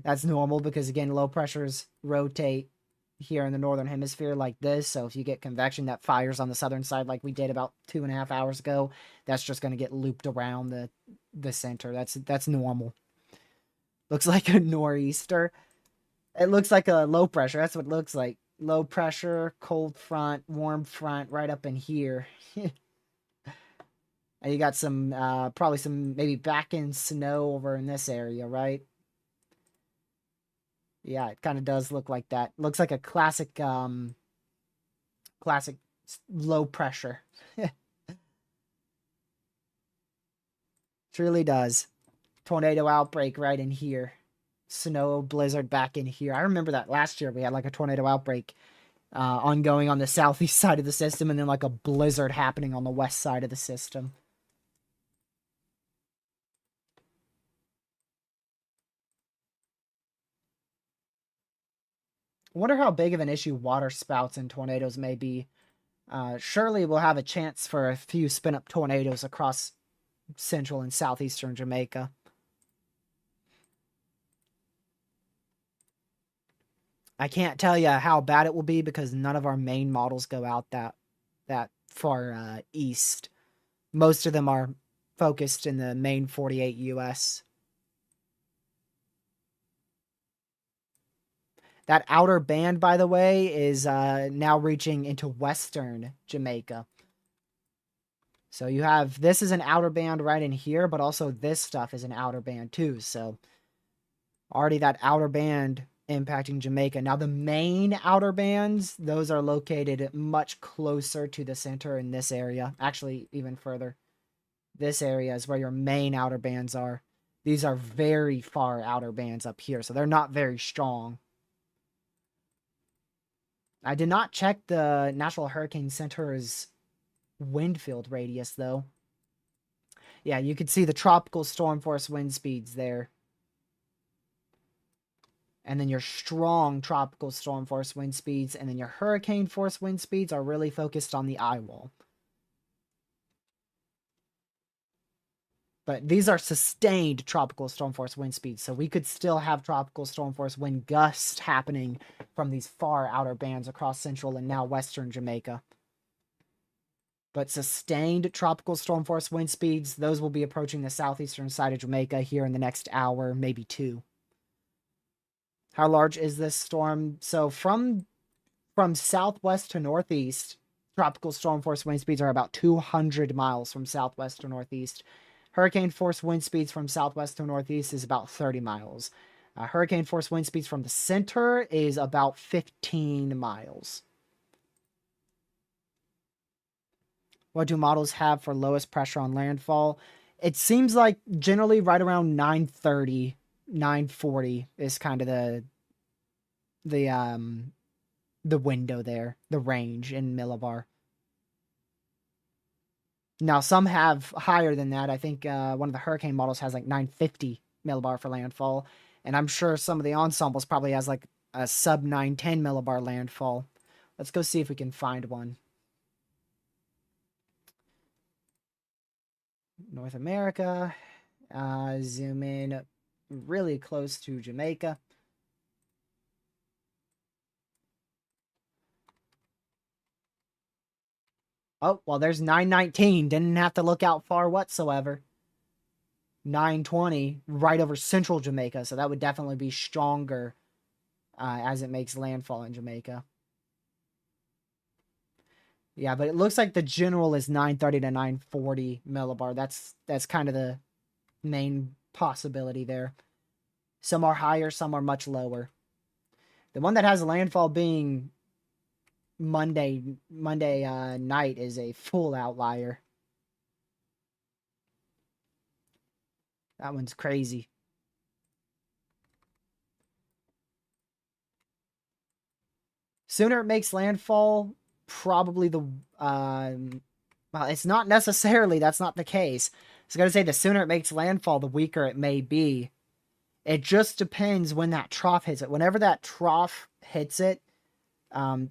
That's normal because, again, low pressures rotate here in the northern hemisphere like this. So if you get convection that fires on the southern side like we did about 2.5 hours ago, that's just going to get looped around the center. That's normal. Looks like a nor'easter. It looks like a low pressure. That's what it looks like. Low pressure, cold front, warm front, right up in here. And you got some, probably some maybe back end snow over in this area, right? Yeah, it kind of does look like that. Looks like a classic low pressure. Truly does. Tornado outbreak right in here. Snow blizzard back in here. I remember that last year we had like a tornado outbreak ongoing on the southeast side of the system, and then like a blizzard happening on the west side of the system. I wonder how big of an issue water spouts and tornadoes may be. Surely we'll have a chance for a few spin up tornadoes across central and southeastern Jamaica. I can't tell you how bad it will be because none of our main models go out that far east. Most of them are focused in the main 48 US. That outer band, by the way, is now reaching into western Jamaica. So you have, this is an outer band right in here, but also this stuff is an outer band too. So already that outer band impacting Jamaica. Now the main outer bands, those are located much closer to the center in this area. Actually, even further. This area is where your main outer bands are. These are very far outer bands up here, so they're not very strong. I did not check the National Hurricane Center's wind field radius, though. Yeah, you can see the tropical storm force wind speeds there. And then your strong tropical storm force wind speeds, and then your hurricane force wind speeds are really focused on the eye wall. But these are sustained tropical storm force wind speeds, so we could still have tropical storm force wind gusts happening from these far outer bands across central and now western Jamaica. But sustained tropical storm force wind speeds, those will be approaching the southeastern side of Jamaica here in the next hour, maybe two. How large is this storm? So from southwest to northeast, tropical storm force wind speeds are about 200 miles from southwest to northeast. Hurricane force wind speeds from southwest to northeast is about 30 miles. Hurricane force wind speeds from the center is about 15 miles. What do models have for lowest pressure on landfall? It seems like generally right around 930, 940 is kind of the window there, the range in millibar. Now, some have higher than that. I think one of the hurricane models has like 950 millibar for landfall. And I'm sure some of the ensembles probably has like a sub 910 millibar landfall. Let's go see if we can find one. North America. Zoom in really close to Jamaica. Oh, well, there's 919. Didn't have to look out far whatsoever. 920 right over central Jamaica. So that would definitely be stronger as it makes landfall in Jamaica. Yeah, but it looks like the general is 930 to 940 millibar. That's kind of the main possibility there. Some are higher, some are much lower. The one that has landfall being Monday night is a full outlier. That one's crazy. Sooner it makes landfall, probably the well, it's not necessarily, that's not the case. I was gonna say the sooner it makes landfall, the weaker it may be. It just depends when that trough hits it. Whenever that trough hits it,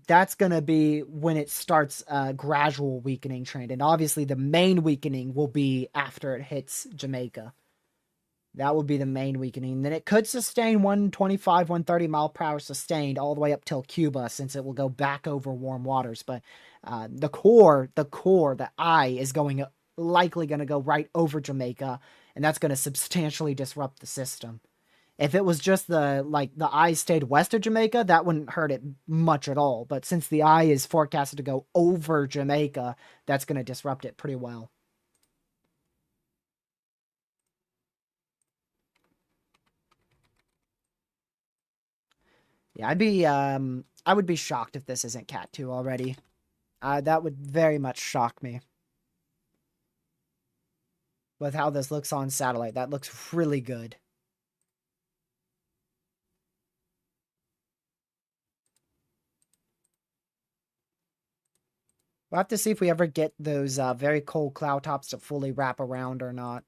that's going to be when it starts a gradual weakening trend. And obviously the main weakening will be after it hits Jamaica. That will be the main weakening. Then it could sustain 125, 130 mile per hour sustained all the way up till Cuba, since it will go back over warm waters. But the core, the eye is likely going to go right over Jamaica, and that's going to substantially disrupt the system. If it was just the eye stayed west of Jamaica, that wouldn't hurt it much at all. But since the eye is forecasted to go over Jamaica, that's going to disrupt it pretty well. Yeah, I would be shocked if this isn't Cat 2 already. That would very much shock me. With how this looks on satellite, that looks really good. We'll have to see if we ever get those very cold cloud tops to fully wrap around or not.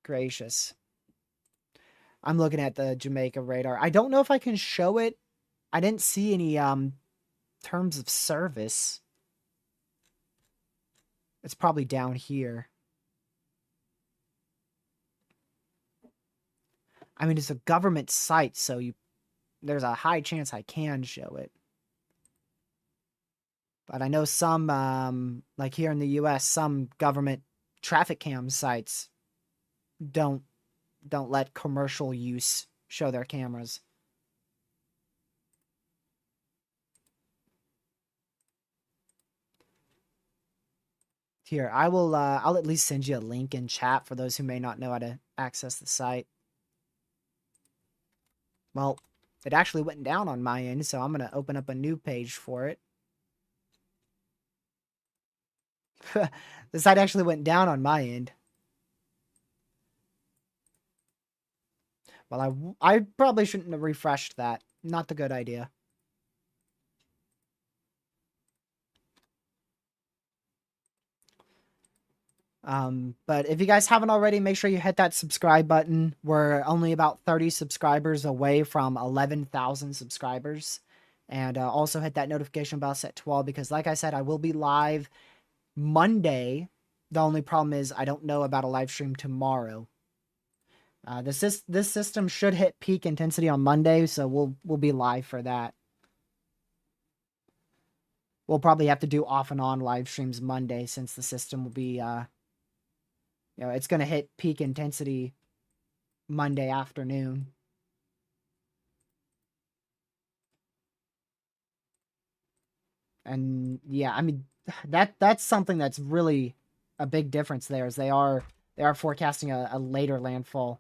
Gracious. I'm looking at the Jamaica radar. I don't know if I can show it. I didn't see any terms of service. It's probably down here. I mean, it's a government site, so there's a high chance I can show it. But I know some, like here in the U.S., some government traffic cam sites don't let commercial use show their cameras. Here, I'll at least send you a link in chat for those who may not know how to access the site. Well, it actually went down on my end, so I'm going to open up a new page for it. The site actually went down on my end. Well, I probably shouldn't have refreshed that. Not the good idea. But if you guys haven't already, make sure you hit that subscribe button. We're only about 30 subscribers away from 11,000 subscribers. And also hit that notification bell set to all, because like I said, I will be live Monday. The only problem is I don't know about a live stream tomorrow. This system should hit peak intensity on Monday, so we'll be live for that. We'll probably have to do off and on live streams Monday, since the system will be it's going to hit peak intensity Monday afternoon. And yeah, I mean, that's something that's really a big difference there, is they are forecasting a later landfall.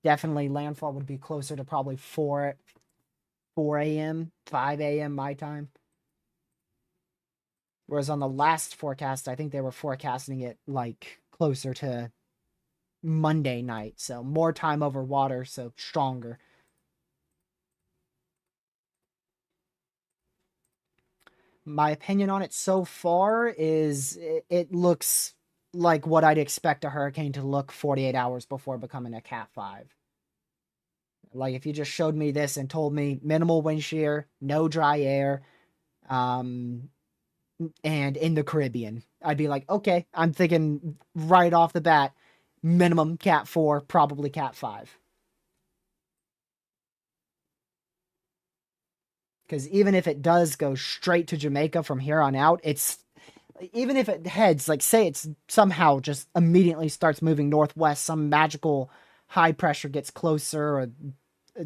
Definitely landfall would be closer to probably 4 a.m., 5 a.m. my time. Whereas on the last forecast, I think they were forecasting it like closer to Monday night. So more time over water, so stronger. My opinion on it so far is it looks like what I'd expect a hurricane to look 48 hours before becoming a Cat 5. Like, if you just showed me this and told me minimal wind shear, no dry air, and in the Caribbean, I'd be like, okay, I'm thinking right off the bat, minimum Cat 4, probably Cat 5. Because even if it does go straight to Jamaica from here on out, even if it heads, like, say it's somehow just immediately starts moving northwest, some magical high pressure gets closer, or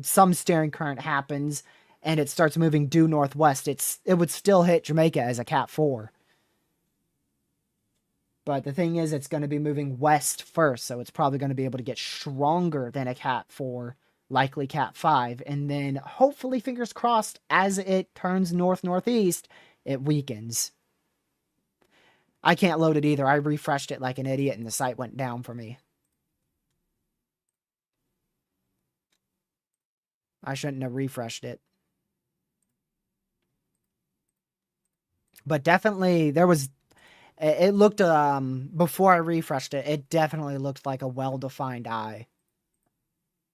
some steering current happens and it starts moving due northwest, it would still hit Jamaica as a Cat 4. But the thing is, it's going to be moving west first, so it's probably going to be able to get stronger than a Cat 4, likely Cat 5, and then hopefully, fingers crossed, as it turns north-northeast, it weakens. I can't load it either. I refreshed it like an idiot and the site went down for me. I shouldn't have refreshed it. But definitely, it looked, before I refreshed it, it definitely looked like a well-defined eye.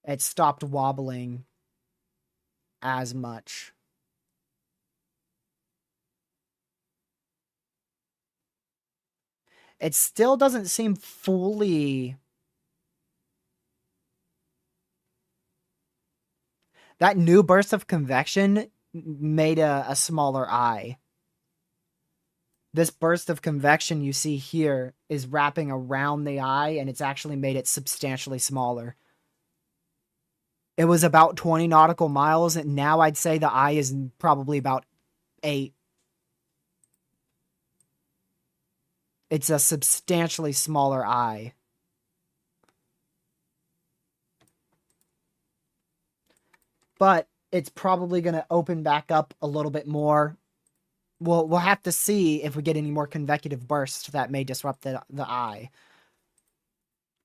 It stopped wobbling as much. It still doesn't seem fully... That new burst of convection made a smaller eye. This burst of convection you see here is wrapping around the eye, and it's actually made it substantially smaller. It was about 20 nautical miles, and now I'd say the eye is probably about 8. It's a substantially smaller eye. but it's probably going to open back up a little bit more. We'll have to see if we get any more convective bursts that may disrupt the eye.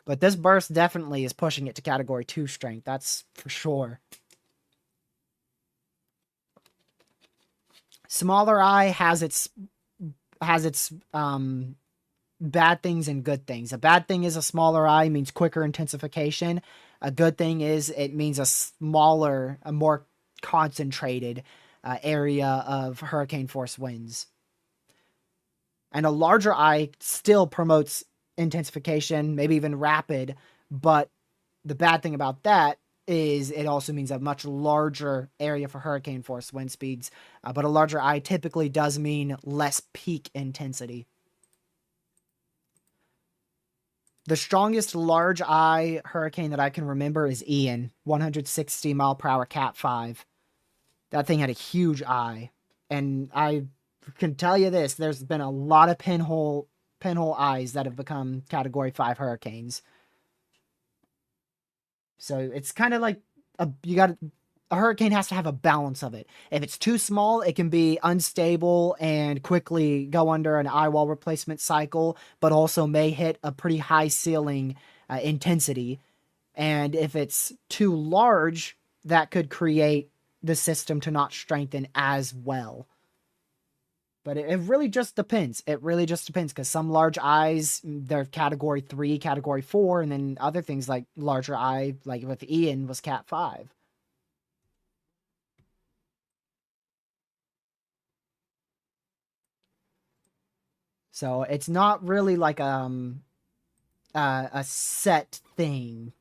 But this burst definitely is pushing it to category 2 strength. That's for sure. Smaller eye has its bad things and good things. A bad thing is a smaller eye means quicker intensification. A good thing is it means a smaller, a more concentrated area of hurricane force winds. And a larger eye still promotes intensification, maybe even rapid, but the bad thing about that is it also means a much larger area for hurricane force wind speeds, but a larger eye typically does mean less peak intensity. The strongest large eye hurricane that I can remember is Ian, 160 mile per hour Cat 5. That thing had a huge eye, and I can tell you this, there's been a lot of pinhole eyes that have become category 5 hurricanes. So it's kind of like a hurricane has to have a balance of it. If it's too small, it can be unstable and quickly go under an eye wall replacement cycle, but also may hit a pretty high ceiling intensity. And if it's too large, that could create the system to not strengthen as well. But it really just depends. It really just depends, because some large eyes, they're category 3, category 4, and then other things like larger eye, like with Ian, was cat 5. So it's not really like a set thing.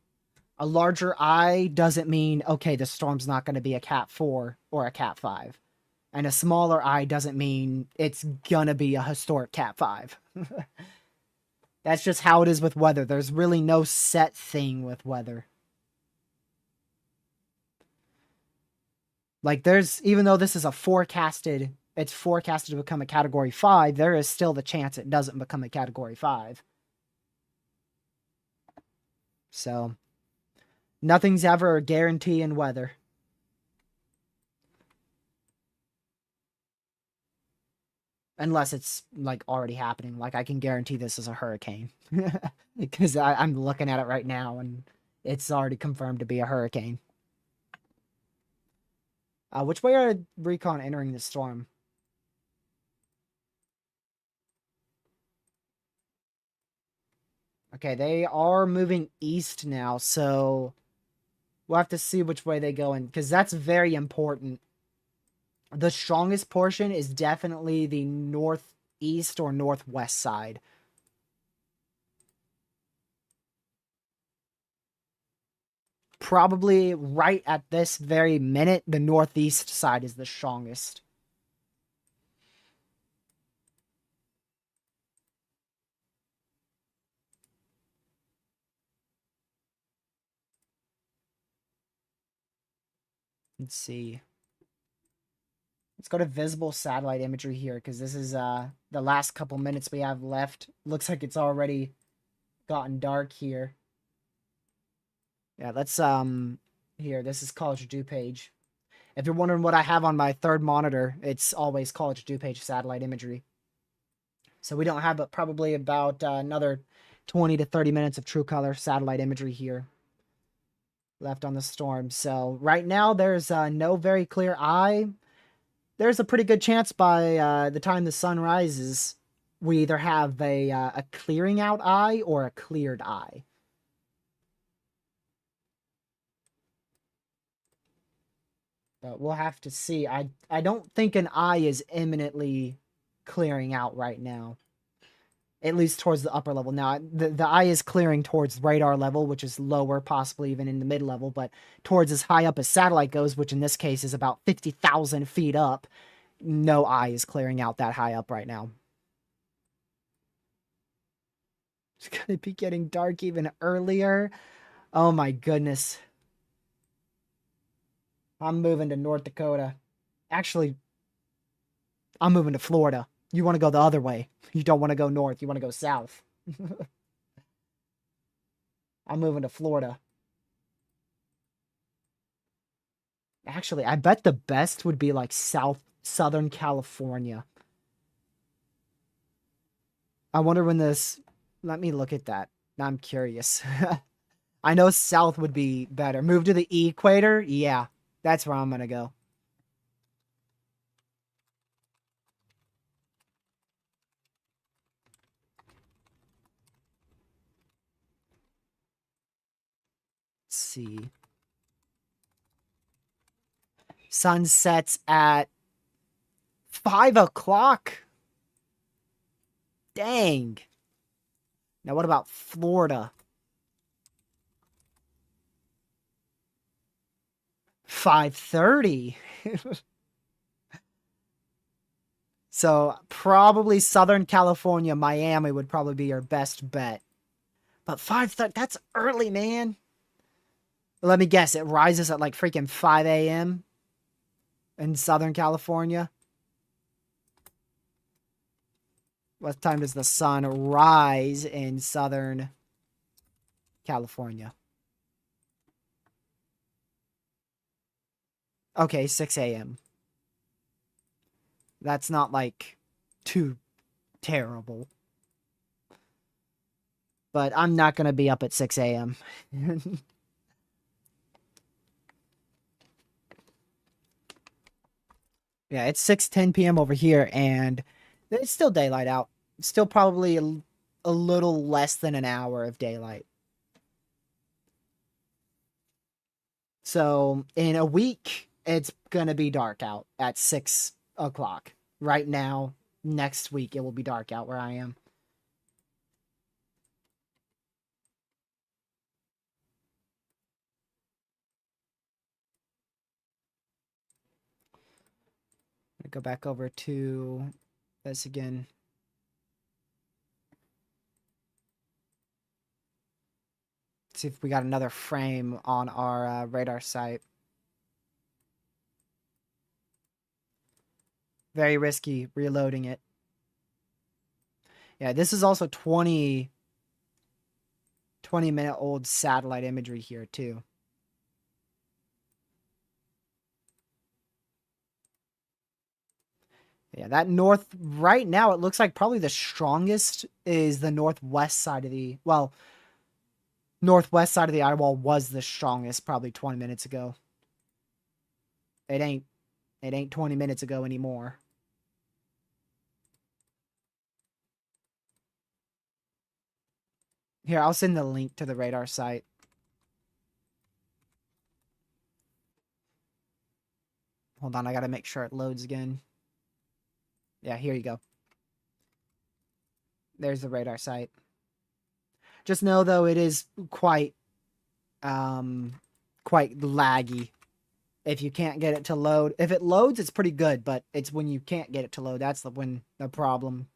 A larger eye doesn't mean, okay, the storm's not going to be a cat 4 or a cat 5. And a smaller eye doesn't mean it's gonna be a historic cat 5. That's just how it is with weather. There's really no set thing with weather. Like, even though this is it's forecasted to become a category 5, there is still the chance it doesn't become a category 5. So, nothing's ever a guarantee in weather. Unless it's, like, already happening. Like, I can guarantee this is a hurricane. Because I'm looking at it right now, and it's already confirmed to be a hurricane. Which way are Recon entering the storm? Okay, they are moving east now, so we'll have to see which way they go in, because that's very important. The strongest portion is definitely the northeast or northwest side. Probably right at this very minute, the northeast side is the strongest. Let's see. Let's go to visible satellite imagery here, because this is the last couple minutes we have left. Looks like it's already gotten dark here. Yeah, let's here, this is College DuPage. If you're wondering what I have on my third monitor, it's always College DuPage satellite imagery. So we don't have but probably about another 20 to 30 minutes of true color satellite imagery here left on the storm. So right now there's no very clear eye. There's a pretty good chance by the time the sun rises, we either have a clearing out eye or a cleared eye. But we'll have to see. I don't think an eye is imminently clearing out right now. At least towards the upper level. Now, the eye is clearing towards radar level, which is lower, possibly even in the mid-level, but towards as high up as satellite goes, which in this case is about 50,000 feet up, no eye is clearing out that high up right now. It's going to be getting dark even earlier. Oh my goodness. I'm moving to North Dakota. Actually, I'm moving to Florida. You want to go the other way. You don't want to go north. You want to go south. I'm moving to Florida. Actually, I bet the best would be like Southern California. I wonder when this. Let me look at that. Now I'm curious. I know South would be better. Move to the equator? Yeah, that's where I'm gonna go. Let's see. Sun sets at 5 o'clock. Dang. Now what about Florida? 5:30. So probably Southern California, Miami would probably be your best bet. But 5:30, that's early, man. Let me guess, it rises at like freaking 5 a.m. in Southern California. What time does the sun rise in Southern California? Okay, 6 a.m. That's not like too terrible. But I'm not going to be up at 6 a.m. Yeah, it's 6:10 p.m. over here, and it's still daylight out. Still probably a little less than an hour of daylight. So in a week, it's going to be dark out at 6 o'clock. Right now, next week, it will be dark out where I am. Go back over to this again. See if we got another frame on our radar site. Very risky reloading it. Yeah, this is also 20-minute old satellite imagery here too. Yeah, that north right now it looks like probably the strongest is the northwest side of the northwest side of the eye wall was the strongest probably 20 minutes ago. It ain't 20 minutes ago anymore. Here, I'll send the link to the radar site. Hold on, I gotta make sure it loads again. Yeah, here you go. There's the radar site. Just know though it is quite laggy. If you can't get it to load. If it loads, it's pretty good, but it's when you can't get it to load, that's when the problem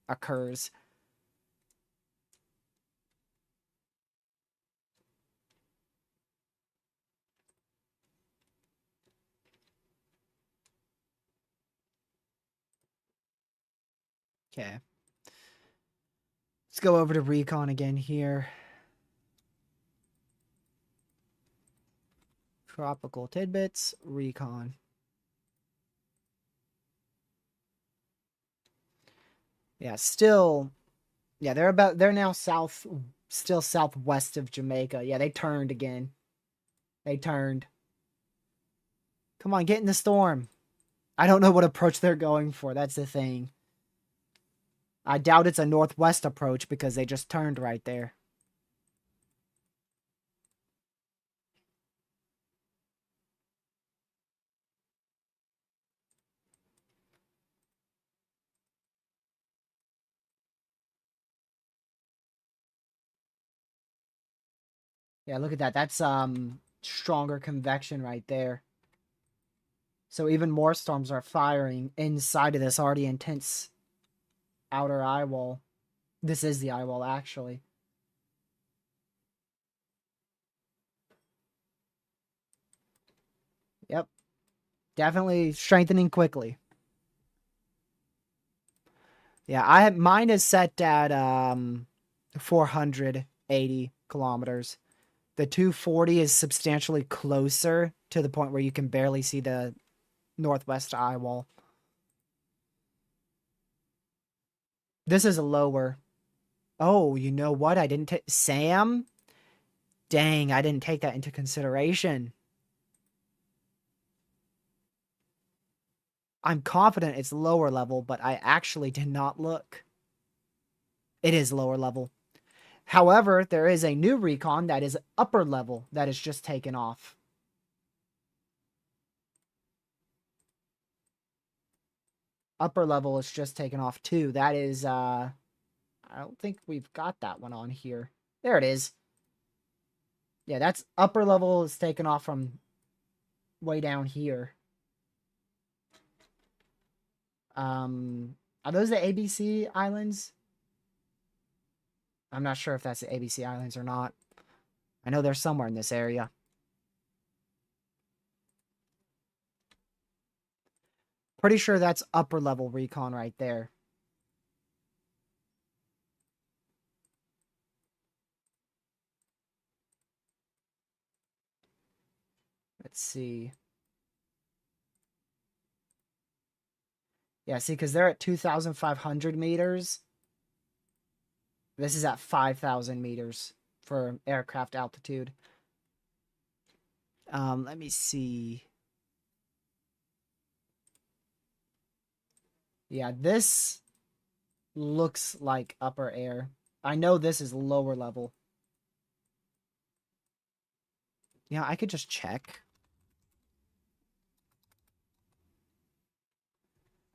occurs. Okay. Let's go over to recon again here. Tropical tidbits, recon. Yeah, still. Yeah, they're now still southwest of Jamaica. Yeah, they turned again. They turned. Come on, get in the storm. I don't know what approach they're going for. That's the thing. I doubt it's a northwest approach because they just turned right there. Yeah, look at that. That's stronger convection right there. So even more storms are firing inside of this already intense outer eye wall. This is the eye wall, actually. Yep. Definitely strengthening quickly. Yeah, mine is set at 480 kilometers. The 240 is substantially closer to the point where you can barely see the northwest eye wall. This is a lower. Oh, you know what? I didn't take Sam. Dang, I didn't take that into consideration. I'm confident it's lower level, but I actually did not look. It is lower level. However, there is a new recon that is upper level that is just taken off. Upper level is just taken off too. That is, I don't think we've got that one on here. There it is. Yeah, that's upper level is taken off from way down here. Are those the ABC Islands? I'm not sure if that's the ABC Islands or not. I know they're somewhere in this area. Pretty sure that's upper level recon right there. Let's see. Yeah, see, because they're at 2,500 meters. This is at 5,000 meters for aircraft altitude. Let me see. Yeah, this looks like upper air. I know this is lower level. Yeah, I could just check.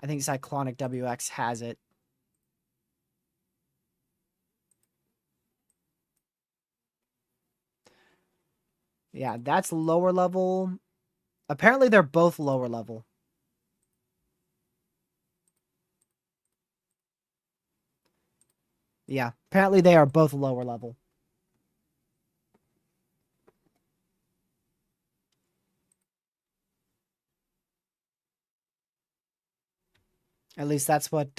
I think Cyclonic WX has it. Yeah, that's lower level. Apparently, they're both lower level. Yeah, apparently they are both lower level. At least that's what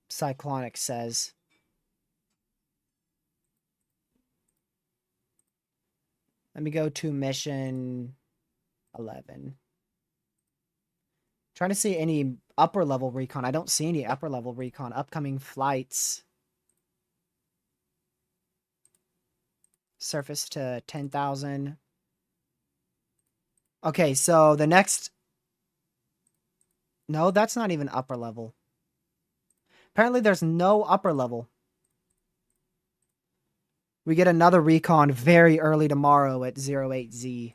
Cyclonic says. Let me go to mission 11. Trying to see any upper level recon. I don't see any upper level recon. Upcoming flights. Surface to 10,000. Okay, so the next... No, that's not even upper level. Apparently there's no upper level. We get another recon very early tomorrow at 08Z.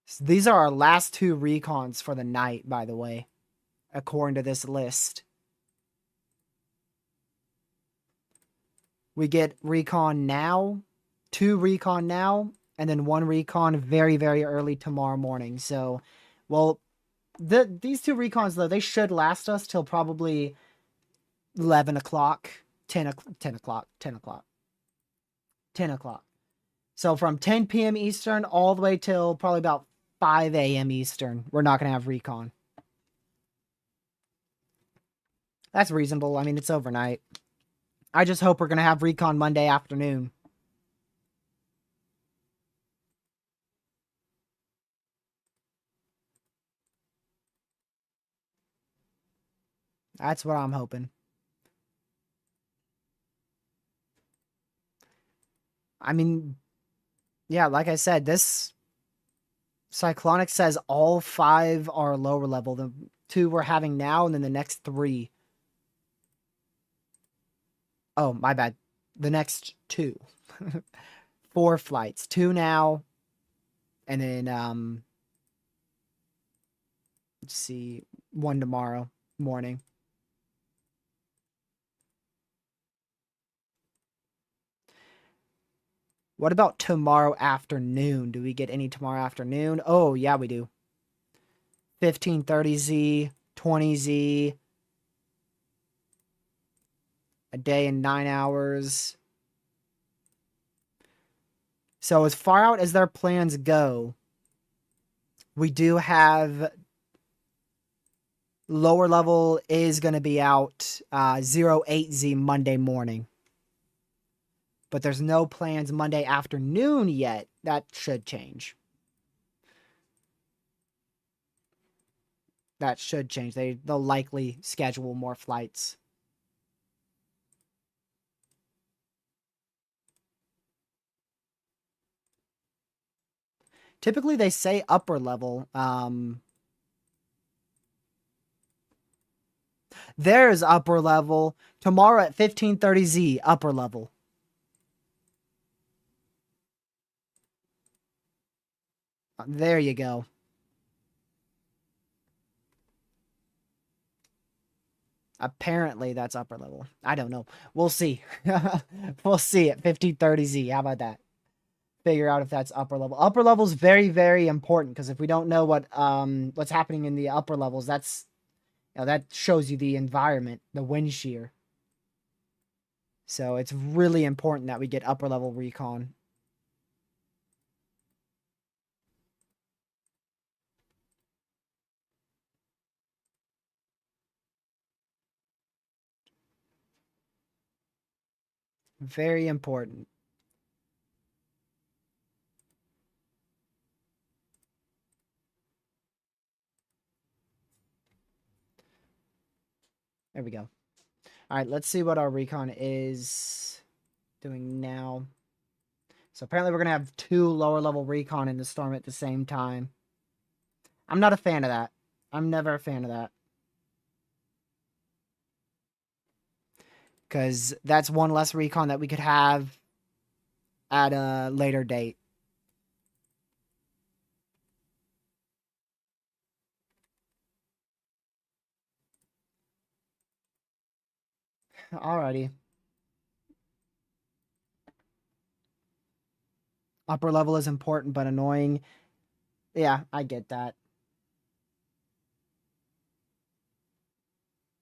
So these are our last two recons for the night, by the way, according to this list. We get recon now, 2 recon now, and then 1 recon very, very early tomorrow morning. So, well, these 2 recons, though, they should last us till probably 11 o'clock, 10 o'clock. So from 10 p.m. Eastern all the way till probably about 5 a.m. Eastern, we're not going to have recon. That's reasonable. I mean, it's overnight. I just hope we're going to have recon Monday afternoon. That's what I'm hoping. I mean, yeah, like I said, this Cyclonic says all 5 are lower level. The 2 we're having now, and then the next 3. Oh, my bad. The next 2. 4 flights. 2 now. And then, let's see, 1 tomorrow morning. What about tomorrow afternoon? Do we get any tomorrow afternoon? Oh, yeah, we do. 1530Z, 20Z, a day and 9 hours. So as far out as their plans go, we do have lower level is going to be out 08Z Monday morning. but there's no plans Monday afternoon yet. That should change. That should change. They'll likely schedule more flights. Typically, they say upper level. There's upper level tomorrow at 15:30 Z. Upper level. There you go. Apparently, that's upper level. I don't know. We'll see. We'll see at 15:30 Z. How about that? Figure out if that's upper level. Upper level is very, very important because if we don't know what's happening in the upper levels, that shows you the environment, the wind shear. So it's really important that we get upper level recon. Very important. There we go. All right, let's see what our recon is doing now. So apparently we're going to have 2 lower level recon in the storm at the same time. I'm not a fan of that. I'm never a fan of that. Because that's one less recon that we could have at a later date. Alrighty. Upper level is important but annoying. Yeah, I get that.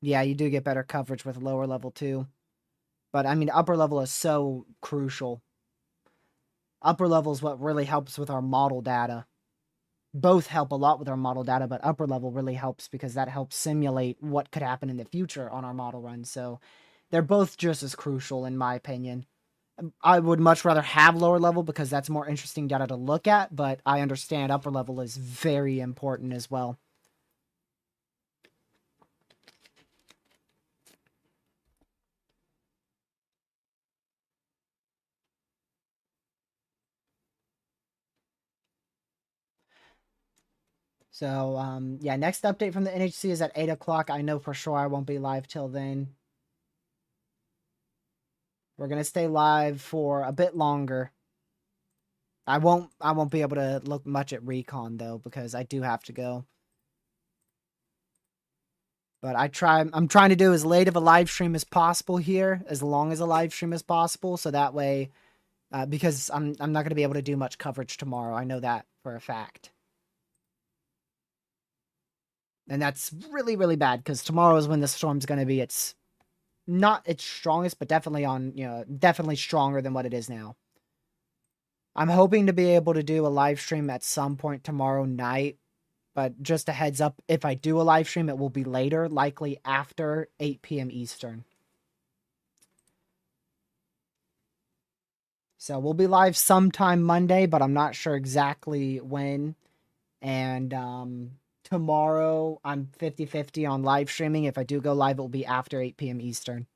Yeah, you do get better coverage with lower level too. But I mean, upper level is so crucial. Upper level is what really helps with our model data. Both help a lot with our model data, but upper level really helps because that helps simulate what could happen in the future on our model run. So they're both just as crucial in my opinion. I would much rather have lower level because that's more interesting data to look at, but I understand upper level is very important as well. So, yeah, next update from the NHC is at 8 o'clock. I know for sure I won't be live till then. We're going to stay live for a bit longer. I won't be able to look much at recon though because I do have to go. But I'm trying to do as late of a live stream as possible here, as long as a live stream as possible, so that way, because I'm not going to be able to do much coverage tomorrow. I know that for a fact. And that's really, really bad because tomorrow is when the storm's going to be not its strongest, but definitely definitely stronger than what it is now. I'm hoping to be able to do a live stream at some point tomorrow night, but just a heads up, if I do a live stream, it will be later, likely after 8 p.m. Eastern. So we'll be live sometime Monday, but I'm not sure exactly when. And tomorrow I'm 50-50 on live streaming. If I do go live, it will be after 8 p.m. Eastern.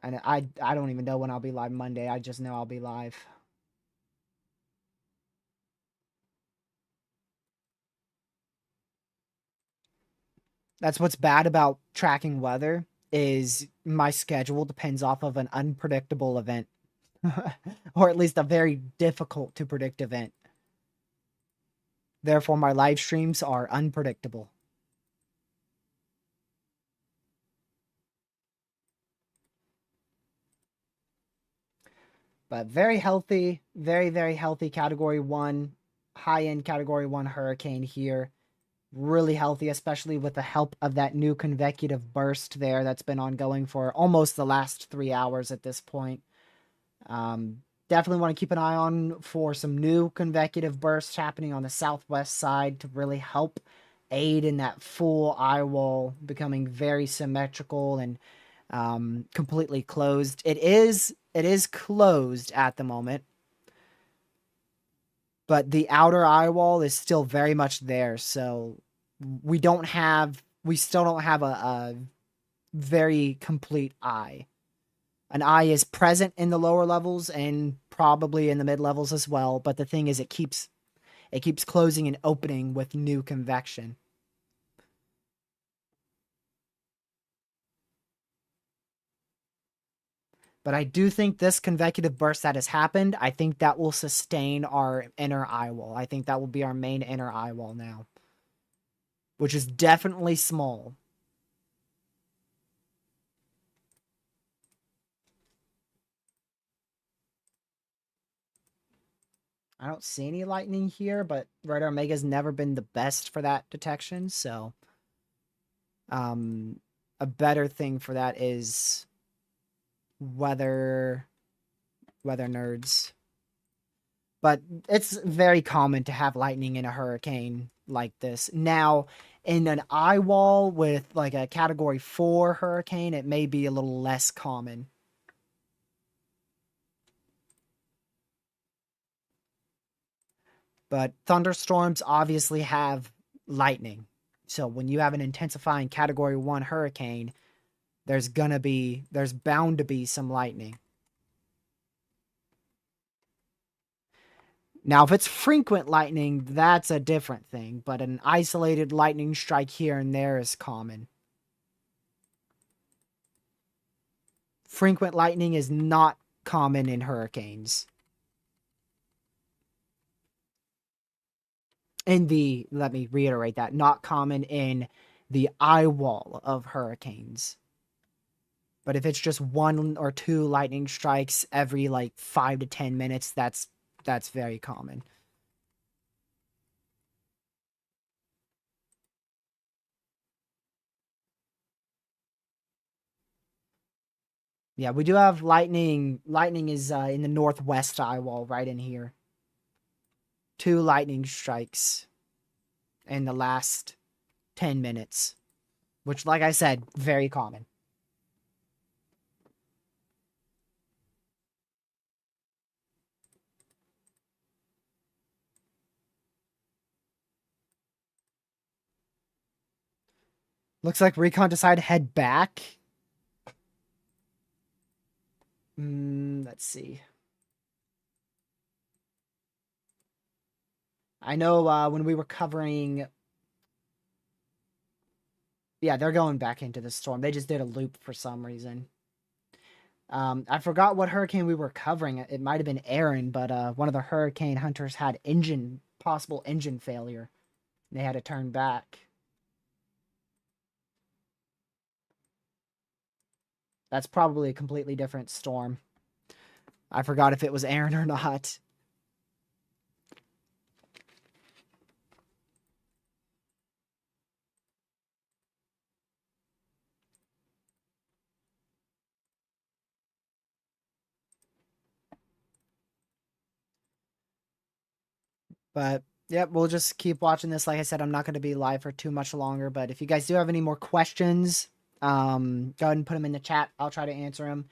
And I don't even know when I'll be live Monday. I just know I'll be live. That's what's bad about tracking weather is my schedule depends off of an unpredictable event. Or at least a very difficult to predict event. Therefore, my live streams are unpredictable. But very healthy, very, very healthy Category 1, high-end Category 1 hurricane here. Really healthy, especially with the help of that new convective burst there that's been ongoing for almost the last 3 hours at this point. Definitely want to keep an eye on for some new convective bursts happening on the southwest side to really help aid in that full eye wall becoming very symmetrical and completely closed. It is closed at the moment, but the outer eye wall is still very much there. So we still don't have a very complete eye. An eye is present in the lower levels and probably in the mid levels as well, but the thing is it keeps closing and opening with new convection. But I do think this convecutive burst that has happened, I think that will sustain our inner eye wall. I think that will be our main inner eye wall now, which is definitely small. I don't see any lightning here, but Red Omega's never been the best for that detection, so a better thing for that is weather nerds. But it's very common to have lightning in a hurricane like this. Now, in an eye wall with like a category 4 hurricane, it may be a little less common. But thunderstorms obviously have lightning. So when you have an intensifying category 1 hurricane, there's bound to be some lightning. Now, if it's frequent lightning, that's a different thing, but an isolated lightning strike here and there is common. Frequent lightning is not common in hurricanes. Let me reiterate that, not common in the eye wall of hurricanes. But if it's just 1 or 2 lightning strikes every like 5 to 10 minutes, that's very common. Yeah, we do have lightning. Lightning is in the northwest eye wall, right in here. 2 lightning strikes in the last 10 minutes, which, like I said, very common. Looks like Recon decided to head back. Let's see. I know when we were covering. Yeah, they're going back into the storm. They just did a loop for some reason. I forgot what hurricane we were covering. It might have been Aaron, but one of the hurricane hunters had possible engine failure. They had to turn back. That's probably a completely different storm. I forgot if it was Aaron or not. But yep, we'll just keep watching this. Like I said, I'm not going to be live for too much longer. But if you guys do have any more questions, go ahead and put them in the chat. I'll try to answer them.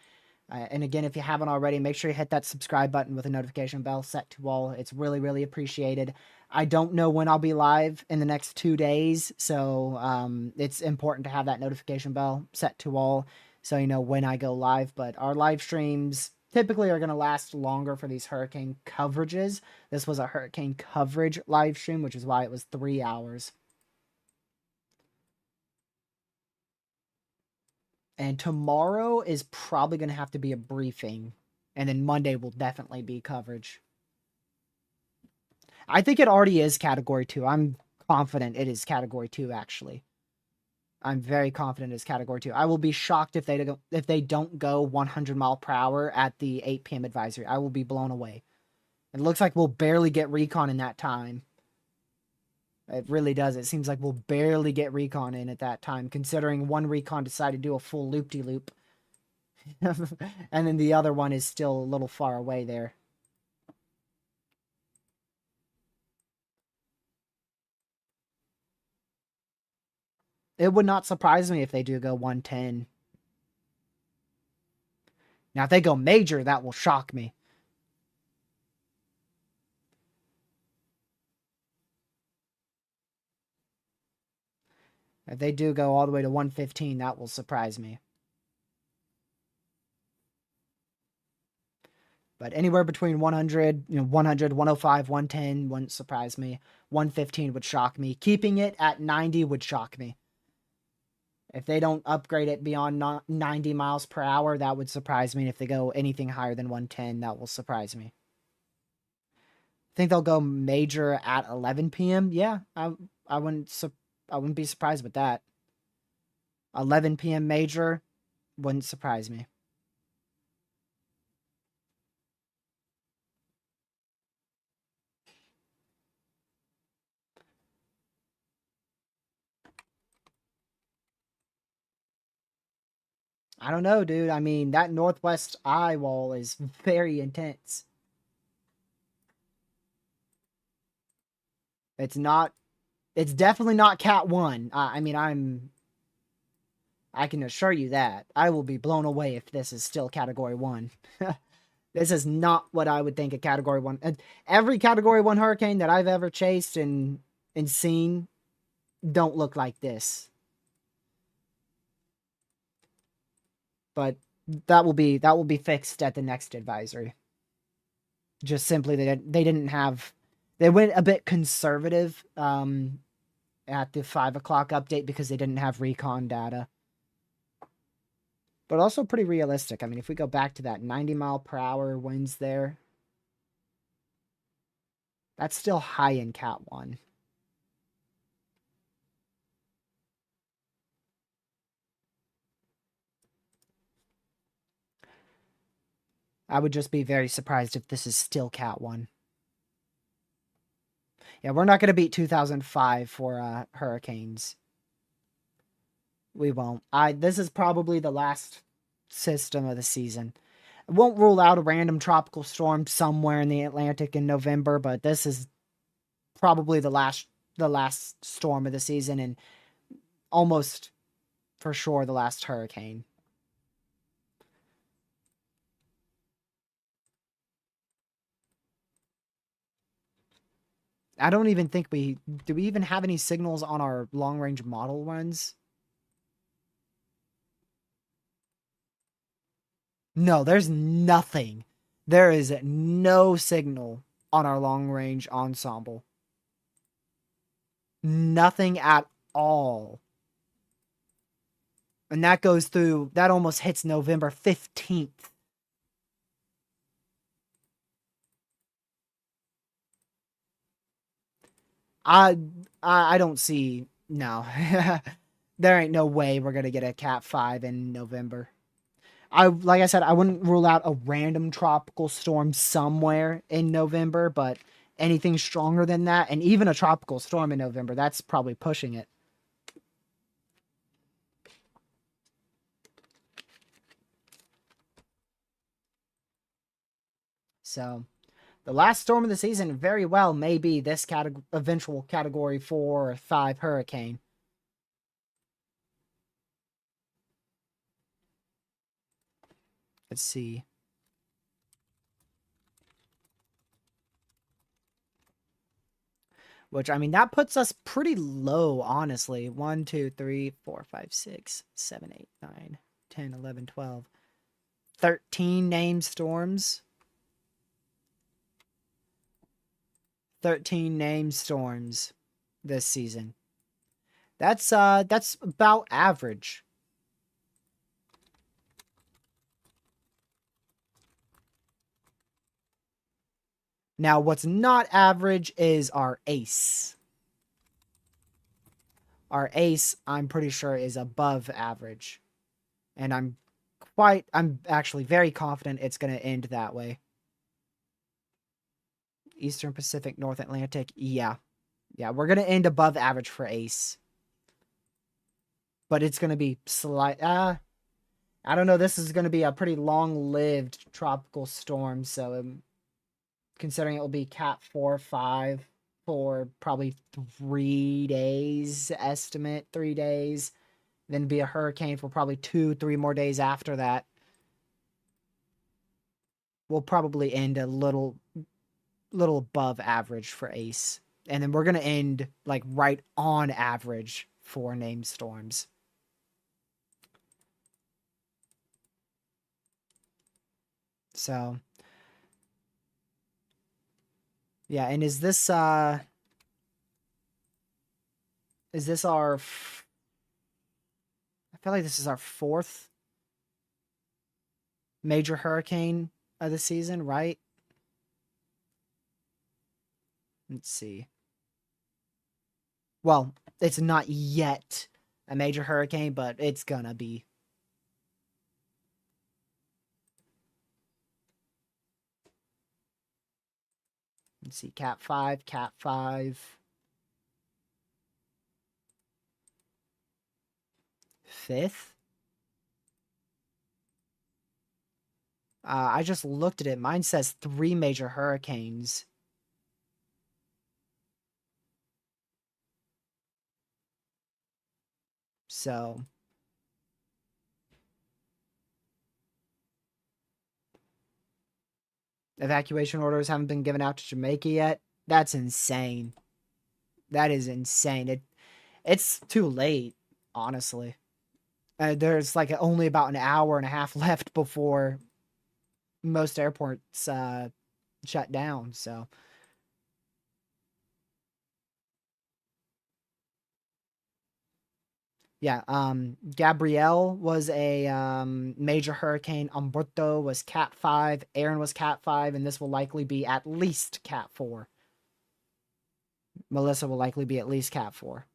And again, if you haven't already, make sure you hit that subscribe button with a notification bell set to all. It's really, really appreciated. I don't know when I'll be live in the next 2 days, so it's important to have that notification bell set to all so you know when I go live. But our live streams typically are going to last longer for these hurricane coverages. This was a hurricane coverage live stream, which is why it was 3 hours. And tomorrow is probably going to have to be a briefing. And then Monday will definitely be coverage. I think it already is category 2. I'm confident it is category 2, actually. I'm very confident it's category 2. I will be shocked if they don't go 100 mile per hour at the 8 p.m. advisory. I will be blown away. It looks like we'll barely get recon in that time. It really does. It seems like we'll barely get recon in at that time, considering one recon decided to do a full loop-de-loop. And then the other one is still a little far away there. It would not surprise me if they do go 110. Now, if they go major, that will shock me. If they do go all the way to 115, that will surprise me. But anywhere between 100, 100, 105, 110 wouldn't surprise me. 115 would shock me. Keeping it at 90 would shock me. If they don't upgrade it beyond 90 miles per hour, that would surprise me. And if they go anything higher than 110, that will surprise me. Think they'll go major at 11 p.m. Yeah, I wouldn't be surprised with that. 11 p.m. major wouldn't surprise me. I don't know, dude. I mean, that northwest eye wall is very intense. It's not. It's definitely not Cat 1. I mean, I can assure you that. I will be blown away if this is still Category 1. This is not what I would think a Category 1. Every Category 1 hurricane that I've ever chased and seen don't look like this. But that will be fixed at the next advisory. Just simply they didn't have. They went a bit conservative at the 5 o'clock update because they didn't have recon data. But also pretty realistic. I mean, if we go back to that 90 mile per hour winds there, that's still high in Cat 1. I would just be very surprised if this is still Cat 1. Yeah, we're not going to beat 2005 for hurricanes. We won't. This is probably the last system of the season. I won't rule out a random tropical storm somewhere in the Atlantic in November, but this is probably the last storm of the season and almost for sure the last hurricane. I don't even think do we even have any signals on our long range model runs? No, there's nothing. There is no signal on our long range ensemble. Nothing at all. And that goes through, that almost hits November 15th. I don't see, no. There ain't no way we're going to get a Cat 5 in November. Like I said, I wouldn't rule out a random tropical storm somewhere in November, but anything stronger than that, and even a tropical storm in November, that's probably pushing it. So, the last storm of the season very well may be this eventual Category 4 or 5 hurricane. Let's see. Which, I mean, that puts us pretty low, honestly. 1, 2, 3, 4, 5, 6, 7, 8, 9, 10, 11, 12. 13 named storms. 13 named storms this season. That's about average. Now, what's not average is our ace. Our ace, I'm pretty sure, is above average. And I'm actually very confident it's going to end that way. Eastern Pacific, North Atlantic, yeah. Yeah, we're going to end above average for ace. But it's going to be slight, I don't know, this is going to be a pretty long-lived tropical storm, so considering it will be Cat 4 or 5 for probably 3 days, estimate 3 days. Then be a hurricane for probably 2-3 more days after that. we'll probably end a little above average for ace. And then we're going to end like right on average for name storms. So yeah, and is this our I feel like this is our fourth major hurricane of the season, right? Let's see. Well, it's not yet a major hurricane, but it's gonna be. Let's see, Cat 5, Cat 5. Fifth? I just looked at it. Mine says 3 major hurricanes. So evacuation orders haven't been given out to Jamaica yet. That's insane. That is insane. It's too late, honestly. There's like only about an hour and a half left before most airports shut down. So yeah, Gabrielle was a major hurricane. Umberto was Cat 5. Aaron was Cat 5, and this will likely be at least Cat 4. Melissa will likely be at least Cat 4.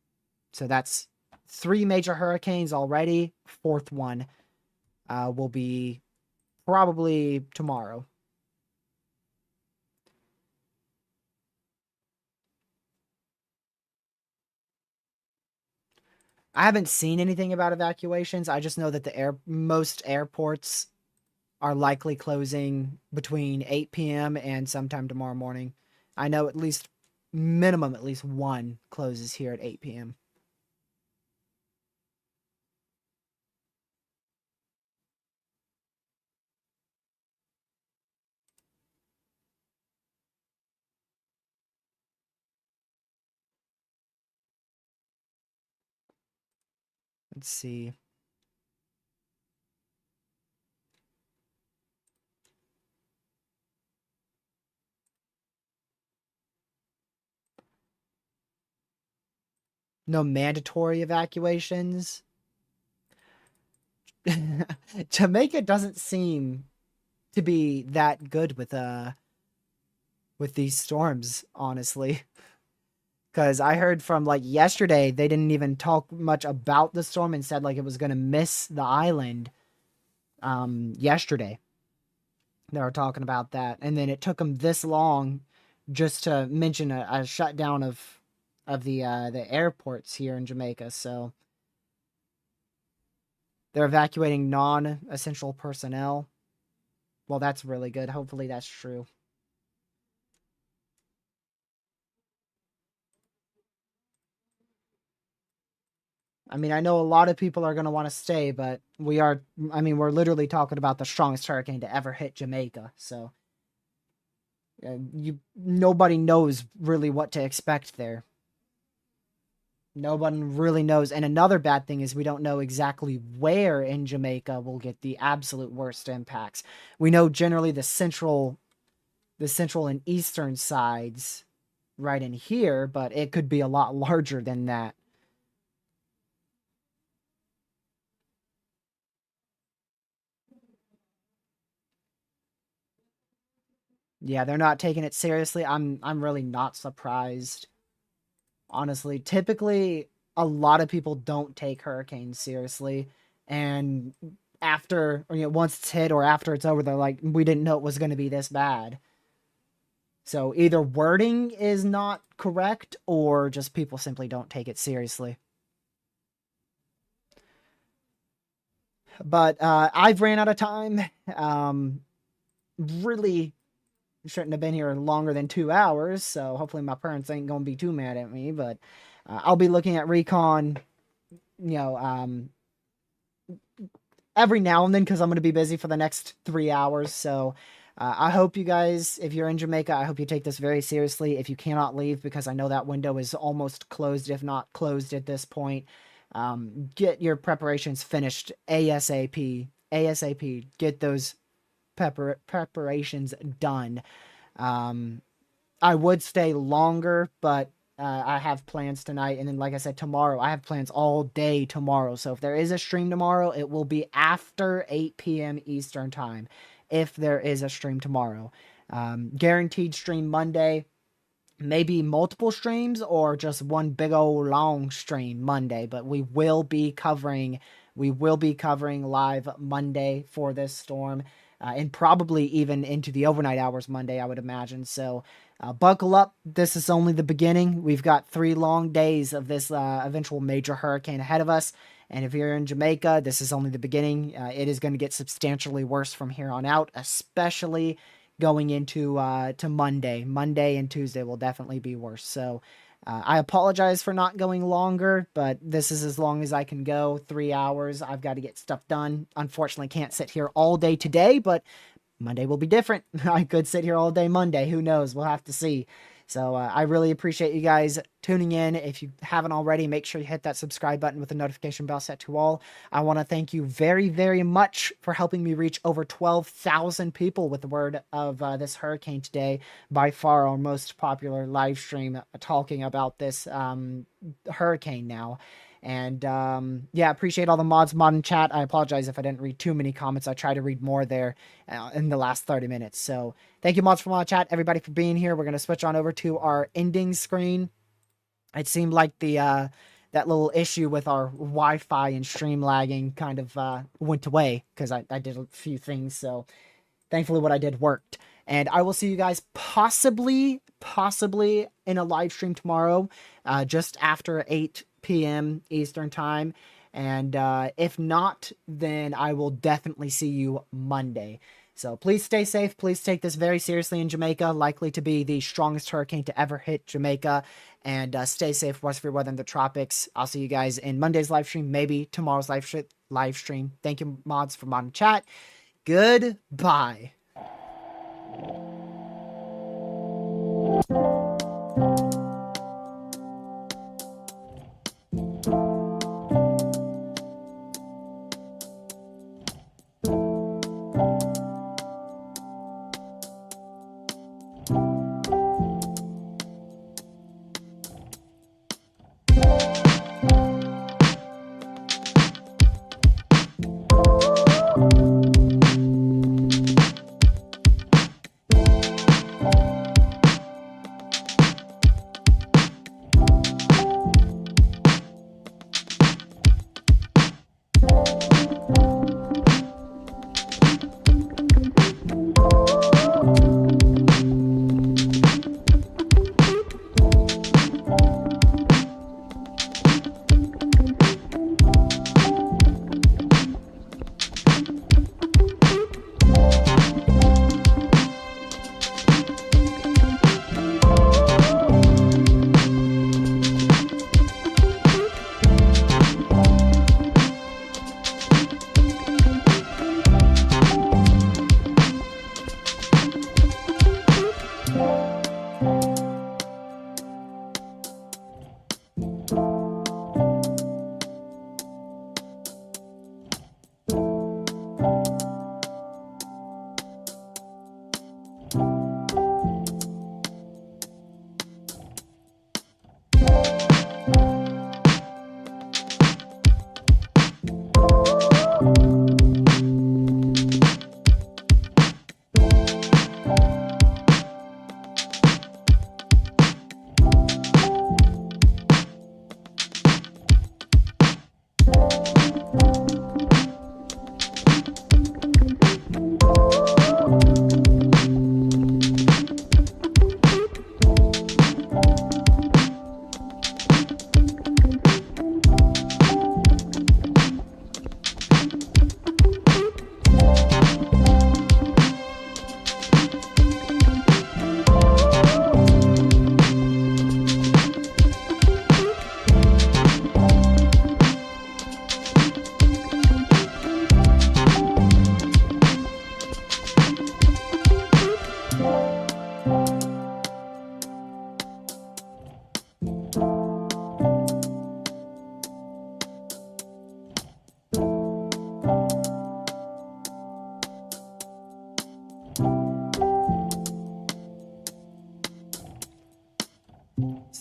So that's 3 major hurricanes already. Fourth one will be probably tomorrow. I haven't seen anything about evacuations. I just know that most airports are likely closing between 8 p.m. and sometime tomorrow morning. I know at least one closes here at 8 p.m. Let's see. No mandatory evacuations. Jamaica doesn't seem to be that good with these storms, honestly. Because I heard from like yesterday, they didn't even talk much about the storm and said like it was gonna miss the island. Yesterday they were talking about that, and then it took them this long just to mention a shutdown of the airports here in Jamaica. So they're evacuating non-essential personnel. Well, that's really good. Hopefully that's true. I mean, I know a lot of people are going to want to stay, but we're literally talking about the strongest hurricane to ever hit Jamaica. So nobody knows really what to expect there. No one really knows. And another bad thing is we don't know exactly where in Jamaica will get the absolute worst impacts. We know generally the central and eastern sides right in here, but it could be a lot larger than that. Yeah, they're not taking it seriously. I'm really not surprised. Honestly, typically a lot of people don't take hurricanes seriously, and after once it's hit or after it's over, they're like, we didn't know it was going to be this bad. So either wording is not correct or just people simply don't take it seriously. But I've ran out of time. Really shouldn't have been here longer than 2 hours, so hopefully my parents ain't gonna be too mad at me. But I'll be looking at recon, you know, every now and then because I'm gonna be busy for the next 3 hours. So I hope you guys, if you're in Jamaica, I hope you take this very seriously. If you cannot leave, because I know that window is almost closed, if not closed at this point, get your preparations finished ASAP. ASAP. Get those preparations done. I would stay longer, but I have plans tonight. And then, like I said, tomorrow, I have plans all day tomorrow. So if there is a stream tomorrow, it will be after 8 p.m. Eastern time. If there is a stream tomorrow. Guaranteed stream Monday. Maybe multiple streams or just one big old long stream Monday. But we will be covering live Monday for this storm. And probably even into the overnight hours Monday, I would imagine. So buckle up. This is only the beginning. We've got 3 long days of this eventual major hurricane ahead of us. And if you're in Jamaica, this is only the beginning. It is going to get substantially worse from here on out, especially going into to Monday. Monday and Tuesday will definitely be worse. So I apologize for not going longer, but this is as long as I can go. 3 hours. I've got to get stuff done. Unfortunately, can't sit here all day today, but Monday will be different. I could sit here all day Monday. Who knows? We'll have to see. So I really appreciate you guys tuning in. If you haven't already, make sure you hit that subscribe button with the notification bell set to all. I want to thank you very, very much for helping me reach over 12,000 people with the word of this hurricane today. By far our most popular live stream talking about this hurricane now. And yeah, appreciate all the mods, mod, and chat. I apologize if I didn't read too many comments. I try to read more there in the last 30 minutes. So thank you, mods, for mod, chat, everybody for being here. We're going to switch on over to our ending screen. It seemed like the that little issue with our Wi-Fi and stream lagging kind of went away because I did a few things. So thankfully what I did worked. And I will see you guys possibly in a live stream tomorrow, just after 8 p.m. Eastern time. And if not, then I will definitely see you Monday. So please stay safe. Please take this very seriously in Jamaica, likely to be the strongest hurricane to ever hit Jamaica. And stay safe, watch for your weather in the tropics. I'll see you guys in Monday's live stream, maybe tomorrow's live stream. Thank you, mods, for mod and chat. Goodbye.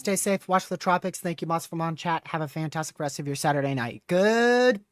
Stay safe. Watch the tropics. Thank you, Moss from on chat. Have a fantastic rest of your Saturday night. Good.